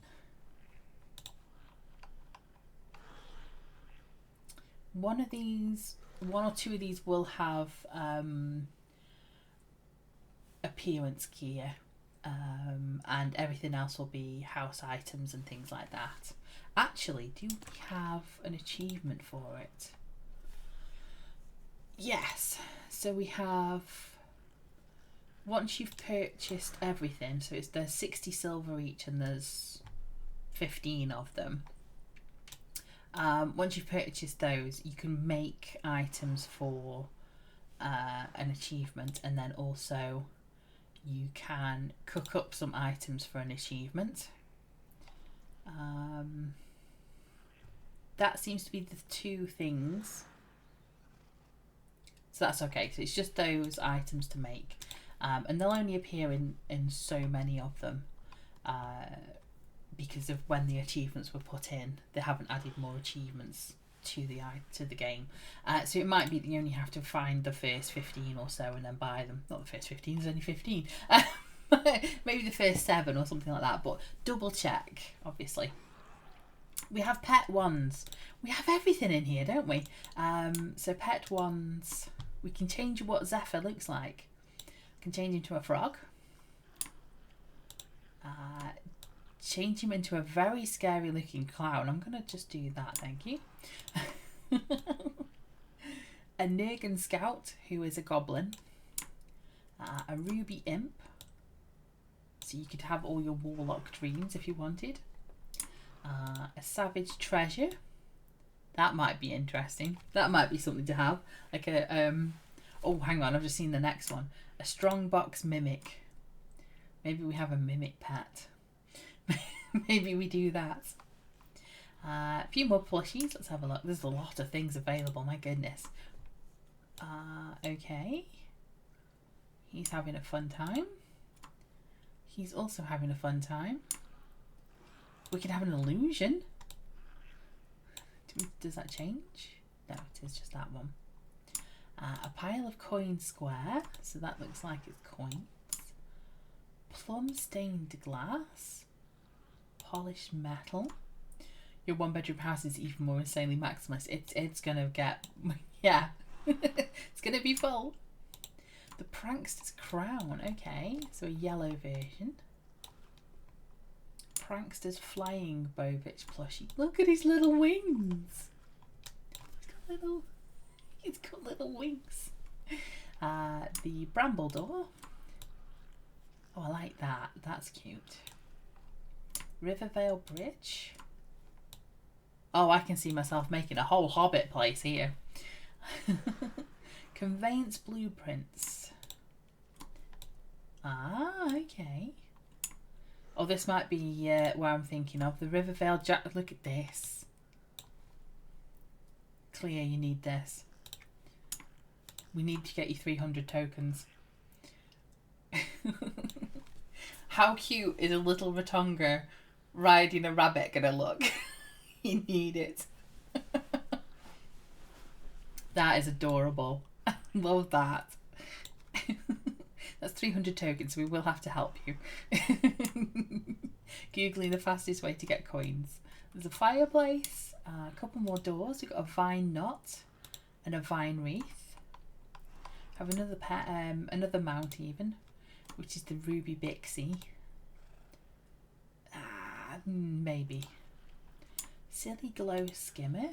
One or two of these will have appearance gear, and everything else will be house items and things like that. Actually, do we have an achievement for it? Yes. So we have, once you've purchased everything, so there's 60 silver each and there's 15 of them. Once you've purchased those, you can make items for an achievement, and then also you can cook up some items for an achievement. That seems to be the two things. So that's okay. So it's just those items to make. And they'll only appear in so many of them. Because of when the achievements were put in. They haven't added more achievements to the game. So it might be that you only have to find the first 15 or so and then buy them. Not the first 15, there's only 15. Maybe the first 7 or something like that. But double check, obviously. We have pet ones. We have everything in here, don't we? So pet ones, we can change what Zephyr looks like. We can change him to a frog. Change him into a very scary looking clown. I'm going to just do that, thank you. A Nergan Scout, who is a goblin. A Ruby Imp. So you could have all your warlock dreams if you wanted. A Savage Treasure. That might be interesting. That might be something to have. Like a oh, hang on, I've just seen the next one. A Strongbox Mimic. Maybe we have a mimic pet. Maybe we do that. A few more plushies. Let's have a look. There's a lot of things available. My goodness. Okay. He's having a fun time. He's also having a fun time. We can have an illusion. Does that change? No, it is just that one. A pile of coin square. So that looks like it's coins. Plum stained glass. Polished metal. Your 1-bedroom house is even more insanely maximalist. It's gonna get, yeah, it's gonna be full. The Prankster's Crown. Okay, so a yellow version. Prankster's Flying Bovich plushie. Look at his little wings. He's got little wings. The Bramble Door. Oh, I like that. That's cute. Rivervale Bridge. Oh, I can see myself making a whole Hobbit place here. Conveyance Blueprints. Ah, okay. Oh, this might be where I'm thinking of. The Rivervale Jack. Look at this. Clear, you need this. We need to get you 300 tokens. How cute is a little Ratonga riding a rabbit gonna look? You need it. That is adorable. Love that. That's 300 tokens, so we will have to help you. Googling the fastest way to get coins. There's a fireplace, a couple more doors. We've got a vine knot and a vine wreath. Have another pet, another mount even, which is the Ruby Bixie. Maybe. Silly Glow Skimmer.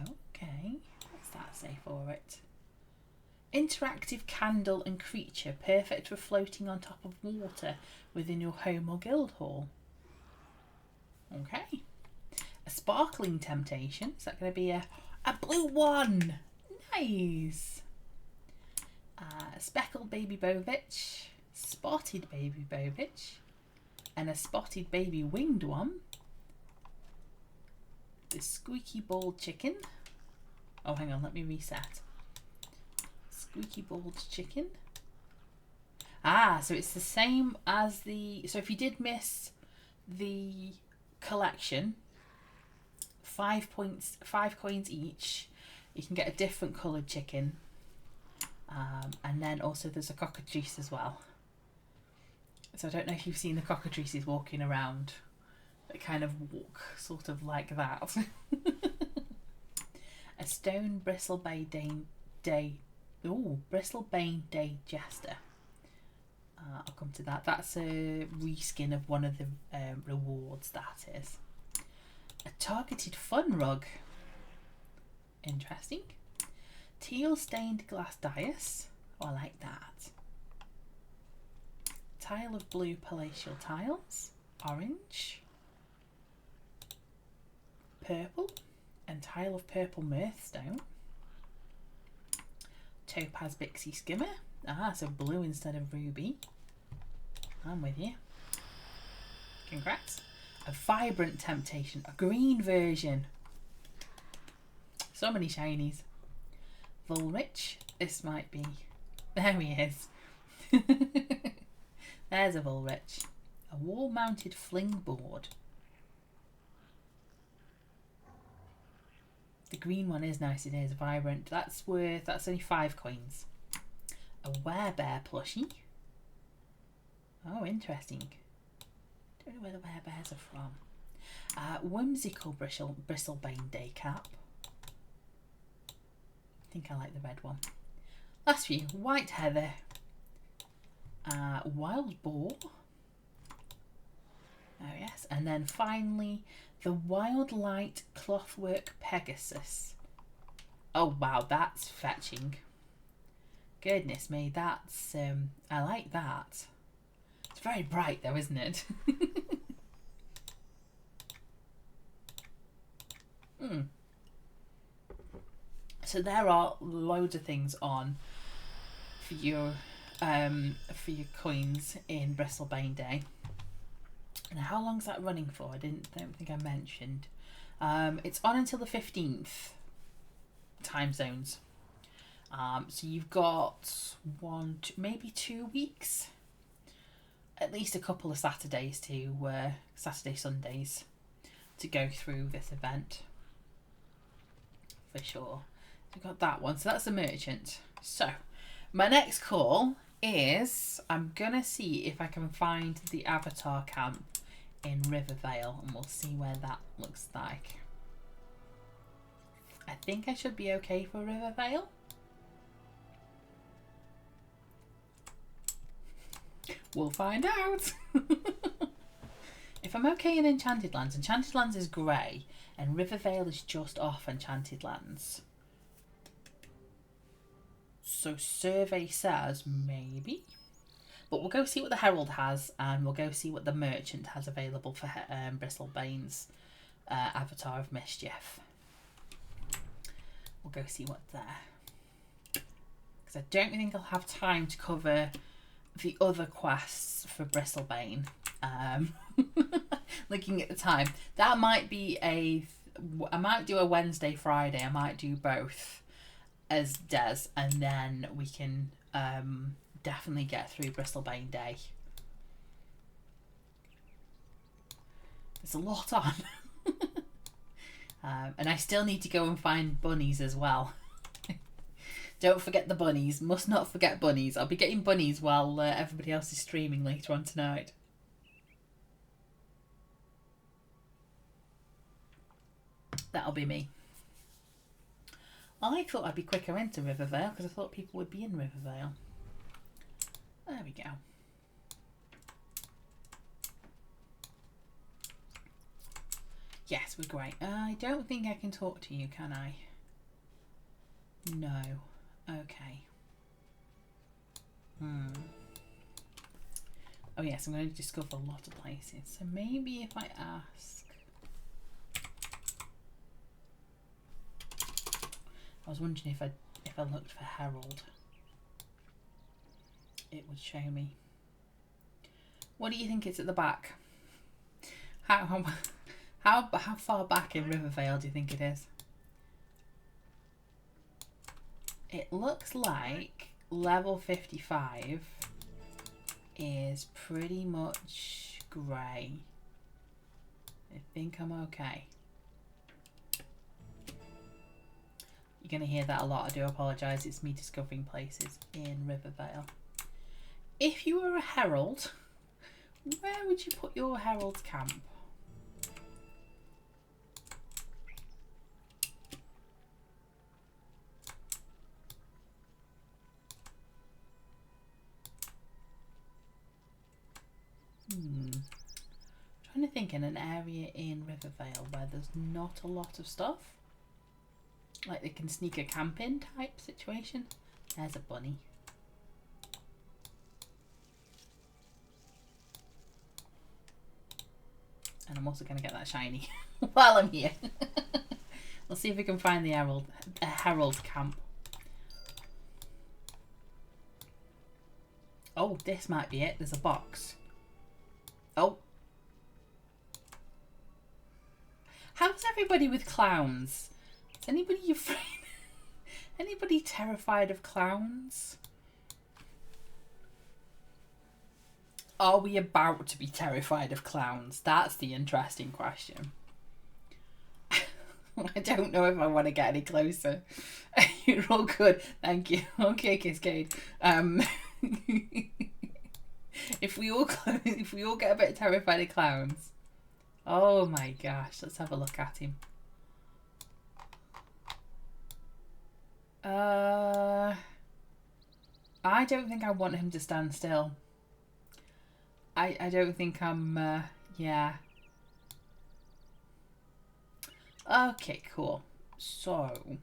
Okay, what's that say for it? Interactive candle and creature, perfect for floating on top of water within your home or guild hall. Okay. A sparkling temptation. Is that going to be a blue one? Nice. Speckled baby bovich, spotted baby bovich, and a spotted baby winged one. The squeaky bald chicken. Oh, hang on, let me reset. Squeaky bald chicken. Ah, so it's the same as the... So if you did miss the collection, 5 points, 5 coins each, you can get a different coloured chicken. And then also there's a cockatrice as well. So I don't know if you've seen the cockatrices walking around. They kind of walk sort of like that. A stone bristlebane bristlebane day jester. I'll come to that. That's a reskin of one of the rewards, that is. A targeted fun rug. Interesting. Teal stained glass dais. Oh, I like that. Tile of blue palatial tiles. Orange. Purple. And tile of purple mirthstone. Topaz Bixie skimmer. Ah, so blue instead of ruby. I'm with you. Congrats. A vibrant temptation. A green version. So many shinies. Vulrich. This might be... There he is. There's a Vulrich. A wall-mounted fling board. The green one is nice. It is vibrant. That's only 5 coins. A werebear plushie. Oh, interesting. Don't know where the werebears are from. Whimsical bristlebane day cap. I think I like the red one. Last few. White heather. Wild boar. Oh yes. And then finally the wild light clothwork Pegasus. Oh wow, that's fetching. Goodness me, that's I like that. It's very bright though, isn't it? So there are loads of things on for your coins in Bristlebane Day. And how long's that running for? I don't think I mentioned. It's on until the 15th time zones. So you've got maybe 2 weeks, at least a couple of Saturdays Sundays to go through this event for sure. So we've got that one. So that's the merchant. So my next call is I'm gonna see if I can find the Avatar camp in Rivervale, and we'll see where that looks like. I think I should be okay for Rivervale. We'll find out. If I'm okay in Enchanted Lands, Enchanted Lands is grey and Rivervale is just off Enchanted Lands. So survey says maybe. But we'll go see what the Herald has, and we'll go see what the merchant has available for Bristlebane's Avatar of Mischief. We'll go see what's there. Because I don't think I'll have time to cover the other quests for Bristlebane. Looking at the time, that might be I might do a Wednesday, Friday. I might do both as Des, and then we can definitely get through Bristlebane Day. There's a lot on. And I still need to go and find bunnies as well. Don't forget the bunnies. Must not forget bunnies. I'll be getting bunnies while everybody else is streaming later on tonight. That'll be me. I thought I'd be quicker into Rivervale because I thought people would be in Rivervale. There we go. Yes, we're great. I don't think I can talk to you, can I? No. Okay. Oh yes, I'm going to discover a lot of places. So maybe if I ask... I was wondering if I looked for Herald, it would show me. What do you think it's at the back? How far back in Rivervale do you think it is? It looks like level 55 is pretty much grey. I think I'm okay. You're going to hear that a lot. I do apologise. It's me discovering places in Rivervale. If you were a herald, where would you put your herald's camp? Trying to think in an area in Rivervale where there's not a lot of stuff. Like they can sneak a camp in type situation. There's a bunny. And I'm also going to get that shiny while I'm here. We'll see if we can find the Herald camp. Oh, this might be it. There's a box. Oh. How's everybody with clowns? Is anybody afraid? Anybody terrified of clowns? Are we about to be terrified of clowns? That's the interesting question. I don't know if I want to get any closer. You're all good. Thank you. Okay, Cascade. If we all get a bit terrified of clowns. Oh my gosh, let's have a look at him. I don't think I want him to stand still. I don't think I'm, yeah. Okay, cool. So,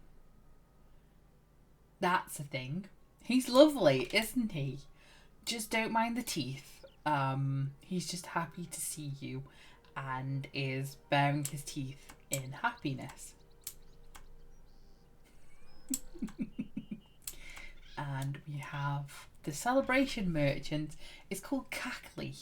that's a thing. He's lovely, isn't he? Just don't mind the teeth. He's just happy to see you and is baring his teeth in happiness. And we have the celebration merchant. It's called Cackley.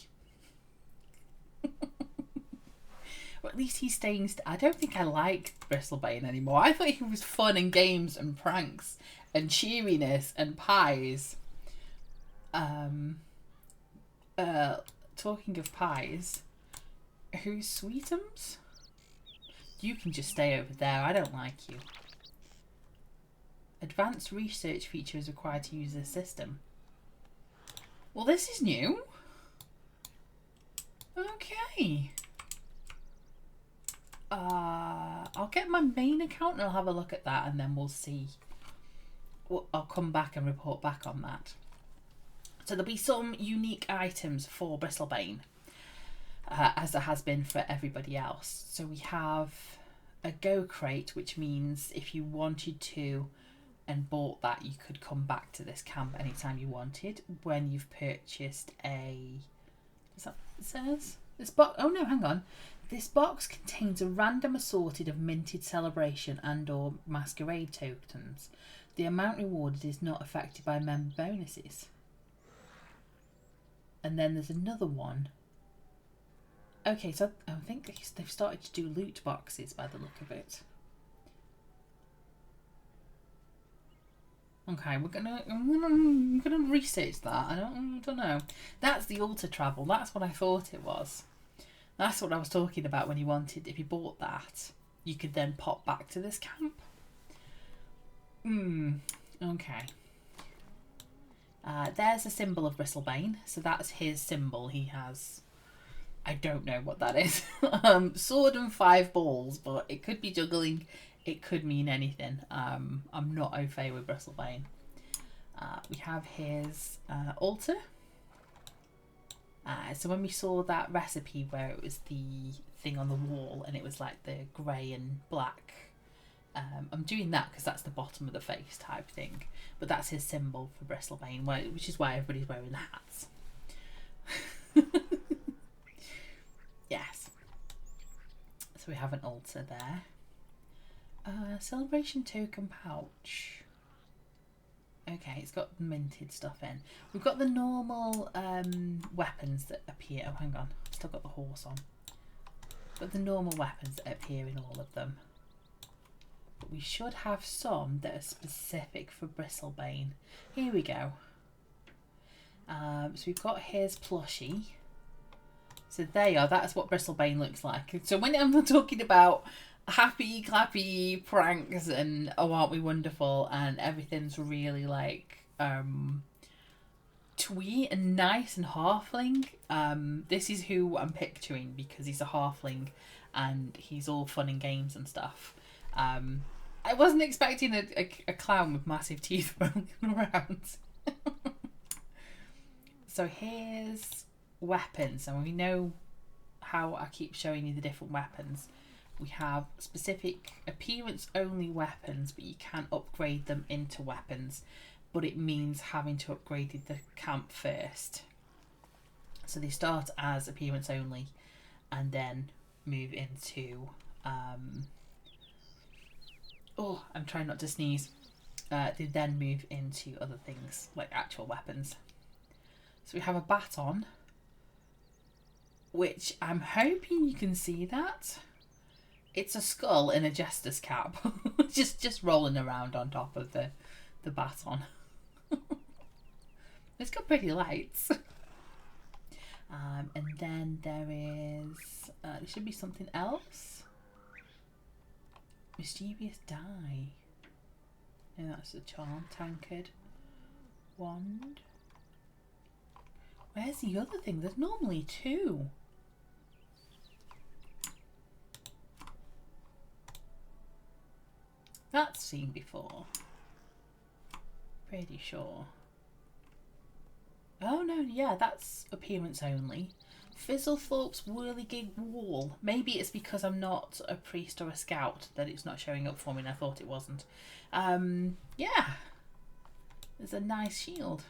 Or at least he's staying. I don't think I like Bristlebane anymore. I thought he was fun and games and pranks and cheeriness and pies. Talking of pies, who's Sweetums? You can just stay over there. I don't like you. Advanced research feature is required to use this system. Well, this is new. Okay. I'll get my main account and I'll have a look at that and then we'll see. I'll come back and report back on that. So there'll be some unique items for Bristlebane, as there has been for everybody else. So we have a go crate, which means if you wanted to and bought that, you could come back to this camp anytime you wanted when you've purchased a... Is that what it says? This box... Oh no, hang on. This box contains a random assorted of minted celebration and or masquerade tokens. The amount rewarded is not affected by member bonuses. And then there's another one. Okay, so I think they've started to do loot boxes by the look of it. Okay, I'm gonna research that. I don't know. That's the altar travel. That's what I thought it was. That's what I was talking about when you wanted. If you bought that, you could then pop back to this camp. Okay. There's a symbol of Bristlebane. So that's his symbol. He has... I don't know what that is. Sword and 5 balls, but it could be juggling. It could mean anything. I'm not au fait with Bristlebane. We have his altar. So when we saw that recipe where it was the thing on the wall and it was like the grey and black, I'm doing that because that's the bottom of the face type thing. But that's his symbol for Bristlebane, which is why everybody's wearing hats. Yes. So we have an altar there. Celebration token pouch. Okay, it's got minted stuff in. We've got the normal weapons that appear. Oh, hang on. Still got the horse on. But the normal weapons that appear in all of them. But we should have some that are specific for Bristlebane. Here we go. So we've got his plushie. So there you are. That's what Bristlebane looks like. So when I'm talking about happy, clappy pranks and oh, aren't we wonderful, and everything's really like twee and nice and halfling, this is who I'm picturing because he's a halfling and he's all fun and games and stuff. I wasn't expecting a clown with massive teeth rolling around. So here's weapons, and we know how I keep showing you the different weapons. We have specific appearance only weapons, but you can upgrade them into weapons, but it means having to upgrade the camp first. So they start as appearance only and then move into oh, I'm trying not to sneeze. They then move into other things like actual weapons. So we have a baton, which I'm hoping you can see that. It's a skull in a jester's cap, just rolling around on top of the baton. It's got pretty lights. And then there is, there should be something else. Mischievous die. No, that's a charm. Tankard. Wand. Where's the other thing? There's normally two. That's seen before. Pretty sure. Oh no, yeah, that's appearance only. Fizzlethorpe's Whirligig Wall. Maybe it's because I'm not a priest or a scout that it's not showing up for me and I thought it wasn't. Yeah. There's a nice shield.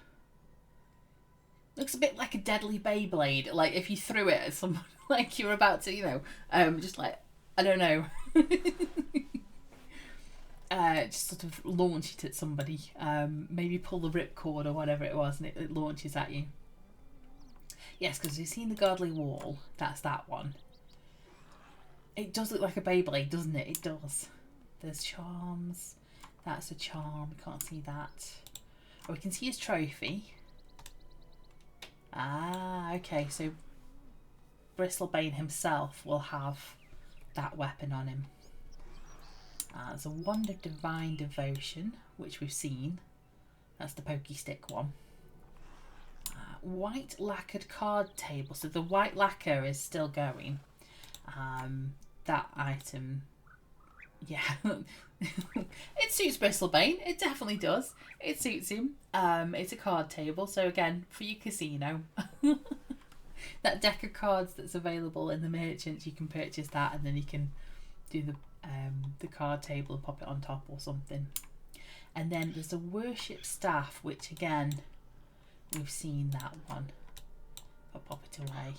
Looks a bit like a deadly Beyblade. Like if you threw it at someone, like you're about to, you know, just like, I don't know. Just sort of launch it at somebody. Maybe pull the ripcord or whatever it was and it launches at you. Yes, because you've seen the Godly Wall. That's that one. It does look like a Beyblade, doesn't it? It does. There's charms. That's a charm. Can't see that. Oh, we can see his trophy. Ah, okay. So Bristlebane himself will have that weapon on him. There's a Wand of Divine Devotion, which we've seen. That's the pokey stick one. White lacquered card table. So the white lacquer is still going. That item, yeah. It suits Bristlebane. It definitely does. It suits him. It's a card table. So again, for your casino. That deck of cards that's available in the merchants, you can purchase that and then you can do the card table and pop it on top or something. And then there's a worship staff, which again, we've seen that one. I'll pop it away.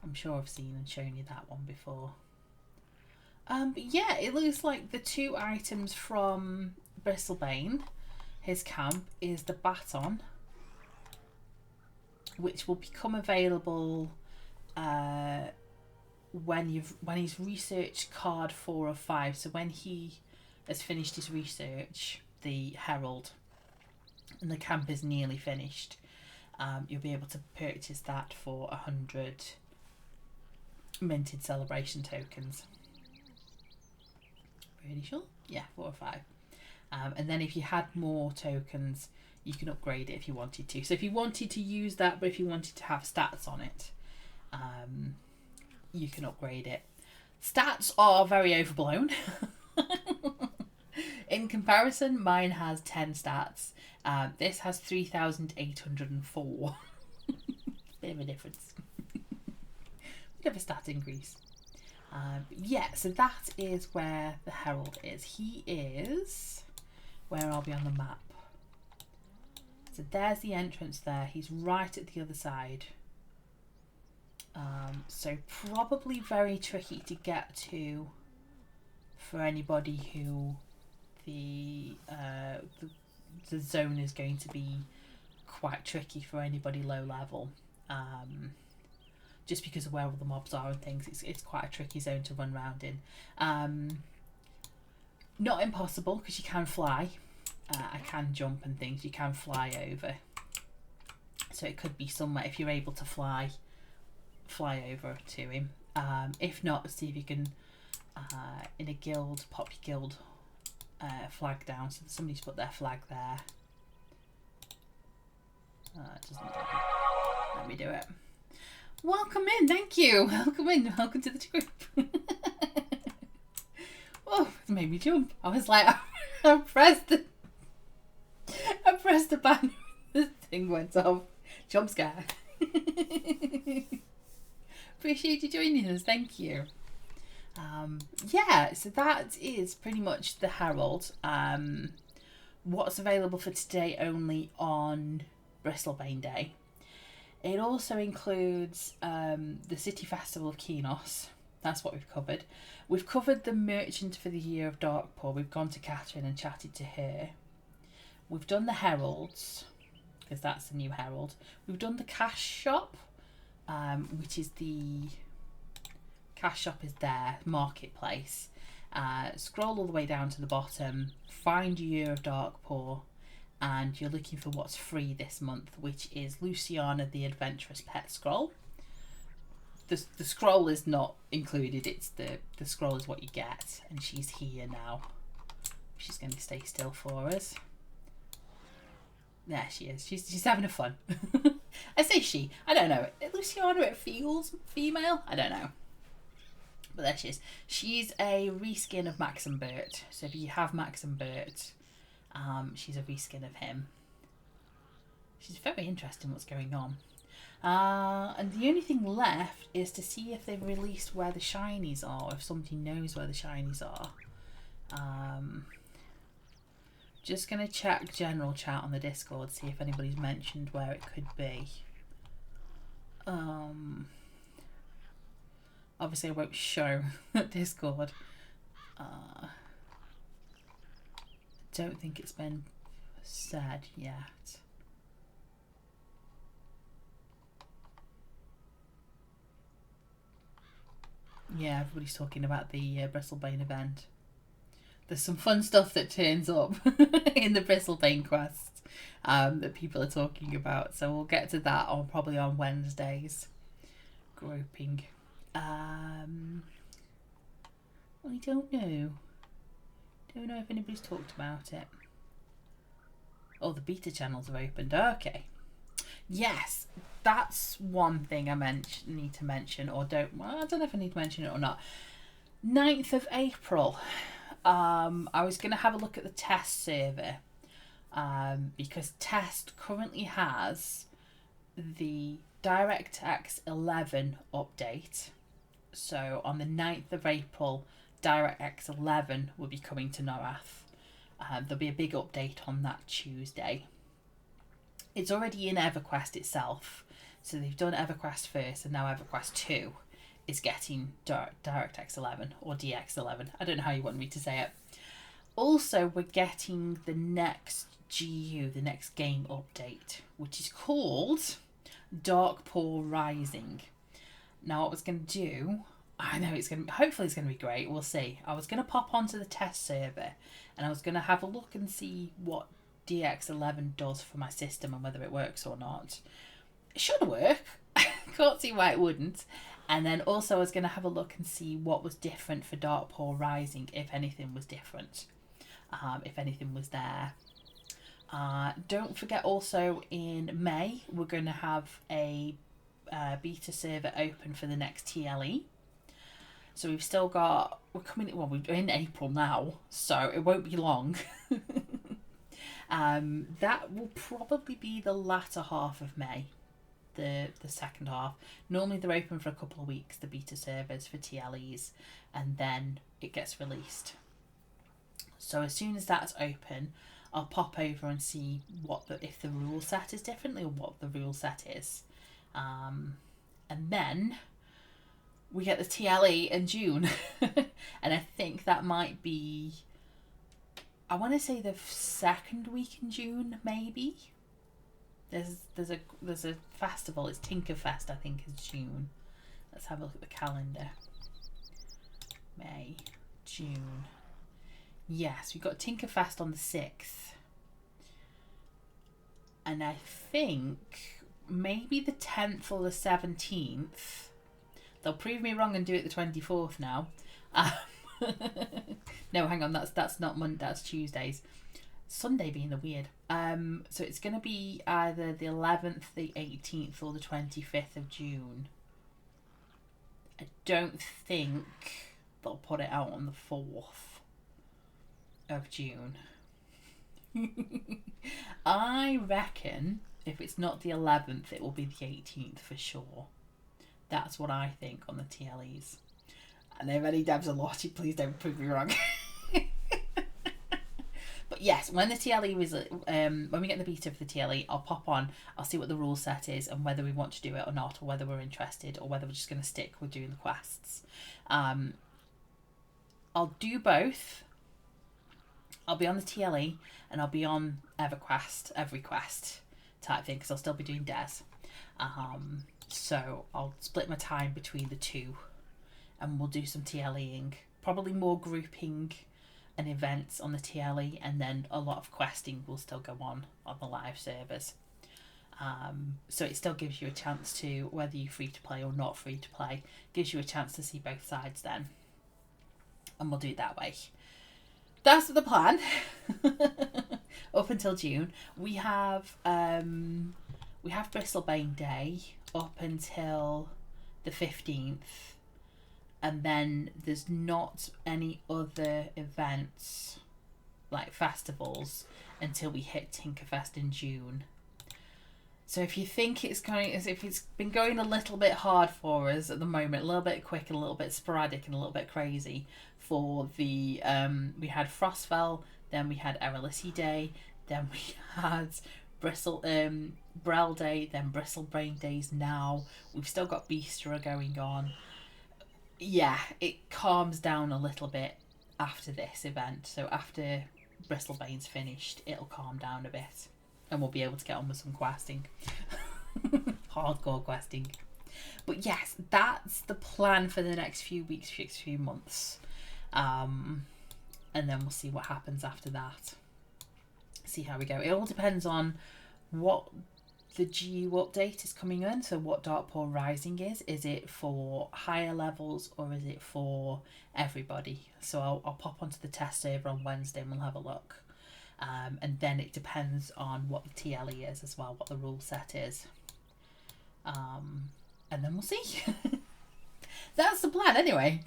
I'm sure I've seen and shown you that one before. But yeah, it looks like the two items from Bristlebane, his camp, is the baton, which will become available when he's researched card 4 of 5. So when he has finished his research, the Herald, and the camp is nearly finished, you'll be able to purchase that for 100 minted celebration tokens. Pretty sure? Yeah, 4 or 5. And then if you had more tokens, you can upgrade it if you wanted to. So if you wanted to use that, but if you wanted to have stats on it, you can upgrade it. Stats are very overblown. In comparison, mine has 10 stats. This has 3,804. Bit of a difference. Bit of a stat increase. Yeah, so that is where the Herald is. He is... Where are we on the map? So there's the entrance there. He's right at the other side. So probably very tricky to get to for anybody who the zone is going to be quite tricky for anybody low level. Just because of where all the mobs are and things, it's quite a tricky zone to run around in. Not impossible, because you can fly. I can jump and things. You can fly over. So it could be somewhere, if you're able to fly over to him. If not, see if you can, in a guild, pop your guild flag down. So somebody's put their flag there. It doesn't let me do it. Welcome in, thank you. Welcome in, welcome to the group. Oh, it made me jump. I was like, I pressed the button. The thing went off. Jump scare. Appreciate you joining us, thank you. Yeah, so that is pretty much the Herald. What's available for today only on Bristlebane Day. It also includes the City Festival of Kenos. That's what we've covered. We've covered the Merchant for the Year of Darkpaw. We've gone to Catherine and chatted to her. We've done the Heralds, because that's the new Herald. We've done the Cash Shop, which is the... Cash Shop is there, Marketplace. Scroll all the way down to the bottom, find Year of Darkpaw, and you're looking for what's free this month, which is Luciana the Adventurous Pet Scroll. The scroll is not included, it's the scroll is what you get, and she's here now. She's going to stay still for us. There she is. She's having a fun. I say she. I don't know. Luciana, it feels female. I don't know. But there she is. She's a reskin of Max and Bert. So if you have Max and Bert, she's a reskin of him. She's very interesting what's going on. And the only thing left is to see if they've released where the shinies are, if somebody knows where the shinies are. Just going to check general chat on the Discord, see if anybody's mentioned where it could be. Obviously I won't show Discord. Don't think it's been said yet. Yeah, everybody's talking about the Bristlebane event. There's some fun stuff that turns up in the Bristlebane quest that people are talking about. So we'll get to that probably on Wednesday's grouping. I don't know. Don't know if anybody's talked about it. Oh, the beta channels have opened. Okay. Yes, that's one thing I need to mention, or don't. Well, I don't know if I need to mention it or not. 9th of April. I was going to have a look at the test server, because test currently has the DirectX 11 update. So on the 9th of April, DirectX 11 will be coming to Norath. There'll be a big update on that Tuesday. It's already in EverQuest itself. So they've done EverQuest first, and now EverQuest 2 is getting DirectX 11 or DX11. I don't know how you want me to say it. Also, we're getting the next GU, the next game update, which is called Darkpaw Rising. Now, what I was going to do, I know hopefully it's going to be great. We'll see. I was going to pop onto the test server and I was going to have a look and see what DX11 does for my system and whether it works or not. It should work. Can't see why it wouldn't. And then also I was going to have a look and see what was different for Darkpaw Rising, if anything was different, if anything was there. Don't forget also in May we're going to have a beta server open for the next TLE. So we've still got, we're in April now, so it won't be long. That will probably be the latter half of May. The second half. Normally they're open for a couple of weeks, the beta servers for TLEs, and then it gets released. So as soon as that's open, I'll pop over and see if the rule set is differently or what the rule set is. And then we get the TLE in June. And I think that might be, I want to say the second week in June, maybe. There's a festival. It's Tinkerfest, I think, is June. Let's have a look at the calendar. May, June. Yes, we've got Tinkerfest on the 6th. And I think maybe the 10th or the 17th. They'll prove me wrong and do it the 24th now. No, hang on, that's not Monday, that's Tuesdays. Sunday being the weird. So it's going to be either the 11th, the 18th, or the 25th of June. I don't think they'll put it out on the 4th of June. I reckon if it's not the 11th, it will be the 18th for sure. That's what I think on the TLEs. And if any devs are naughty, please don't prove me wrong. But yes, when the TLE is, when we get the beta for the TLE, I'll pop on, I'll see what the rule set is and whether we want to do it or not, or whether we're interested, or whether we're just going to stick with doing the quests. I'll do both. I'll be on the TLE and I'll be on EverQuest type thing, because I'll still be doing Des. So I'll split my time between the two and we'll do some TLEing. Probably more grouping and events on the TLE, and then a lot of questing will still go on the live servers. So it still gives you a chance to, whether you're free to play or not free to play, gives you a chance to see both sides then. And we'll do it that way. That's the plan. Up until June. We have Bristlebane Day up until the 15th. And then there's not any other events, like festivals, until we hit Tinkerfest in June. So if you think it's going, as if it's been going a little bit hard for us at the moment, a little bit quick and a little bit sporadic and a little bit crazy for the, we had Frostfell, then we had Erelisi Day, then we had Brel Day, then Bristlebane Days now. We've still got Beastera going on. Yeah, it calms down a little bit after this event. So after Bristlebane's finished, it'll calm down a bit. And we'll be able to get on with some questing. Hardcore questing. But yes, that's the plan for the next few weeks, next few months. And then we'll see what happens after that. See how we go. It all depends on what the GU update is coming in. So what Darkpool Rising is. Is it for higher levels or is it for everybody? So I'll pop onto the test server on Wednesday and we'll have a look. And then it depends on what the TLE is as well, what the rule set is. And then we'll see. That's the plan anyway.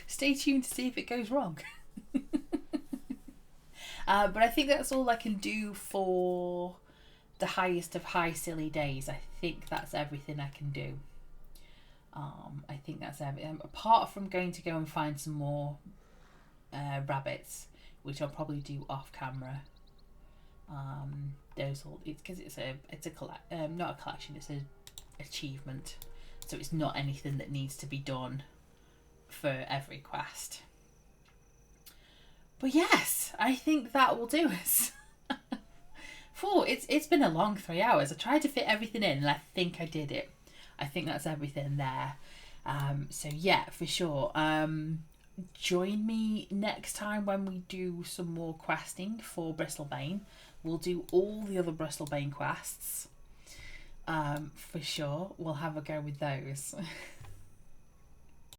Stay tuned to see if it goes wrong. But I think that's all I can do for the highest of high silly days. I think that's everything I can do. I think that's everything. Apart from going to go and find some more rabbits, which I'll probably do off camera. Those all, it's because it's not a collection, it's a achievement. So it's not anything that needs to be done for EveryQuest. But yes, I think that will do us. It's been a long 3 hours. I tried to fit everything in and I think I did it. I think that's everything there. So yeah, for sure. Join me next time when we do some more questing for Bristlebane. We'll do all the other Bristlebane quests. For sure. We'll have a go with those.